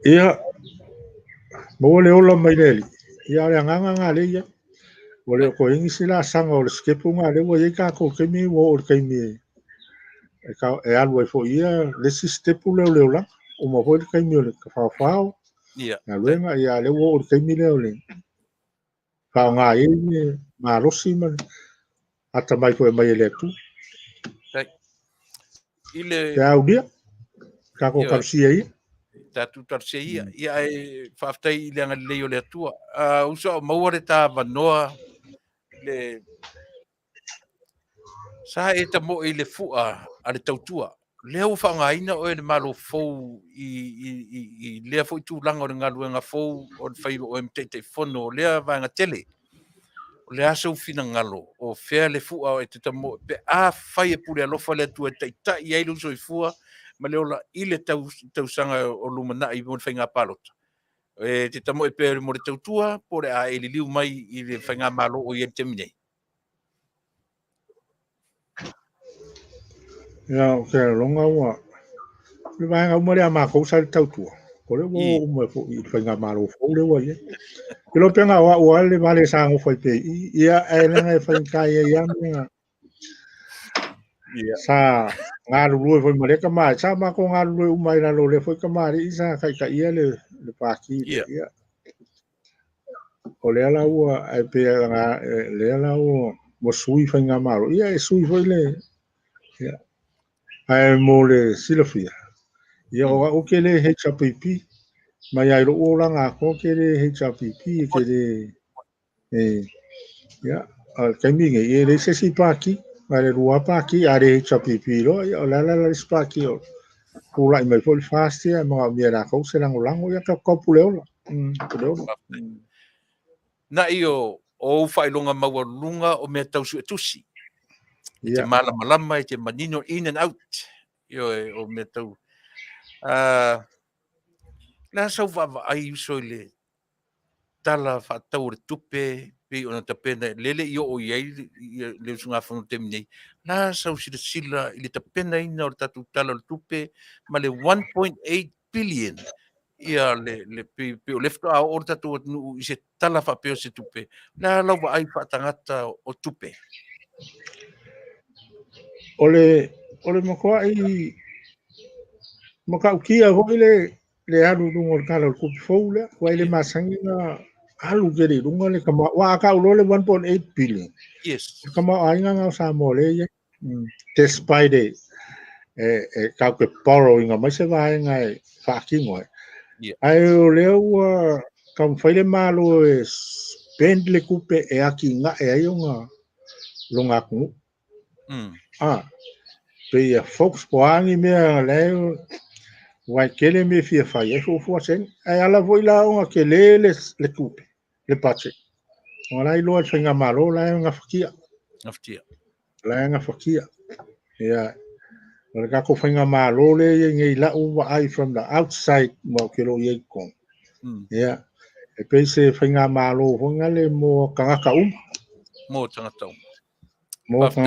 Speaker 3: ia mo le ola mai le ia le nganga le ia o le ko ingi sila sanga o le skepunga le wo ye ka ko kemi wo o kemi e ka e alwa fo ia le sistepu le la o mo ho kemi le Fafafao na luenga ia le wo o kemi le ka nga e ma rosi man ata mai ko mai le tu
Speaker 2: ile
Speaker 3: ya udia ka ko ka si ai
Speaker 2: tatu tarsia ia e Faafetai le nga le le tua uso mo re ta vanoa le sa e ta mo ile fua ale tautua le o fa nga ina o le malo fo i le fo tu langa o nga luenga fo o fai o Taitaifono le va nga tele o le aso fina ngalo o fea le fua o te tamo pe a fai e pule alofa le tua taita i ailu so i fua ma le ola ile tau sanga o lumana i mon whainga palota e te tamo e pe mo le tautua pore a e liu mai i le whainga malo o i temine
Speaker 3: ya o ke longa wa le va nga mo le ma ko sa tautua ko le wo o mo fo i whainga malo fo le wa ye Kilo penga wa le vale sa ngo foi pe ia ela e foi kai ia nga sa nga lu foi mare ka mai sa ma ko nga lu mai la lo le foi ka mai isa kai ka ia le pa ki ia o le ala wa ai pe nga le ala o mo sui foi nga maro ia e sui foi le ia ai mo le silofia ia o ke le HPP mai ai lo o la nga ko ke le HPP ke le ya kai minge e le se si paki ma le rua paki are chapipi lo ya la spaki o pula i mai fol fast ya ma mi era ko se lango lango ya ka ko puleo
Speaker 2: na io o fai longa maua lunga o me tausu e tusi te malama te manino in and out yo o me tau la sau va ai uso le tala fa tau tupe pe ona tapena lele yo o ye le sunga fono temni na sau sila ile tapena ina o tatu tala tupe ma le 1.8 billion ia le pe o lefto a o tatu nu se tala fa pe se tupe na la va ai fa tangata o tupe
Speaker 3: ole mo ai mo ka kia ho le alu dungo kala ku foule wa ile masangi na alu gere dungo le kama wa ka ulo le 1.8 billion
Speaker 2: yes
Speaker 3: kama ai nga Samoa le despite ka ke borrowing ma se va nga fa ki ngoi ai le kam faile malo spend le kupe aki nga ai nga longa ku pe folks poangi me le wa kele me fia fai e fo sen ai ala voi la o ke le kupe le pache ora i lo finga malo la nga fakia la nga fakia ya ora ka ko finga malo le ngi la u ai from the outside mo ke lo ye kon ya e pe se finga malo ho nga le mo ka
Speaker 2: mo tangata
Speaker 3: mo ka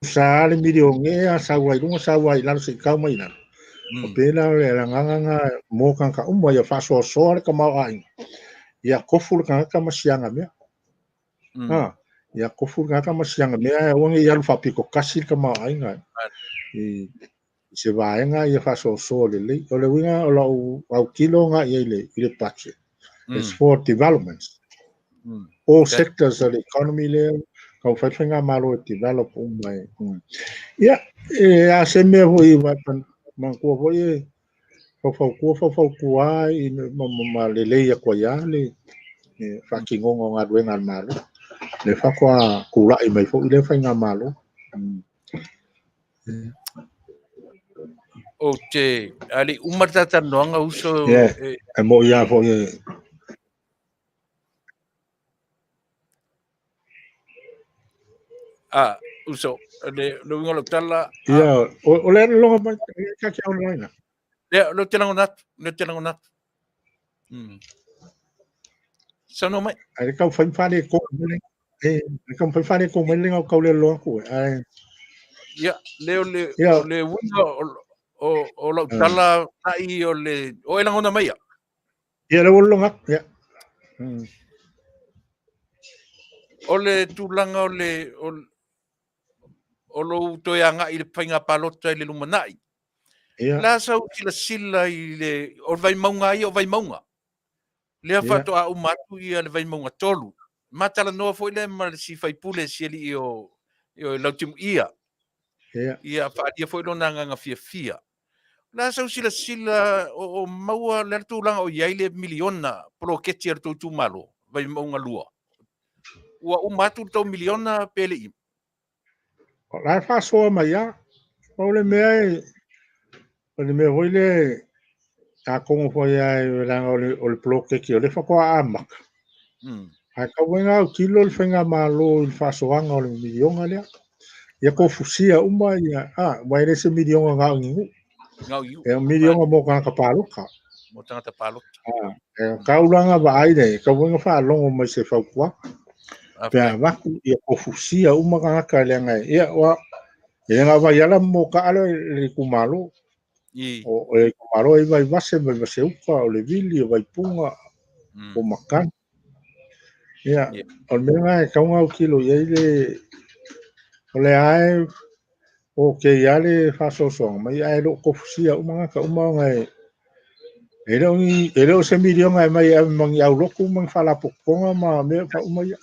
Speaker 3: sa le video nge sa wai la se ka mai na o pena le nga mo kan ka ya fa so ka ma ai ya ko ful ka masianga me ya ko ful ka masianga me o nge ya fa piko kasi ka ma ai nga i se va nga ya fa so le o le winga o la au kilo nga ile pache it's for developments all sectors of the economy le ka fa nga malo develop mai ya a se me ho i va man ko ho i fo ai ma le ya ko ya le fa ki ngongo nga duenga malo le fa kwa kula i mai fo le fa nga malo
Speaker 2: o te ali umatata noanga uso
Speaker 3: e mo ya fo
Speaker 2: uso le lo ngolo tala
Speaker 3: ya o le lo ma ka ki online
Speaker 2: le lo telango nat sono mai
Speaker 3: ai ka fa le ko ka fa le ko me le ka le lo ko ai
Speaker 2: ya le winga o lo tala ai o elango na mai
Speaker 3: ya le lo nga ya
Speaker 2: o le tulanga o lo toianga i le painga palota i le lumanai la sau sila i le o vai maunga i o vai maunga le fa to a umatu i le vai maunga tolu matala no foi le mal si fai pule si li o lautim ia fa ia foi lona nga fia la sau sila o maua le tulanga o ia le miliona pro ketir tu malo vai maunga lua ua umatu to miliona pele i
Speaker 3: la fa so ma ya o le me hoi le a kongo fo ya la o le bloke ki o le fa ko ama a ka wenga o kilo le fenga malo il fa so anga o le milionga le ya ko fusia uma ya mai le se milionga nga ngi e milionga mo ka palo ka
Speaker 2: mo tanga palo
Speaker 3: ka ulanga ba ai de ka wenga fa longo mai se fa kwa pe va ku ya ko fusia uma ka le nga ya wa e nga va ya la mo ka le kumalo o e kumaro e vai vase uka o le vili o vai punga o makan ia o menga e kaunga o kilo ia o le ai o ke ia le fasosonga mai ai lo kofusia umanga ka umanga e lo se milionga mai ai mangi au loku mang fala pokonga ma me fa umaya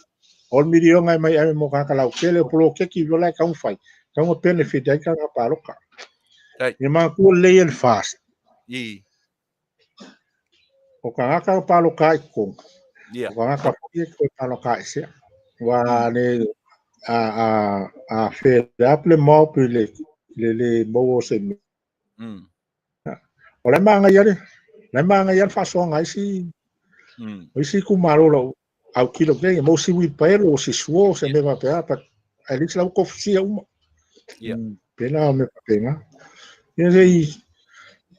Speaker 3: o milionga mai ai mo ka la kele pro ke ki vola ka un fai ka un benefit ai ka paloka e ma ku le el fast o ka ngaka palo kai ko o ka ngaka ko palo kai se wa le a fe apple mo le mo se o le manga ya fa so ngai si o si ku malo lo au kilo ke mo si wi pero si suo se me va pe pa least lau kofisia uma.
Speaker 2: Ia.
Speaker 3: Pena me papenga. Ia sei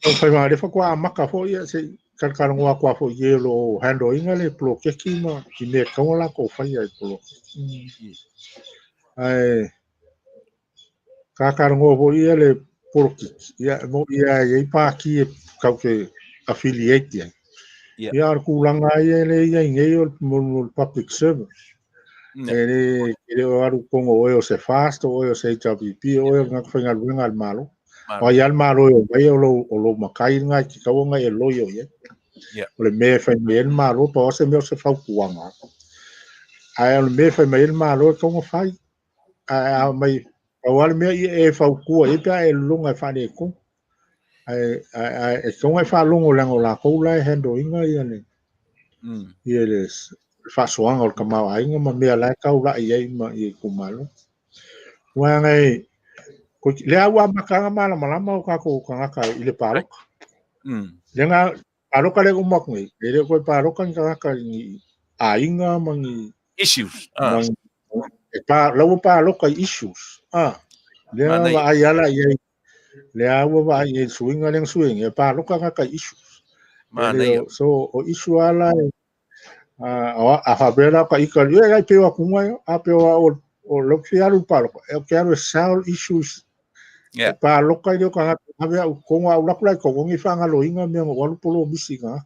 Speaker 3: o fai mare fa kwa maka fo ia sei kalkarongoa kwa fo yelo hando inga le plo keki ma ki me kaula ko fai ai plo. Ai kalkarongoa fo ia le porki ia mo ia pa ki kau ke affiliate ia. Ia ar kulanga ia le ia ngei o public service. Ele aru kongo o se fast o se HWP o nga fenga luenga al malo. O ia al malo o vai o lo makai nga ki kaunga e loyo ia. O le me fa me el malo pa o se me o se fau kuanga. Ai al me fa me el malo kongo fai. Ai mai o al me e fau kua e pa e lunga fa ne ko. Ai e kongo fa lungo lango la ko la hendo inga ia ne. Ia les fa soanga o kamau ainga ma me la ka ula ia ma i kumalo. Wa ngai ko le awa makanga mala malama o ka ko kanga i le parok. Le nga parok le ko mak ngai. Le ko parok kan kanga ni ainga mangi
Speaker 2: issues.
Speaker 3: Mang pa lawo parok issues. Le wa ayala ia le awa wa ia swinga le swing e parok kanga issues. So o issue ala a favela ka ikali e ai pewa kunga a pewa o lo fiaru palo e quero solve issues pa lo ka dio ka ave ko nga ula kula ko ngi fanga lo inga me ngo polo misiga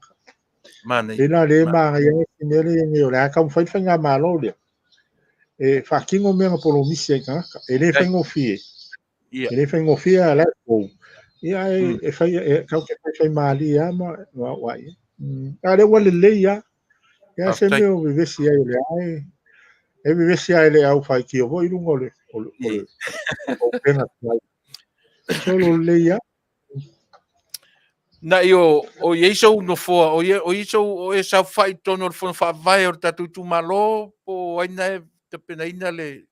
Speaker 3: ina le ma ya ni ni ora ka foi fanga malo le e fa kingo me ngo polo misiga e le fengo fie e le fengo fie ala ko ia e fa ka ke mali ya ma wa ale wale le ya ya se me o vivesi ai le ai e vivesi ai le au fai ki o voi lungo le o pena solo le ya
Speaker 2: na io o yeso no fo o yeso o e sa fai tono fo fa vai o tatu tu malo po aina te pena ina le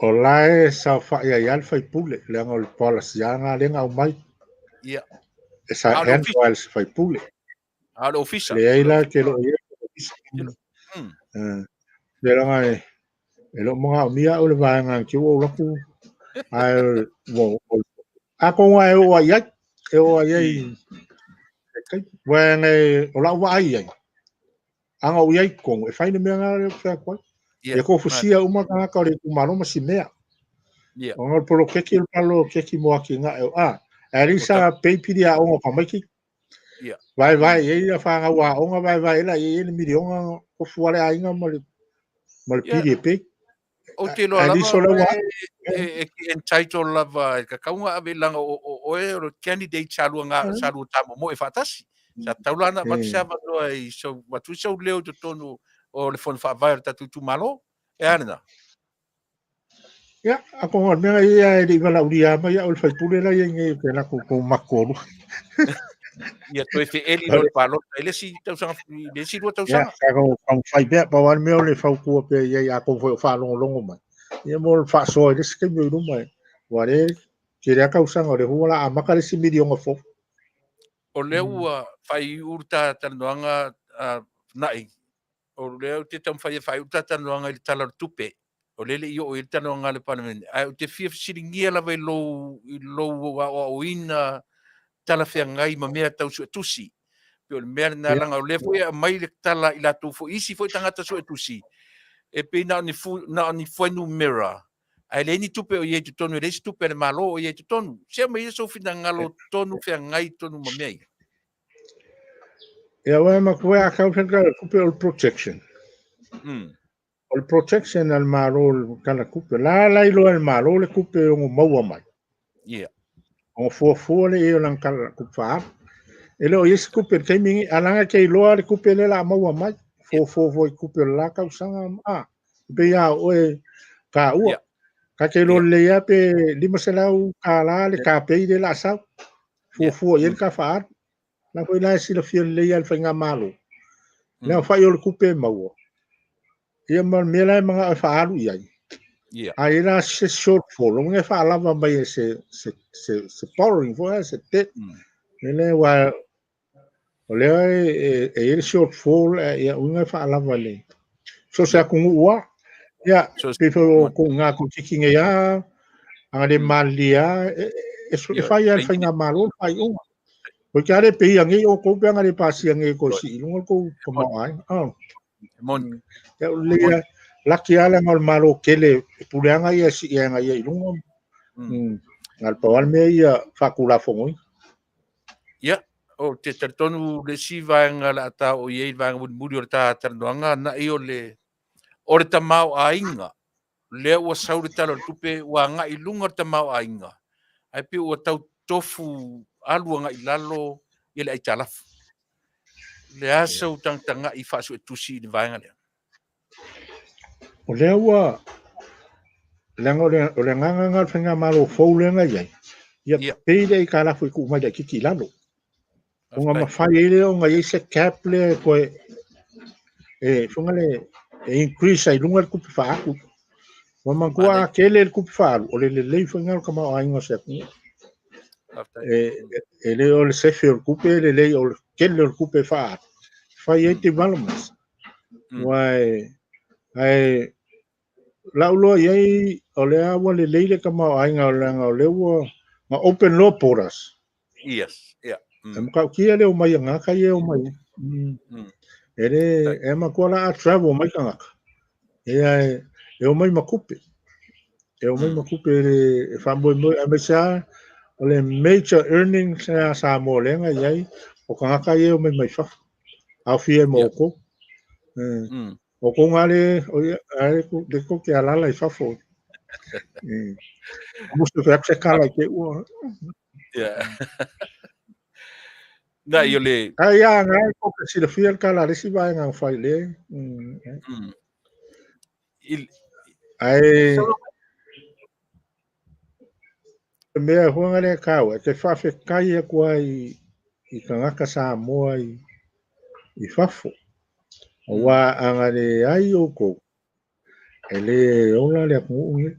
Speaker 3: o lae sa fai ai alfa i pule le anga o pola sianga le ngau mai
Speaker 2: ia
Speaker 3: e sa hand files fai pule
Speaker 2: al officer
Speaker 3: le ai la ke lo ye le nga e lo mga mia o le vai nga ki o lo ku ai wo a ko wa e o ya e o ya i wa ngai o la wa ai anga o ia ko e fai me nga fa ko e ko fusia uma ka le ku mano ma simea o polo keki o palo keki mo aki nga elisa pepiria o ka mai ki vai e fa nga wa o nga vai la e ni mi o ko fuale ainga mo le piri pe
Speaker 2: o te lo lava e entitled lava ka kaunga ave langa o e o candidate salu nga salu tamo mo e fatasi sa taulana maksava no ai so watu so leo to tonu o le fon fa vai tatu tu malo e ana
Speaker 3: ya a ko me ia e di vala uria ma ya o fai pule la ye nge pe na ko makoro
Speaker 2: ia to e fe eli no palo ele si tau sanga le si do tau sanga
Speaker 3: ya ko fai be pa wan me o le fau ko pe ia ko fa longo mai ia mo fa so e se ke me no mai ware kira ka usanga o le hula a makare si milion fo
Speaker 2: o leu fai urta tanoanga nai o leu te tam fai urta tanoanga i Tamaleta o lele i o i tanoanga le parliament ai o te fia siringia la vai lo o ina tala fia ngai ma mea tau su tusi pe o mea na langa o le foi mai le tala i la tu fo isi foi tangata su tusi e pe na ni foi no mirror ai le ni tupe o ye tonu le tupe le malo o ye tonu se mai so fina ngalo tonu fia ngai tonu ma mea
Speaker 3: ya wa ma ko a ka kupe o protection o protection al malo kana kupe la ilo al malo le kupe o mo mai o fo le e lan kala kupa ele o isi kupe ke mingi alanga ke loa le kupe le la mo mai fo kupe la ka usanga pe ya o ka u ka ke lo le ya pe lima selau ka la le ka pe de la sa fo yen ka fa la ko la si le fiel le ya fa nga malo le fa yo le kupe mo ia mal mela mga fa alu ya ai la se short for lo nga fa la va mai se powering for se te le wa ole e short fall ya unga fa la vale so sa ku wa Ya,
Speaker 2: So
Speaker 3: pero ko nga ko tikinga ya ang de malia e fai al fai nga malo fai o. Porque are pe yang o ko pe nga de pasi yang ko si ilungo ko como ai. Ah.
Speaker 2: Mon
Speaker 3: Ya le la que ala ngal malo kele puleanga ya si yang ya ilungo. Ngal pawal me ya fakula fongo.
Speaker 2: Ya, o te tartonu le si vaenga la ata o ye vaenga muri o ta tarnoanga na i o le o le tamau ainga. Le ua saure talo tupe wa nga i lunga tamau ainga. Ai pe ua tau tofu alua nga i lalo i le aitalafu. Le asa u tanga i fasu e tusi ni vaenga le.
Speaker 3: O le ua lengo le nganga ngal fenga malo fo le nga ye. Ya pe de kala fu ku mai de kiki lalo. Unga mafai ele o nga se cap le ko funga le increase ai lunga ku fa aku. Mama kua kele ku fa o le funga ka ma ai nga se. Ele o le se fe ku pe le o kele ku pe fa. Fa ye developments. Wai ai laulo ye o le awa le ka ma ai nga le ma open law portals.
Speaker 2: Yes, yeah.
Speaker 3: Ka kia le o mai nga ka ye o mai. Ele e ma kola a travel mai ka. E o mai makupe. E o mai makupe e fa mo a me sa o le major earnings sa mo le nga ye o ka ka ye o mai mai fa. A fie mo ko. O ko ngale o ai ku de ko ke ala la fa fo. Musto fe se kala ke o.
Speaker 2: Yeah. Na yo le.
Speaker 3: Ai ya ngai ko ke si le fiel kala le si vai nga fai le. Ai mea huanga le kau te Faafetai e kua i kangaka Samoa i fafo. Wa anga le ai o ko. E le ola le kungu.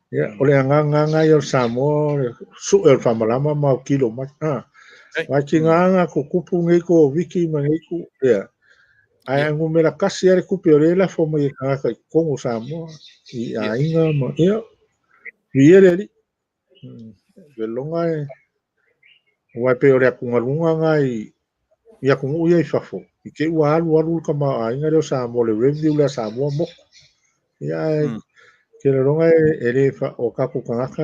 Speaker 3: Ya o le nganga i o Samoa su el famalama ma kilo ma. Wa ki nganga ko kupu ngai ko wiki ma ngai ku. Ya. Ai angu me la kasi ale kupe o le la fo mai kangaka i kongo Samoa. I a inga ma. Ya. Viere li. Velonga e. Wa pe o le kungalunga ngai ia kungu ia i fafo. I ke ua alu ka maa inga leo Samoa le revenue le Samoa moko. Ia ke le ronga e le o kaku kangaka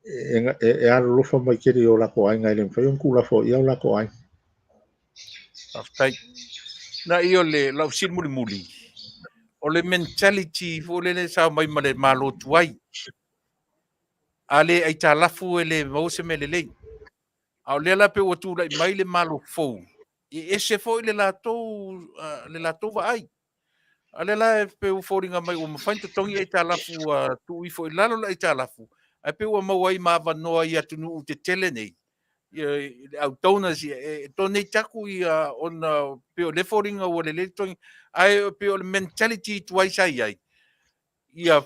Speaker 3: e alu lofa mai kere o lako ai ngai le mwhai on kula fo ia o lako ai.
Speaker 2: Aftai. Na i o le lau sin muli. O le mentality fo le sa mai ma le malo tuai. Ale ai ta lafu ele mause me le lei. Au le la pe o tu lai mai le malo fo. I ese fo le la to va ai. Ale la pe o fo ringa mai o mafainta tongi ai ta lafu tu i fo i lalo lai ta lafu. Ai pe o mawai ma va noa ia tunu u te tele nei. Au tona si tonei taku i on pe o le fo ringa o le tongi. Ai pe o le mentality tuai sai ai. Ia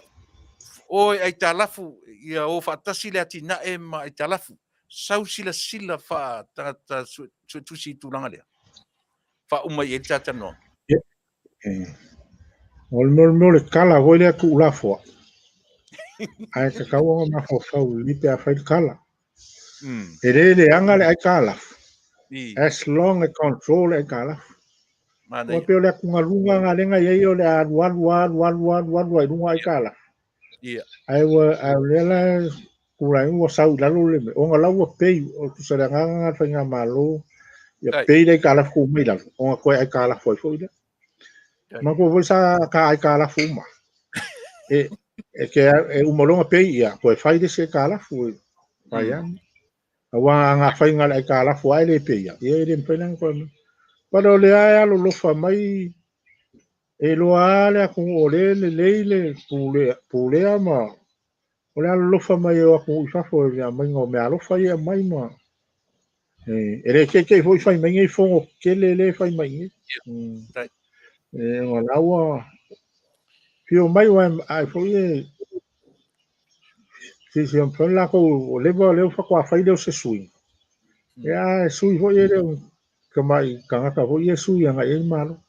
Speaker 2: o ai ta lafu ia o fatasi le Atiinaa'e ma ai ta lafu. Sau sila fa ta su tusi tulanga lea. Fa umai e tata no.
Speaker 3: O le kala hoi le ku ula foa. Ai ka kaua ma fo fau lipe a fai kala. E le anga le ai kala. As long as control ai kala. O pe o le kungalunga nga lenga ye o le alu ai lunga ai kala. Ai wa le la kurai wa sau lalo le o nga lawa pei o tu sa nga fa nga malo ya pei dai kala fu mi la o nga ko ai kala foi foi ma ko sa ka ai kala fu ma e ke e umolonga pei ya ko fai de se kala fu fa ya wa nga fa nga ai kala fu ai le pei ya e le pe nang ko pa do le ai lo fa mai e lo ale ko o le pule ama o le alofa mai o aku i fafo ia mai ngō me alofa ia mai ma. E re ke foi fai mai ngai fongo ke le fai mai ngai. E ngā laua pio mai wa ai foi e si am fai la ko o le fa fai leo se sui. E a sui foi e ka mai ka ngata foi e sui anga e malo.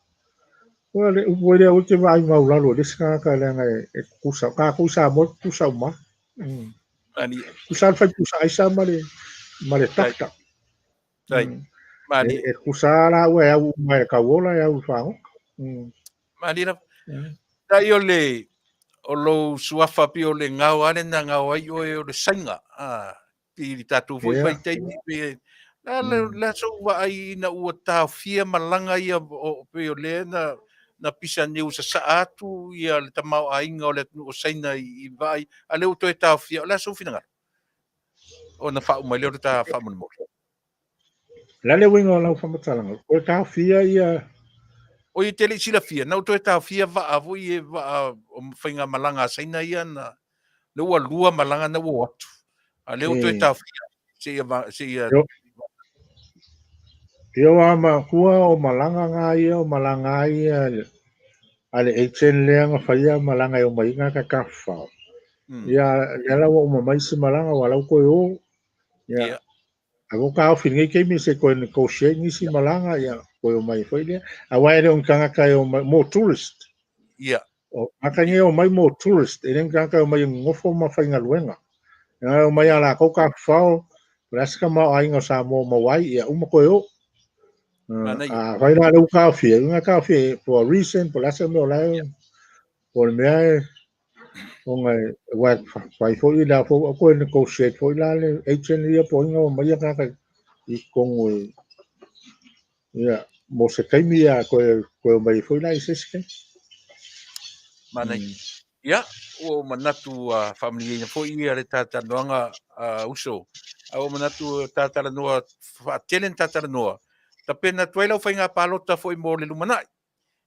Speaker 3: Well, le o te vai mau lalo le ska ka le ngai e kusa mo kusa ma.
Speaker 2: Mani,
Speaker 3: Kusa fa kusa ai sa male
Speaker 2: tai,
Speaker 3: takta.
Speaker 2: tai, mani,
Speaker 3: E kusa la we au mai ka wola ya u fa.
Speaker 2: mani na, tai o lo suafa pi o le ngau ane na ngau ai o le sainga. Pi tatu foi pai teimi, la so wa ai na ua tau fia malanga ia o pe o le na pisa ni usa sa atu ia le tamau ainga o le o saina I vai a le uto e tau fia la so fina o na fa mai le o ta fa mo
Speaker 3: La le winga la fa matalanga. O ta fia ia
Speaker 2: o I tele sila fia na uto e tau fia va a voi e va o fainga malanga saina ia na le ua lua malanga na ua atu a le uto e tau fia se ia
Speaker 3: Yo ama kua o malanga nga ia o malanga ia ale echen leanga faia malanga o mai nga ka kafa. Ia la o mai se malanga wala ko yo. Ia ako ka o fingi ke mi se ko ko ni si malanga ia ko mai faile. A wai le on kanga ka o mo tourist.
Speaker 2: ia
Speaker 3: O akanye o mai mo tourist enen kanga o mai ngofo ma fainga luenga. Ia o mai ala ko ka fa. Raska ma ainga sa mo wai ia uma ko yo. Vai lá no café, uma café for recent, por essa meu lá, por mim vai foi lá foi a coisa que eu sei foi lá HN por não mas já e com você tem minha coisa vai foi lá isso que
Speaker 2: Mana ia o manatu family ina foi ia le tata noanga uso o manatu tata noa telen tata noa ta pena tuela foi nga palota foi mo le lumana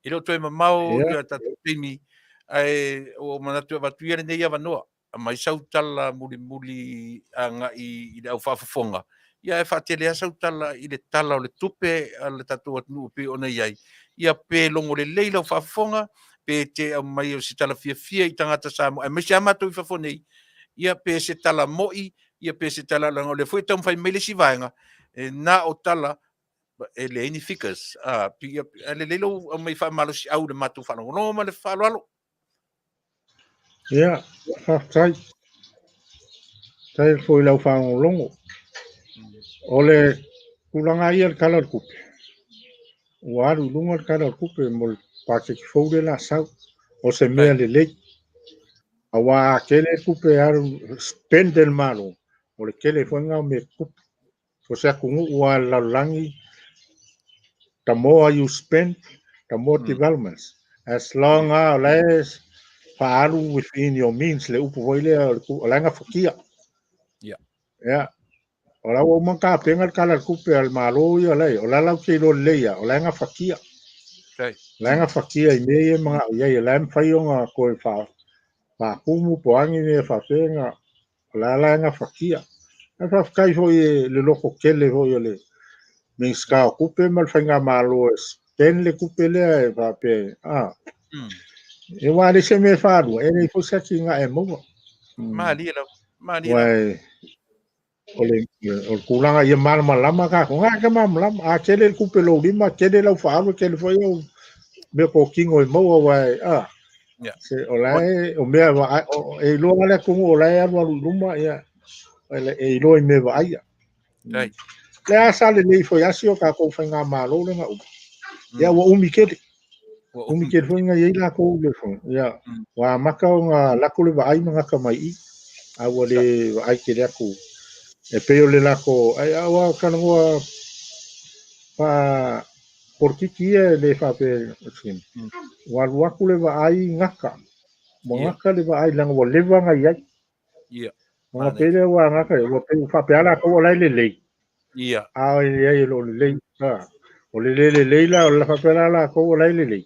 Speaker 2: I lo toi mamau ia tata pimi ai o manatu va tuia ne ia vanoa mai sautala muli anga I le au fafofonga ia e fatele sautala I le tala o le tupe le tatu atu pe ona ia pe longo le leila fafofonga pe te mai o se tala fia I tangata Samoa e mesi amatu I fafonei ia pe se tala moi ia pe se tala lango le foi tam fai mele si vaenga na o tala e le ini figures pi le lelo mai fa malo si au de matu fa no ma le fa lo
Speaker 3: yeah sai foi lá o fa longo ole kulanga ia kala kupe o aru lunga kala kupe mo pa que foi lá sa o se mea le awa kele kupe aru spend el malo o le kele foi nga me kupe o se kungu wa la langi the more you spend the more developments as long as faaru within your means le upu foi le o langa fakia ya ora o manka penga kala kupe al malo ya le o la ke lo le ya o langa fakia langa fakia I me mga ya lam fayonga ko fa kumu poangi ne fa penga la langa fakia fa kai foi le loko kele foi le min ska kupe mal fanga malo pen le kupe le va pe e wa le se me fa do e le fo sa kinga e mo
Speaker 2: mali
Speaker 3: wai o kulanga ye mal malama ka ko nga ka mam lam a kele kupe lo lima kele lo fa lo kele foi o me ko kingo e mo wai se o lai o me va e lo ale ko o lai a lo luma ya e lo me va ya le asa le foi asio ka ko fanga malo le nga ya wa umi kele foi nga ye la ko le fo ya wa maka nga la ko le va ai nga ka mai a wa le ai ke le ko e pe le la ko ai a wa ka no pa por ki le fa pe sin wa ku le va ai nga ka mo nga ka le va ai lang wa le va nga ya mo pe le wa nga ka wa pe fa pe ala ko la le a ye lo le o le la o la fa pe la ko la le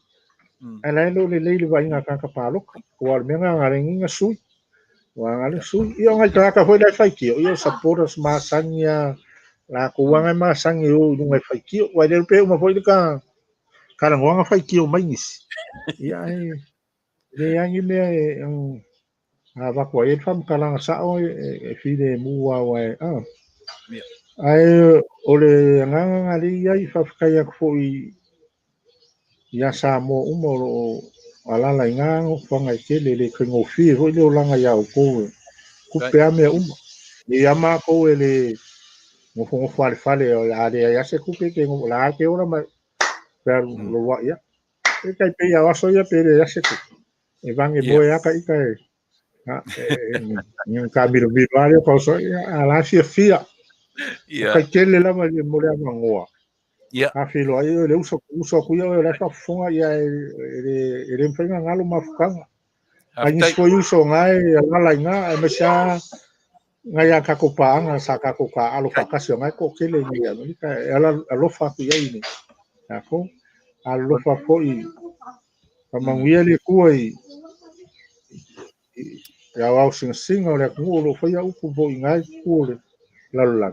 Speaker 3: ala lo le vai nga ka palo ko al menga ngare nga sui wa ngale sui io nga ka foi dai fai ki io saporas ma sanya la ko wa ma sanya o ngai fai ki wa le pe uma foi ka kala nga fai ki o mai nis ia le angi me a va ko e fam kala sa o e fi de mu wa wa ai o le nga ngali ia I fa kai ko foi ia Samoa uma o alala inga whanga ke le kringo fi ho le olanga ia o ko kupe ame uma ia ma ko le mo fongo fale o la de ia se kupe ke ngo la ke ora ma per lo wa ia e kai pe ia waso ia pe ia se ku e vange boe aka ika e ni ka miro vale ko so ala fia kai ke le la ma mo le ngoa Afilo ai le uso ku ia le fa fonga ia ele mpenga ngalo mafukanga Ani foi uso ngai ngala nga me sa ngai ka ko paanga sa ka ko ka alo fa kasio ngai ko kele ni ya ni ka alo fa ku ia ni ako alo fa ko I Manuia le ku ai ya wa sing ole ku lo fa ya ku vo ngai ku le la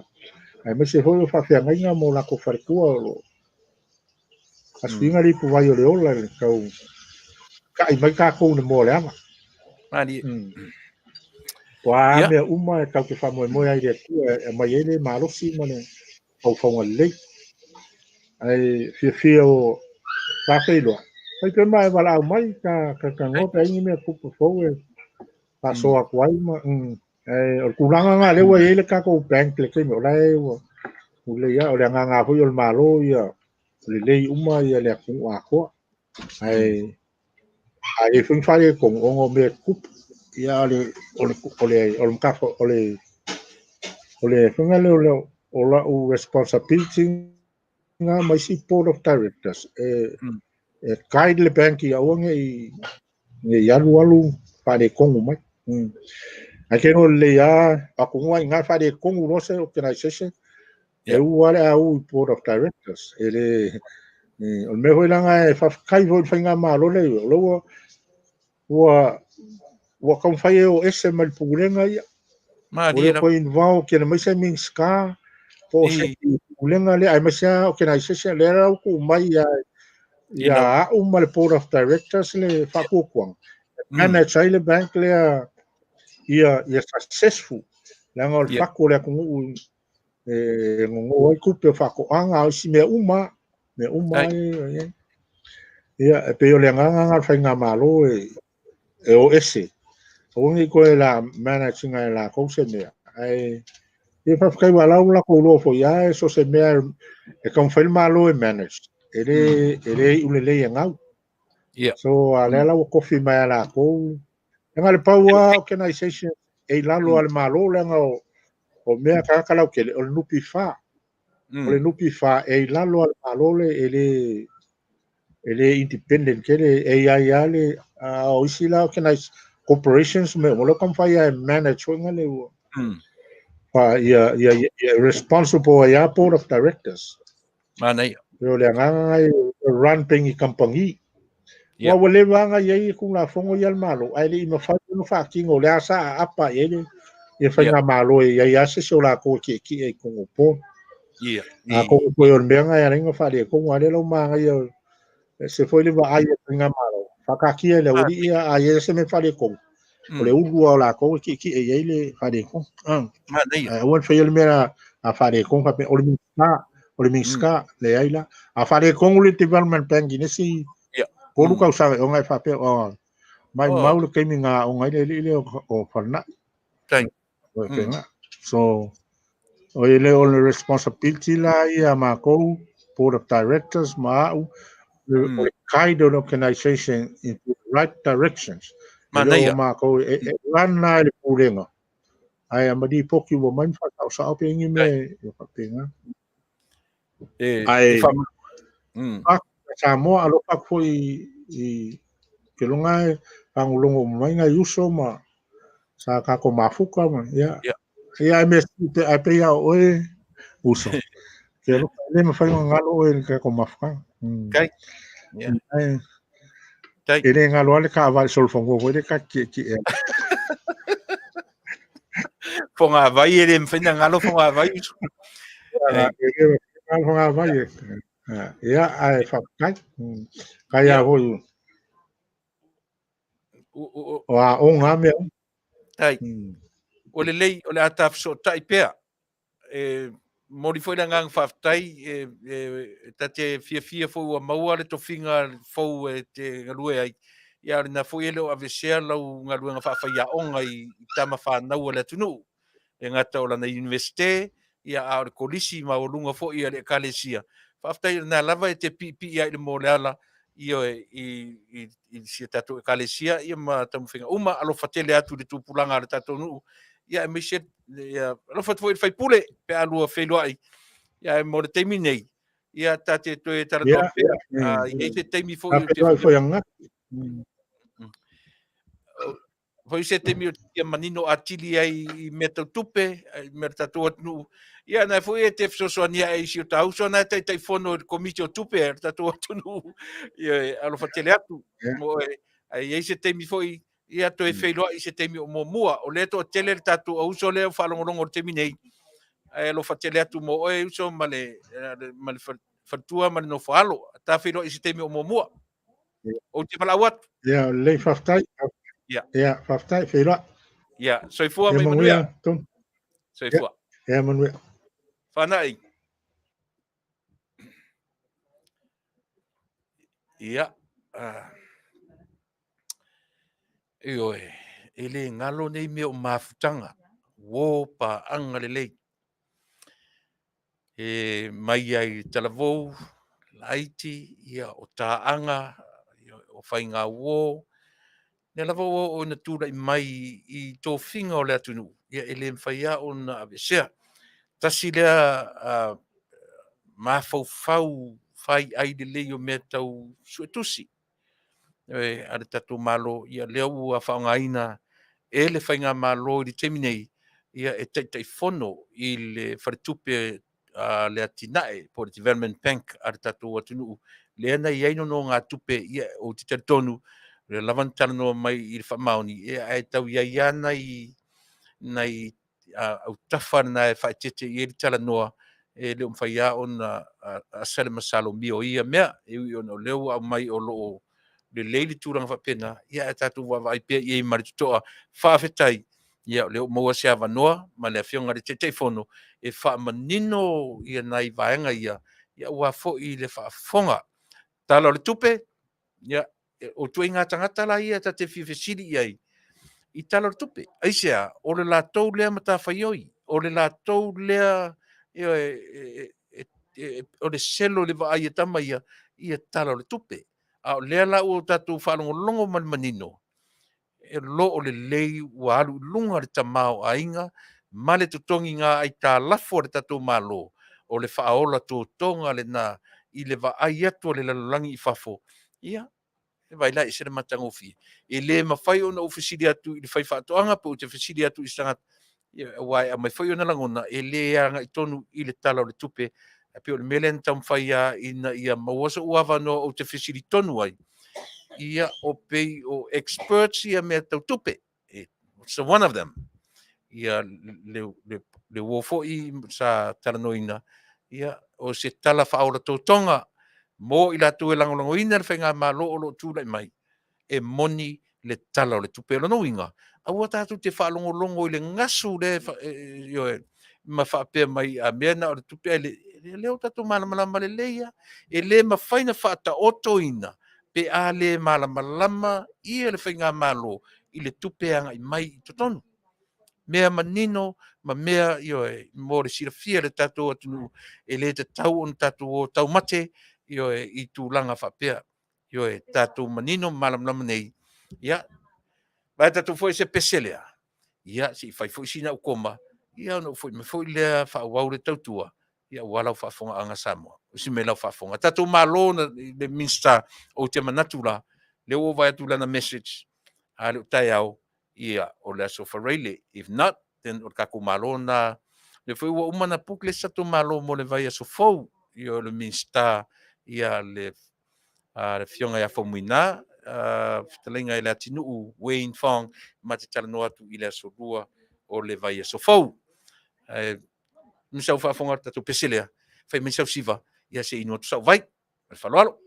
Speaker 3: ai me se foi fa fa ngai nga mo la ko fa ku lo asinga li pu vai ole ola le ka I mai ka ko ne mo le ama
Speaker 2: Mani.
Speaker 3: Wa me uma ka ke fa mo ai le ku e mai ele malo si mo ne au fonga le ai fia o ta feilo ai pe mai wala mai ka ngo pe ni me ku fo e pa so a kwai ma o kulanga nga le wa ele ka ko bank le ke no lai wo le ya o le nga fo yo malo ya le uma ya le ku a ko ai fun fa le ko ngo me ku ya le ka fo ole funga le o la responsibility nga mai si board of directors guide le banki a onge I alu pare kongu mai ake no le ya akunga nga pare kongu rose organization wale au board of directors ele o me hoi langa fa kai vo finga ma lo le lo wa kan fai o ese mal pulenga ia o ko invau ke na mai se min ska po se pulenga le ai mai se organization le ra ku mai ya uma le board of directors le fakukwang manage le bank le ia successful la ngol faku le ku ngo ku pe faku anga si me uma ia pe yo le nganga fa nga malo o ese o ngi ko la managing la ko se me ai e fa kai wala la ko lo fo ya eso se me e confirma lo e manage ele ulele ngau so alela o coffee mai la ko nga le paua organization e lalo al malo le nga o mea ka kala ke o nupi fa o le nupi fa e lalo al malo le ele independent ke le e ya le o isila organize corporations me mo lo kom fa ya manage nga le pa ya responsible ya board of directors
Speaker 2: Mana
Speaker 3: yo le nga run pengi company wa wale wanga ye ku la fongo yal malo ai le ma fa no fa kingo le asa apa ye ye fa nga malo ya se so la ko ki e ko po a ko ko yo menga ya nga fa le ko wa le lo ma ya se foi le va ai nga malo fa ka ki le uri ya ai se me fa le ko o le u la ko ki e ye le fa le ko
Speaker 2: Mana
Speaker 3: won fa le mera a fa le ko fa o le minska le ai la a fa le ko le development bank ni si ko lu ka sa o ngai fa pe o mai mau le ke minga o ngai le o farna so o ile o le responsibility la ia ma ko board of directors ma o kind of organization in the right directions o ma ko rana le purenga ai amadi poki wo mai fa sa pe ngi me fa penga ai Samoa alo pa ko I ke longa pangulongo mai nga yuso ma sa ka ko mafuka ma ya me te a pe ya o uso ke lo le me fai ngalo o ka ko mafuka ele ngalo ale ka va sol fongo o le ka ki
Speaker 2: fonga vai ele mfanya ngalo fonga vai
Speaker 3: fonga vai ya ai fa kai ka ya ho o a o nga me
Speaker 2: tai o le lei o le ataf so tai pea mori foi na ngang Faafetai tate fia foi ua maua le tofinga fou te ngalue ai ia na foi ele o avesea lau ngalue nga faafaiaʻoga i tama fanau le atunuu e ngata o lana universite ia a o le kolisi ma o lunga foʻi a le ekalesia Faafetai na lava e te piʻipiʻi ai le mo le ala ia i sia tatou ekalesia ia ma tamufiga uma alofa tele atu le tupulaga a le tatou nuu ia e maise ia alofa foi le faipule pe alua feiloaʻi ia mo le taimi nei ia tate toe talanoa pe ia se taimi foʻi o te
Speaker 3: foi anga.
Speaker 2: foi se taimi o te manino atili ai i mea tautupe mea tatou atunuu ia na foi e te fesoasoania e isi o tauso ana taitaifono le komiti o tupe e tatou atunuu ia alofa tele atu mo ai se taimi foʻi ia toe feiloaʻi se taimi o muamua o le toʻatele le tatou auso lea o faalogologo o le taimi nei e alofa tele atu mo oe uso ma le fatua ma le nofoalo tafeiloaʻi se taimi o muamua o te malaau atu
Speaker 3: Ia le Faafetai. Ia Faafetai feiloa.
Speaker 2: ia soifua mai Manuia soifua
Speaker 3: ia Manuia
Speaker 2: fanaʻi ia ioe e lē galo nei mea o mafutaga ua paaga lelei e mai ai talavou laiti ia o tāʻaga o faiga uō ne lava o na tulaʻi mai i tofiga o le atunuu ia e lē mafaiā ona avesea tasi lea mafaufau faiai lelei o mea tau suʻetusi e a le tatou malo ia lea ua faaogāina e le faiga malo i le taimi nei ia e taʻitaʻifono i le faletupe le Atiinaa'e po le Development Bank a le tatou atunuu lea na iai nonoga tupe ia o te talitonu le lava na talanoa mai i le faamaoni e ae tau iai ana nai autafa na e faʻitete i ai le talanoa e leo mafaiā ona asale masalomia o ia mea e ui ona o leo au mai o loo lelei le tulaga faapena ia e tatou vaavaai pea i ai ma le totoʻa Faafetai ia o leo maua se avanoa ma le afioga le taitaifono e faamanino ia nai vaega ia ua foʻi le faafofoga tala o le tupe ia o tuaiga tagata la ia tate fiafesili i ai i tala o le tupe aisea o le latou lea matafaioi o le latou lea o le selo le vaai e tama ia tala o le tupe a o lea lau o tatou faalogologo ma le manino e loo lelei ua alu i luga le tamao aiga ma le totogi ga ai talafo a le tatou malo o le faaola totoga lenā i le vaai atu o le lalolagi i fafo ia e vailai se le matagofi e lē mafai ona ou fesili atu i le fai faatoʻaga pe ou te fesili atu i se tagata ua e mai foi ona lagona e lē agaʻitonu i le tala o le tupe pe o le mea lea na taumafaia ina ia maua so ua avanoa ou te fesili tonu ai ia o pei o experts ia mea tautupe so one of them ia le ua foʻi sa talanoina ia o se tala faaola totoga mo i latou e lagolagoina le faiga malo o loo tulaʻi mai e moni le tala o le tupe o lona uiga aua tatou te faalogologo i le gasu le ma faapea mai a mea na o le tupe ai lea o tatou malamalama leleia e lē mafaina faataotoina pe a lē malamalama ia le faiga malo i le tupe agaʻi mai i totonu mea manino ma mea mo le silafia le tatou atunuu e lē tatau ona tatou o taumate i tulaga faapea tatou manino malamalama nei ia vae tatou foʻi se pese lea ia seʻi fai foʻi sina ukoma ia ona foʻi mai foʻi lea faauau le tautua ia ua lau faafoga'aga Samoa o si me lau faafoga tatou malo na le Minisita ou te manatu la le ua vai atu lana message a le o taeao ia o le aso faraile if not then o le kakou malo na le foi ua uma na puki le tatou malo mo le vai aso fou ia o le Minisita ia le fioga ia fomuina fetalaiga i le atinuu Wayne Fong ma te talanoa atu i le aso lua o le vai aso fou misau faafoga le tatou pese lea fai mai sau siva ia se inu atu saʻuvai le faloalo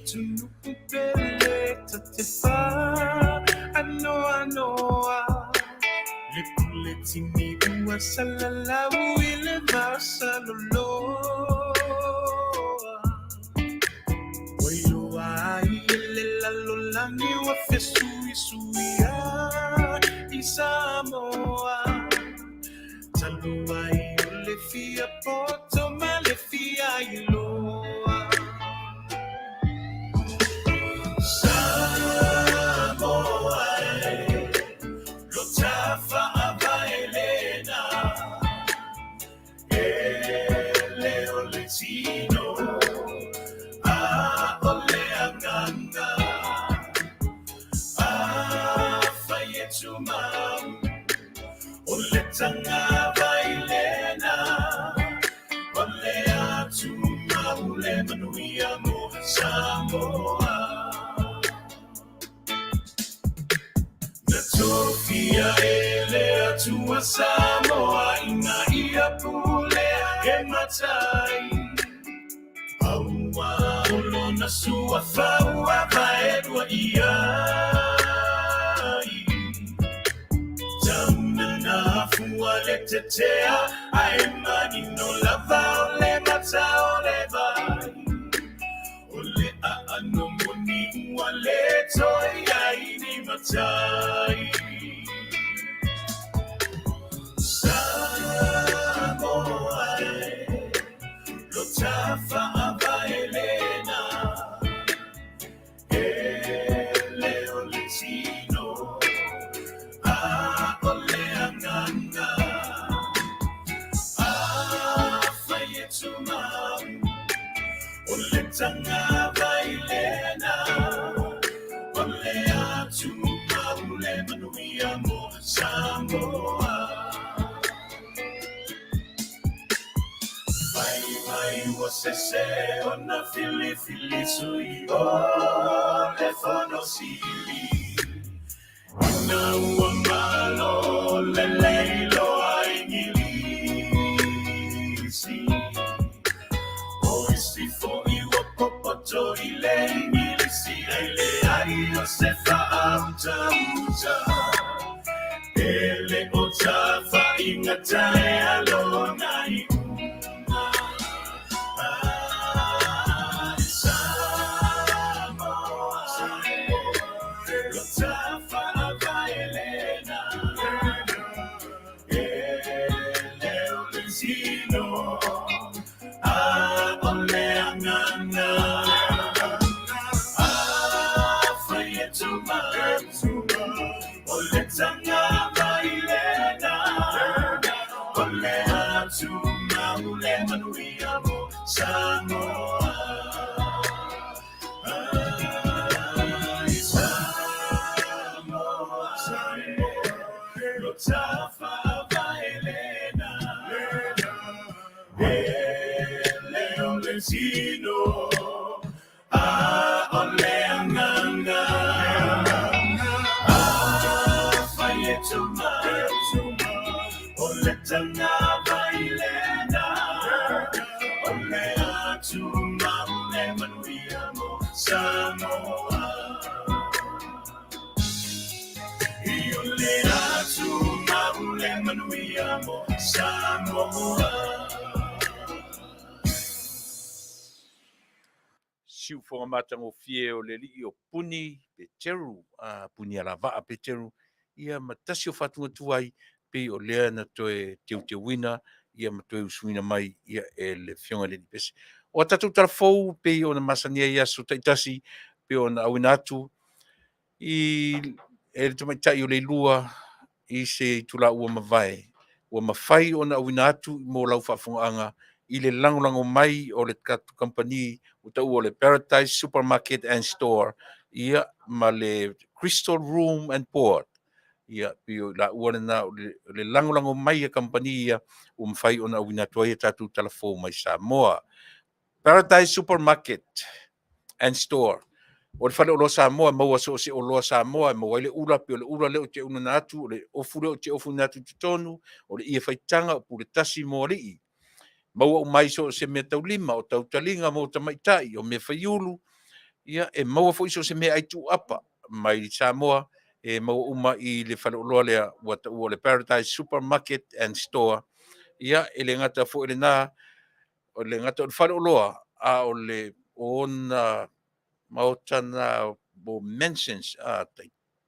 Speaker 1: Tunupele tatefa anoa Lepuletini ua salalau ile vasalolo Wailoa ile lalolangi wa fesuisuia I Samoa Taluai ole fia poto male fia iloa Samoa Lotafa abaelena Ele oletino Auaunaga Afayetuma Oletanga bailena Olea tuma ule Manuia mo Samoa Natofia elea tua Samoa Ina ia pulea e matai Aua olona sua faua vaedua iai Tamana fuale tetea Aemani no lava ole mata ole vai Ole a anomoni uale toi aini matai Samoa Lotafa abaelena Ele oletino Auaunaga Afayetuma Oletanga bailena Olea tuma ule Manuia mo Samoa Vai wasese ona fili sui ole fonosili Ina uamalo leleilo aingilisi Oisi fo iwa popoto ile ingilisi Ele ayo sefa auta Ele otafa ingatae alona Oletanga bailena Olea tuma ule Manuia mo Samoa Samoa Lotafa bailena Ele oletino Auaunaga Afayetuma Oletanga bailena Olea tuma ule Manuia mo Samoa Olea tuma ule Manuia mo Samoa
Speaker 2: Siu fonga matango fie o le li o puni pe teru, puni ala vaa pe teru, ia matasi o fatunga tuai pe o lea na toe te wina, ia ma toe usuina mai ia e le fionga le nipese. O tatu tarafou pe o na masania ia so taitasi pe o na awina atu i e le tamaitai o le lua i se tula ua mawai. Ua mawhai o na awina atu i mō lau whaafongaanga i le langolango mai o le katu company o tau o le Paradise Supermarket and Store ia ma le Crystal Room and Port ia pio la ua na le langolango mai a company ia mawhai o na awina tua ia tatu talafo mai Samoa. Paradise Supermarket and Store o le whale o loa Samoa maua so se o loa Samoa maua le ura pio le ura leo te una natu o le ofure o te ofu natu tutonu o le ia whaitanga o pule tasi mo rii maua o mai so se me tau lima o tau talinga mo tamaitai o me whaiulu ia e maua foʻi so se mea ai tuapa mai i Samoa e maua uma i le faleoloa lea ua taʻua o le Paradise Supermarket and Store ia e le gata foʻi lenā o le gata o le faleoloa a o le ona maotana mo mentions a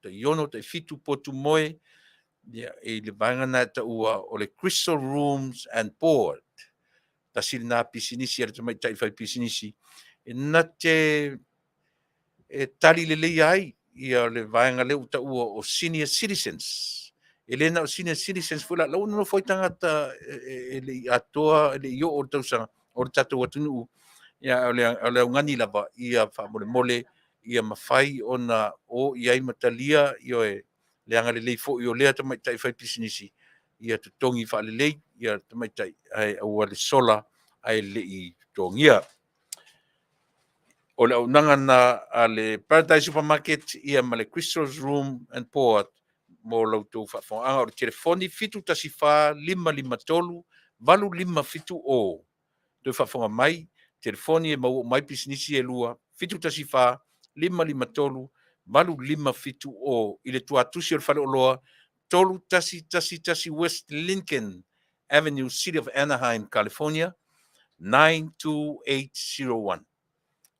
Speaker 2: taiono taifitu potu moe ia i le vaega na e taʻua o le Crystal Rooms and Board tasili na pisinisi a le tamaitaʻi fai pisinisi na te e tali lelei ai ia le vaega leu taʻua o senior citizens e lena o senior citizens foi laʻau no foi tagata e leʻi atoa e leʻi oo o le tausaga o le tatou atunuu ia o le augani lava ia faamolemole ia mafai ona o i ai matalia io e le anga lelei foʻi o lea tamaitaʻi fai pisinisi ia totogi faalelei ia tamaitaʻi ae aua le sola ae leʻi totogia o le aunaga na a le Paradise Supermarket ia ma le Crystal's Room and Port mo lautou faafoga'aga o le telefoni 73553 855 o toe faafoga mai telefoni e maua mai pisinisi e lua 73553 855 o i le tuatusi o le faleoloa 3 West Lincoln Avenue, City of Anaheim, California 92801.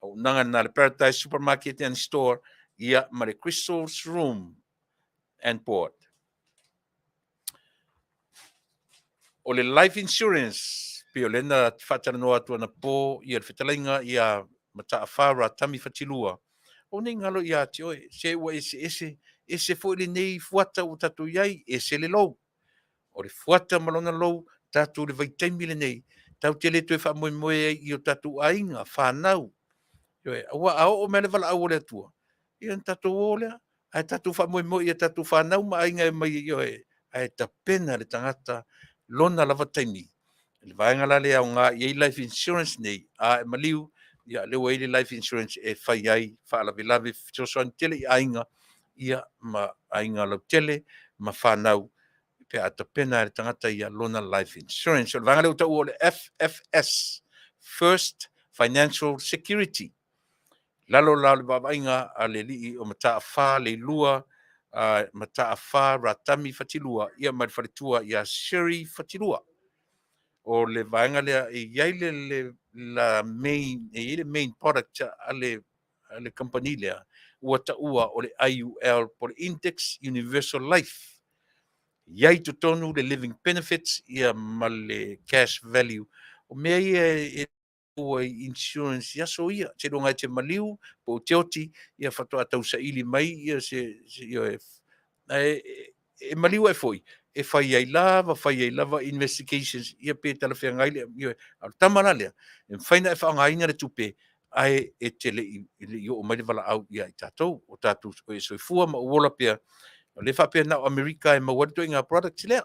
Speaker 2: Auaunaga na le Paradise Supermarket and Store ia ma le Crystal's Room and Board. O le life insurance pe o lena faatalanoa atu ana po ia le fetalaiga ia mataafa ratami fatilua o nei galo ia te oe se ua ese foʻi lenei fuata ua tatou iai ese le lou o le fuata ma lona lou tatou le vaitaimi lenei tautele toe faamoemoe ai i o tatou aiga fanau ioe ua aoo mea le valaau o le atua ia na tatou o lea ae tatou faamoemoe ia tatou fanau ma aiga e mai ioe ae tapena le tagata lona lava taimi le vaega la le aoga i ai life insurance nei a e maliu ia leu ai le life insurance e fai ai faalavelave fesoasoani tele i aiga ia ma aiga lautele ma fanau pe atapena le tagata ia lona life insurance o le vaega leu taʻua o le FFS First Financial Security lalo la le vaavaaiga a le alii o mataafa leilua mataafa ratami fatilua ia ma le faletua ia sherry fatilua o le vaega lea e iai le main product a le company lea ua taʻua o le IUL po le Index Universal Life iai totonu le living benefits ia ma le cash value o mea ia ua insurance aso ia te longa te maliu po te oti ia fatoa tausaʻili mai ia e maliu e foi e fai ai lava investigations ia pe talafeagai lea ia o tamala lea e faina e faagaiga le tupe ae e te leʻi oo mai le valaau ia i tatou o tatou e soifua ma uola pea o le faapena o Amerika e maua le toʻiga products lea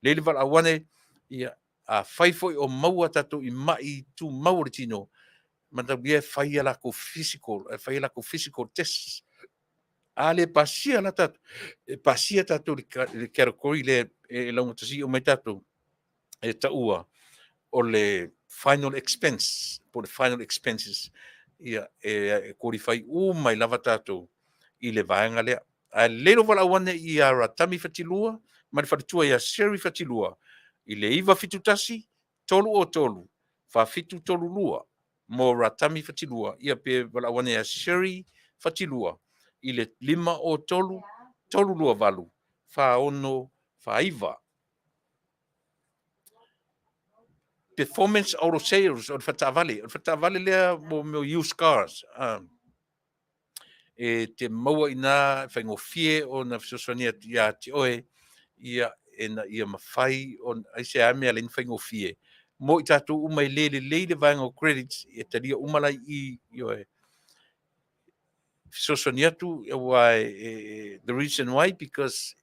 Speaker 2: lei le valaau ane ia a fai foi o maua tatou i maʻi tumau o le tino matauia e faia lakou physical tests a le pasia la tatou e pasia tatou le kerakori le e lauga tasii o mai tatou e taʻua o le final expense po le final expenses ia e korifai mai lava tatou i le vaega lea a lei lo valaau ane ia ratami fatilua ma le faletua ia seri fatilua i le iva fitutasi tolu o tolu fafitu tolulua mo ratami fatilua ia pe valaau ane ia seri fatilua i le 5 o tolu tolulua valu faono faiva performance auto sales o le fataavale lea mo used cars e te maua ina faigofie ona fesoasoania ia te oe ia ia mafai ai se ame aleni faigofie mo i tatou uma i lelelei le vaega o credits e talia uma lai i oe fesoasoani atu the reason why because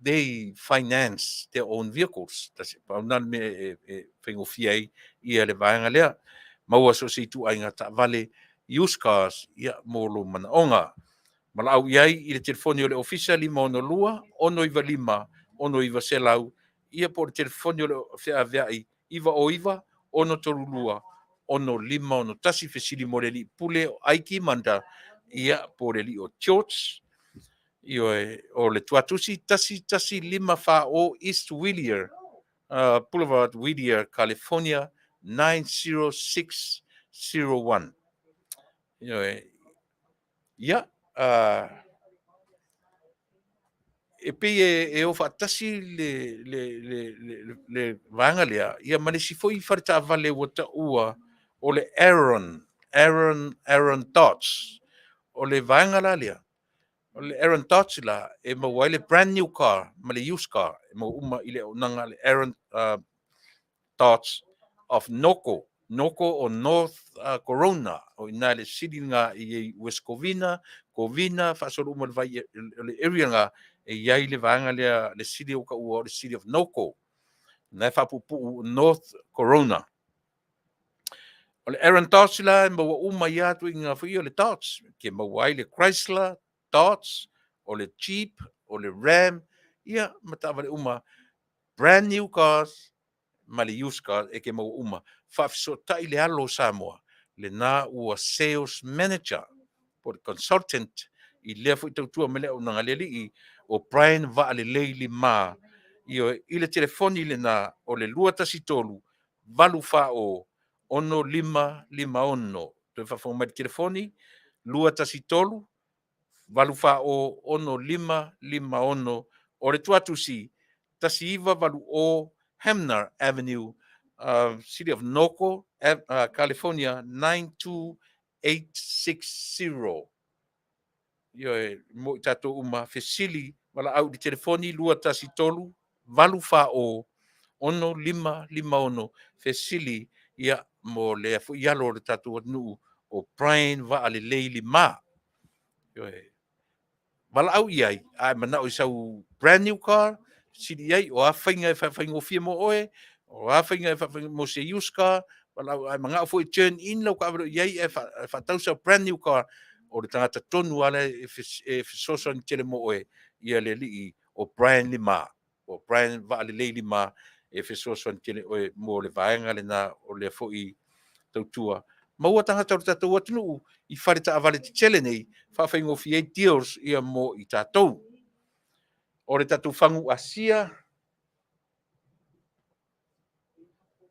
Speaker 2: they finance their own vehicles pauna me faigofia ai ia le vaega lea maua so se ituaiga taavale used cars ia mo lo manaʻoga ma laau i ai i le telefoni o le ofisa 512 195 196 ia po le telefoni o le feaveaʻi 2 1 tolulua ono lima ono tasi fesili mo le li pule o aiki manda ia po le li o church io o le tuatusi tasi lima fa o East Whittier Boulevard, Whittier, California 90601. Ia e pe e o fatasi le vanga lea ia male si foi farta vale wata ua o le Aaron Dodge o le vanga la lea o le Aaron Dodge la e ma wai brand new car ma le used car e ma uma ile o nanga le Aaron Dodge of Noko o North Corona o ina le city nga i West Covina fasolo uma vai le area nga e iai le vanga le city o ka ua le city of Noko na fapupu North Corona o le Aaron Dodge la ma uma ia tu inga fui o le Dodge ke ma wai le Chrysler Dodge o le Jeep o le Ram ia mata vale uma brand new cars ma le used car e ke mau uma whaafisotai le alo Samoa le nā ua sales manager po le consultant i lea fu i tautua me le o nanga leli i o Brian Vale Leili Ma i le telefoni le nā o le lua tasi tolu valu wha o 1550 te whawhau mai telefoni lua tasi tolu valu wha o 1550 o le tuatusi tasi iwa valu o Hamner Avenue, City of Noko, California 92860. Mo tato uma fesili wala au di telefoni lua tasi tolu valu fa o 1550 fesili ia mo le fu ialo le tato nu o Brian Vale Leili Ma. Wala au iai ai mana o sau brand new car sidi ai o afainga o fia mo oe o afainga mo se used car wala ai manga fo turn in lo ka iai fa tausa brand new car o le tangata tonu ala e soso ni tele mo oe ia le li o Brian Lima o Brian Vale Lima e soso ni tele oe mo le vaenga le na o le fo i tautua maua tangata o tatou atunu i whareta avale te tele nei, whawhaingo fi deals ia mo i tatou. O le tatou whangu asia,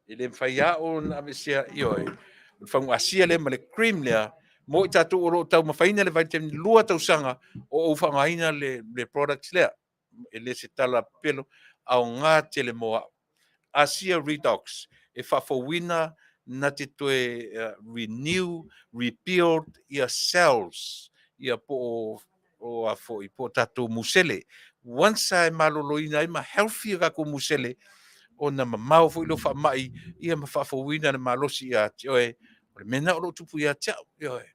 Speaker 2: i le mwhaia o na amesia ioi, whangu asia le ma le cream lea, mo i tatou o lo tau mawhaina le vai temi lua tau sanga o whangaina le products lea, e le se tala pelo au ngā tele moa. Asia Redox, e whawhawina na te toe renew, rebuild ia cells, ia po o a fo i po tatou musele. Once ai maloloina ai ma healthy ka ko musele, o na mamau fo i lo whamai, ia ma whawhawina le malosi ia tioe, o le mena o lo tupu ia tiao, ioe.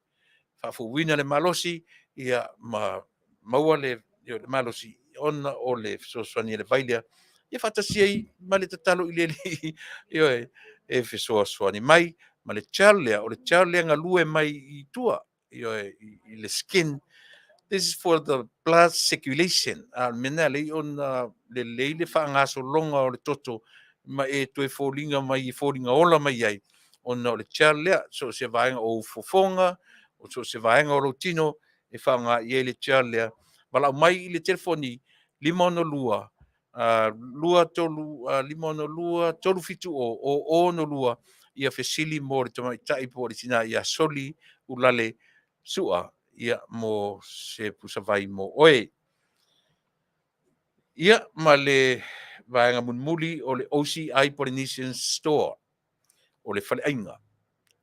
Speaker 2: Whawhawina le malosi, ia ma maua le malosi, ona o le soswani le vailia, ia whatasia i ma le tatalo i leli, ioe, e whesoaswani mai, ma le charlea, o le charlea nga lue mai i tua, ioe, i le skin. This is for the blood circulation. Mena le on le leile whaangaso longa o le toto, ma e toe fōlinga mai i fōlinga ola mai ai, ona o le charlea, so se vaenga o fofonga, o so se vaenga o rotino, e whaanga i e le charlea, wala mai i le telefoni, 5 lua tolu, 5 tolu fitu o no lua, ia fesili mo le tamaitai po le tina ia soli ulale sua, ia mo se pusavai mo oe. Ia ma le vaenga munmuli o le OCI Polynesian Store, o le fale ainga,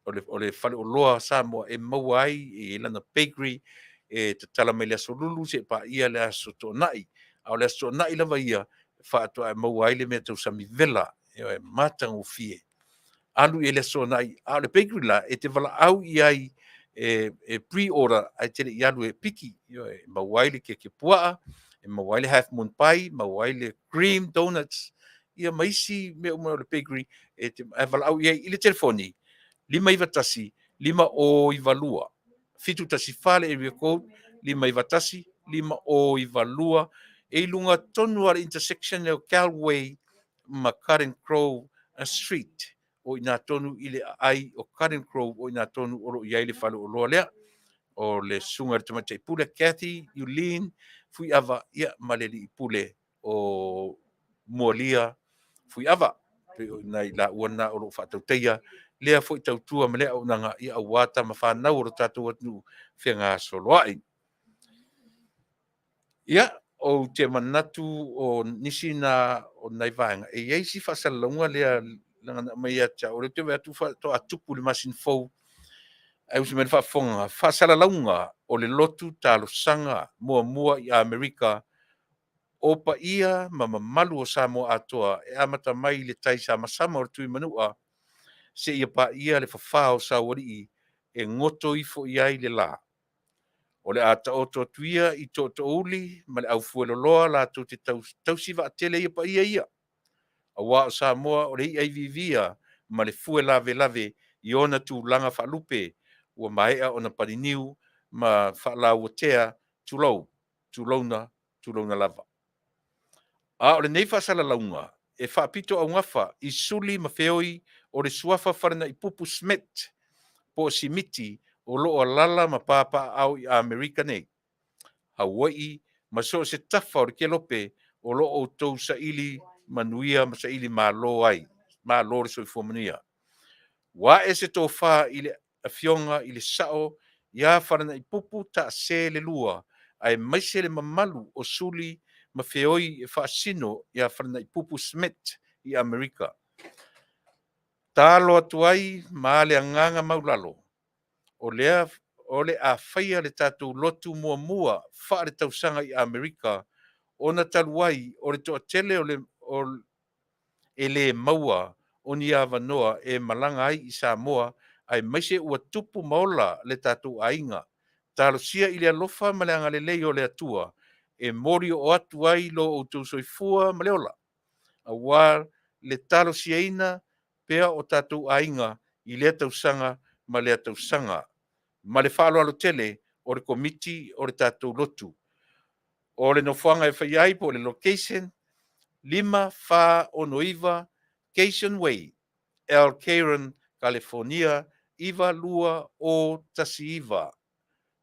Speaker 2: o le fale o loa Samoa e mauai e lana bakery, e te tala me le aso lulu se pa ia le aso tō nai, au le aso tō nai lava ia, whaatua e mauai le mea tau sami vela, e matangu fie. Alu e le aso nai, au le bakery la, e te vala au iai, e pre-order, ai tele i alu e piki, e mauai le ke puaa, e mauai le half moon pie, mauai le cream donuts, ia maisi me umau le bakery, e vala au iai i le telefoni, 5 iwatasi, 5 o iwalua. Fitu tasi fale area code, 5 iwatasi, 5 o iwalua. E lunga tonu ala intersection leo Calway, ma Karen Crow Street. o ina tonu ile ai o Karen Crow o ina tonu oro iai le falu o loa lea o le sunga te mate pule Kathy, Yulin, fui ava ia maleli i pule o Molia, fui ava pe o nai la uana o lo whatauteia lea fui tautua malea o nanga ia awata ma whanau o lo tatu atu whianga soloai. Ia, o te manatu o nisi na o nai vaenga. E eisi whasalonga lea langa mai atia. O le te wea to atupu le masin fau. Ai usi mele whafonga. Whasalonga o le lotu talo sanga mua i Amerika. Opa ia ma malu o Samoa atoa. E amata mai le taisa masama o le tui manua. Se ia pa ia le whawhao sa wari e ngoto ifo iai le la. O le ata o to tuia i to uli, ma le au fuelo loa la to te tausiva a tele ia pa ia. A wā o Samoa o le i vivia, ma le fue lave i ona tu langa Falupe, ua maea ona pariniu, ma whala ua tea tulauna lava. A o le nei whasala launga, e whapito au ngafa i suli ma feoi o le suafa wharana i pupu smet, po simiti, o loo lala ma papa au i Amerika nei. Hawaii, ma so se tafa o le kelope o loo o tou sa ili Manuia ma sa ili malo ai. Malo le soifua Manuia. Wa e se tō wha i le Afioga i le sao, ia wharana i pupu ta se le lua, ai maise le mamalu o suli ma feoi e whaasino ia wharana i pupu smet i Amerika. Talo atu ai ma le anganga maulalo. O le a whaia le tātou lotu mua wha le tausanga i Amerika o na taluai o le toa tele o le maua o ni awanoa e malanga ai i Samoa ai maise ua tupu maola le tātou ainga. Talo sia i le alofa ma le anga le lei o le atua e mori o atu ai lo o tau soifua ma le ola. A wā le talo sia ina pea o tātou ainga i le tausanga ma le tausanga. Ma le whaalo alo tele o le komiti o le tātou lotu. O le nofuanga e whaiai po le location 5 Cation Way, El Caron, California, iwa lua o tasiiwa.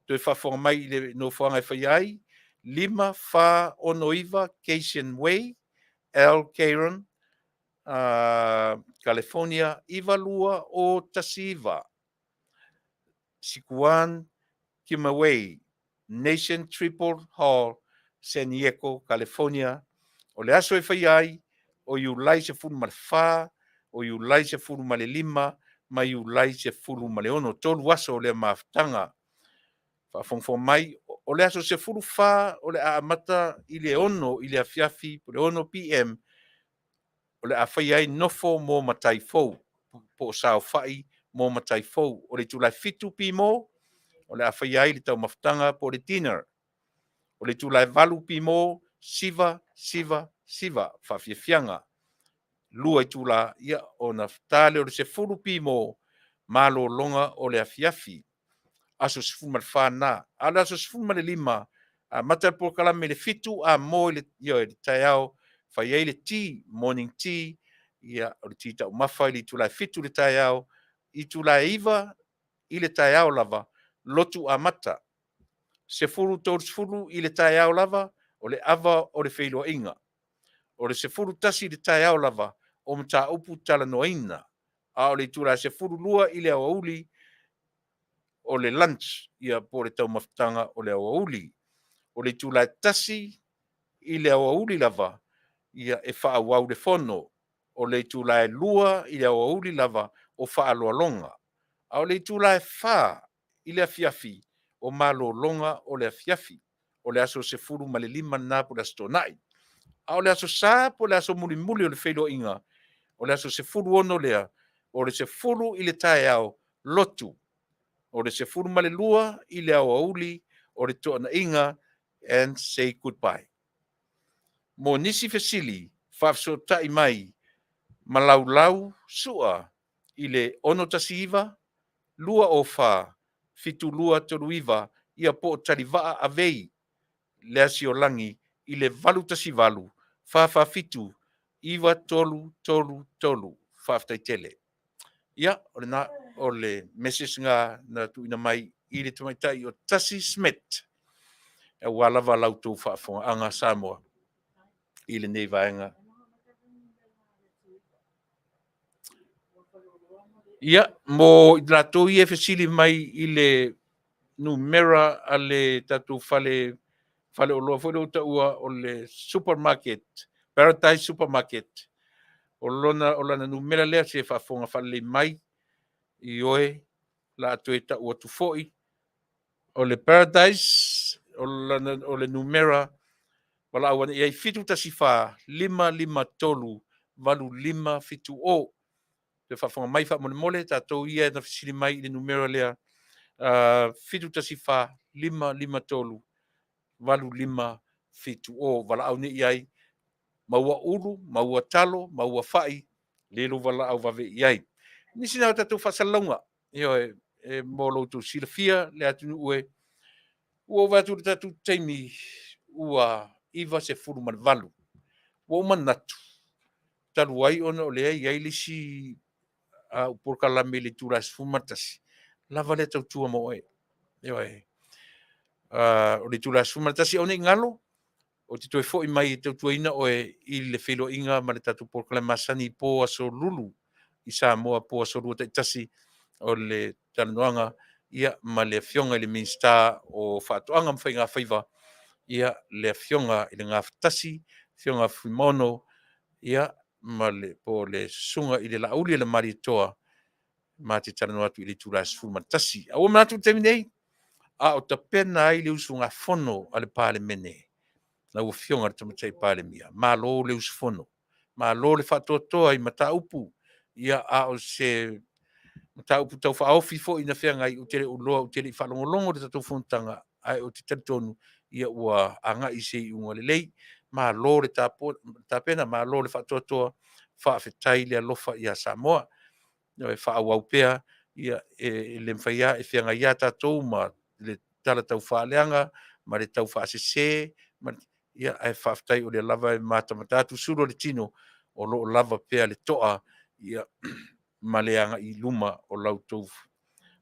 Speaker 2: Toi whafonga mai le nofuanga e whaiai 5 Cation Way, El Caron, California, iwa lua o tasiiwa. Sikuan Kimaway, Nation Triple Hall, San Diego, California. O le aso e whaiai, o iu lai se furu ma le wha, o iu lai se furu ma le 5, ma iu lai se furu ma le 1. Tolu aso o le maftanga. Whafongfo mai, o le aso se furu wha, o le aamata i le 1, i le Afiafi, o le 1 PM, o le a whaiai nofo mō Taitaifono, po sao whai mō Taitaifono, o le tulai fitu pi mō, o le a whaiai le tau maftanga po le dinner. O le tulai valu pi mō, siva, whawhiawhianga. Lua i tula ia o na tale o le se furu pi mō, malo longa o le Afiafi. Aso se furu ma le whāna, ala aso se furu ma le 5, a mata po kalame le fitu, a mō i le taiao, whaiai le tea, morning tea, ia o le tita o mawhai le tulai fitu le taiao, i tulai iwa, i le taiao lava, lotu a mata. Se furu tōru se furu i le taiao lava, o le ava o le whailoa inga. O le se furu tasi le taiao lava, o mta upu talanoaina. A o le tura se furu lua i le awauli, o le lunch, ia po le tau maftanga o le awauli. O le tula tasi i le awauli lava, ia e wha wau le fono. O le tula lua i le awauli lava, o wha aloa longa. A o le tula wha i le Afiafi, o malo longa o le Afiafi. O le aso se furu ma le 5 na po le astonai. A o le aso sa po le aso muli o le whailoa inga. O le aso se furu ono lea. O le se furu i le taiao lotu. O le se furu ma le lua i le awauli. O le toana inga and say goodbye. Mo nisi fesili, whafsotai mai, malaulau sua i le ono tasiiwa, lua o wha, fitu lua toluiwa, ia po talivaa avei, le asio langi, i le valu tasivalu, wha fitu, iwa tolu, whaftai tele. Ia, o le message ngā na tuina mai i le tamaitai o Tasi Smet. E walawa lautou Faafofoga'aga Samoa. I le nei vaenga. Ia, mo i latou i e fesili mai i le numera a le tatou fale o loa foi lo taua o le supermarket, Paradise Supermarket. O lana numera lea se Faafofoga fale mai i oe la atu e taua tu fo'i. O le Paradise, o le numera, wala awana i ai fitu tasifa, 553 5 o. Te Faafofoga mai mole tatou ia na fesili mai i le numera lea fitu tasifa 553 5 o. Wala au ni i ai maua ulu, maua talo, maua fa'i, lelo wala au vave i ai. Nisi nao tatou whasalonga, e mo loutou silafia, le atunu ue, ua vatu tatou taimi, ua iwa se furu man valu, ua manatu, talu ai ona o lea i ai lisi upurka lame le turas fumatasi, lava le tau tua mo e, o le turas fumatasi o ne ngalo, o te toe fo'i mai te tuaina o i le whelo inga ma le tatu porklamasani po aso lulu i Samoa po aso lulu taitasi o le Tamaleta ia ma le Afioga i le Minisita o whaatoanga mwhai ngā whaiva ia le Afioga i le ngā whatasi, Afioga Fimono ia ma le po le sunga i le lauli le maritoa ma te Tamaleta i le turas fumatasi. A o manatu teminei a o ta pena ai le usunga fono ale pale mene. Na ua fionga te matai pale mia. Ma lo le usfono. Ma lo le whatotoa i mata upu. Ia a o se mata upu tau whaofi fo ina whianga i utere uloa utere i whalongolongo le tatou whontanga ai o te teritonu ia ua anga i se i unga le lei. Ma lo le tapena, ma lo le whatotoa Faafetai le alofa ia Samoa. E whaawau pea ia le mwhaia e whianga ia tatou ma le tala tau whaaleanga ma le tau whaasese ma ia ai Faafetai o le lava e matamatatu suro le tino o lo lava pea le toa ia maleanga i luma o lautou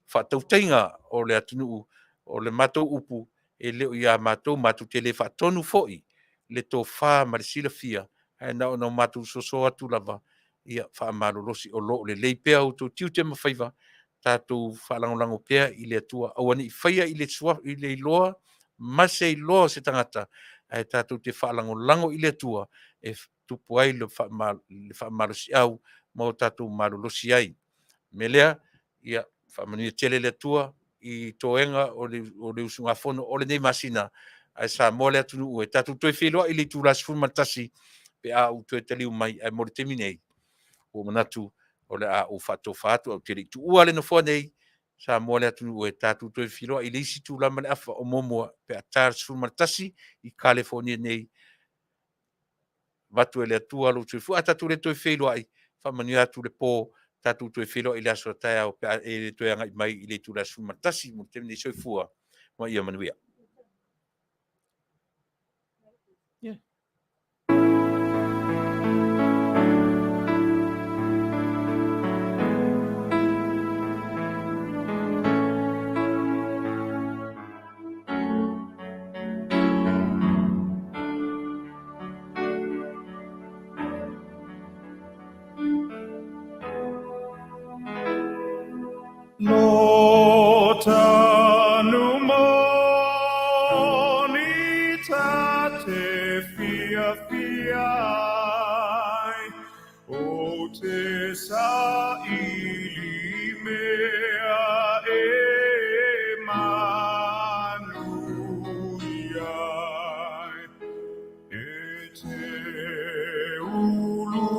Speaker 2: whatautainga o le atunuu o le matou upu e leo ia matou te le whatonu foi le tō wha ma le silafia e na o na matou soso atu lava ia whaamalolosi o lo le leipea o tō tiu te mawhaiva tātou whalangolango pea i le atua awani i whaia i le iloa mase i loa se tangata ai tātou te whaalangolango i le atua e tupu ai le whaamalosi au mo tātou malolosi ai. Me lea, ia whaamanuia tele le atua i toenga o le usunga fono o le nei masina ai Samoa le atunu ue. Tātou toi wheloa i le tūras fumatasi pe a u toi taliu mai ai mo le teminei o manatu o le a o whatu au tere tu ua le no nei Samoa le atunu ue tātou toi wheloa i le isi tūlama le afa o momua pe a tūras fumatasi i California nei watu e le atua lo tui fu ata tu le toi wheloa ai whaamanuia atu le pō tātou toi wheloa i le aso tai au pe e le toi anga i mai i le tūras fumatasi mo teminei soifua mo ia Manuia. Yeah.
Speaker 1: No Taunuu moni tate fia o te sa ili mea e Manuia e te ulu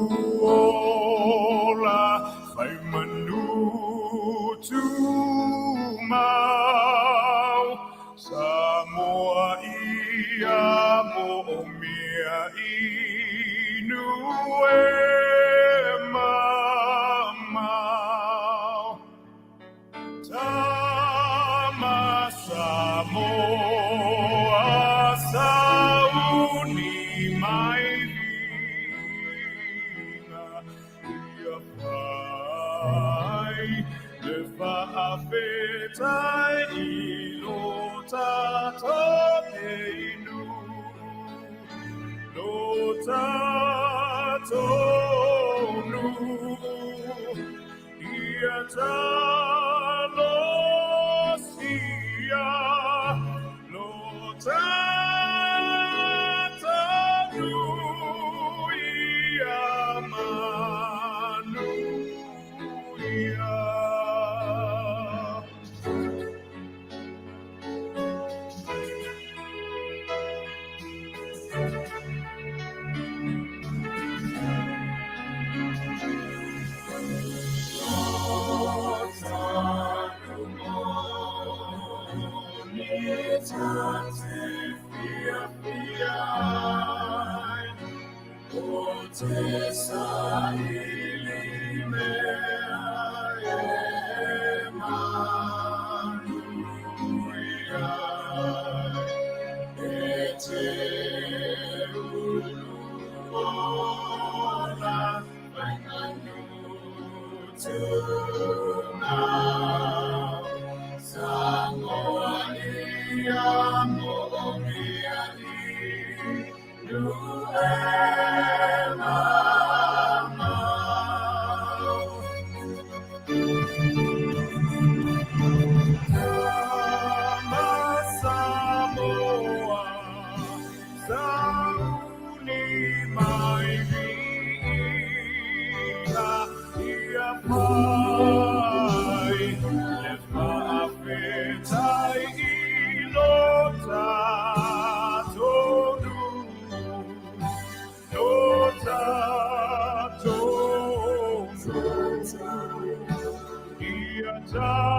Speaker 1: ola fai manu tu mau Samoa ia mo mea inu e mamau Tama Samoa sauni mai vina ia pai Taunuu, ia talosia, lo Taunuu, ia Manuia. Samoa, Sauni mai vina, ia pai, le Faafetai ilo Taunuu, lo Taunuu, ia talosia.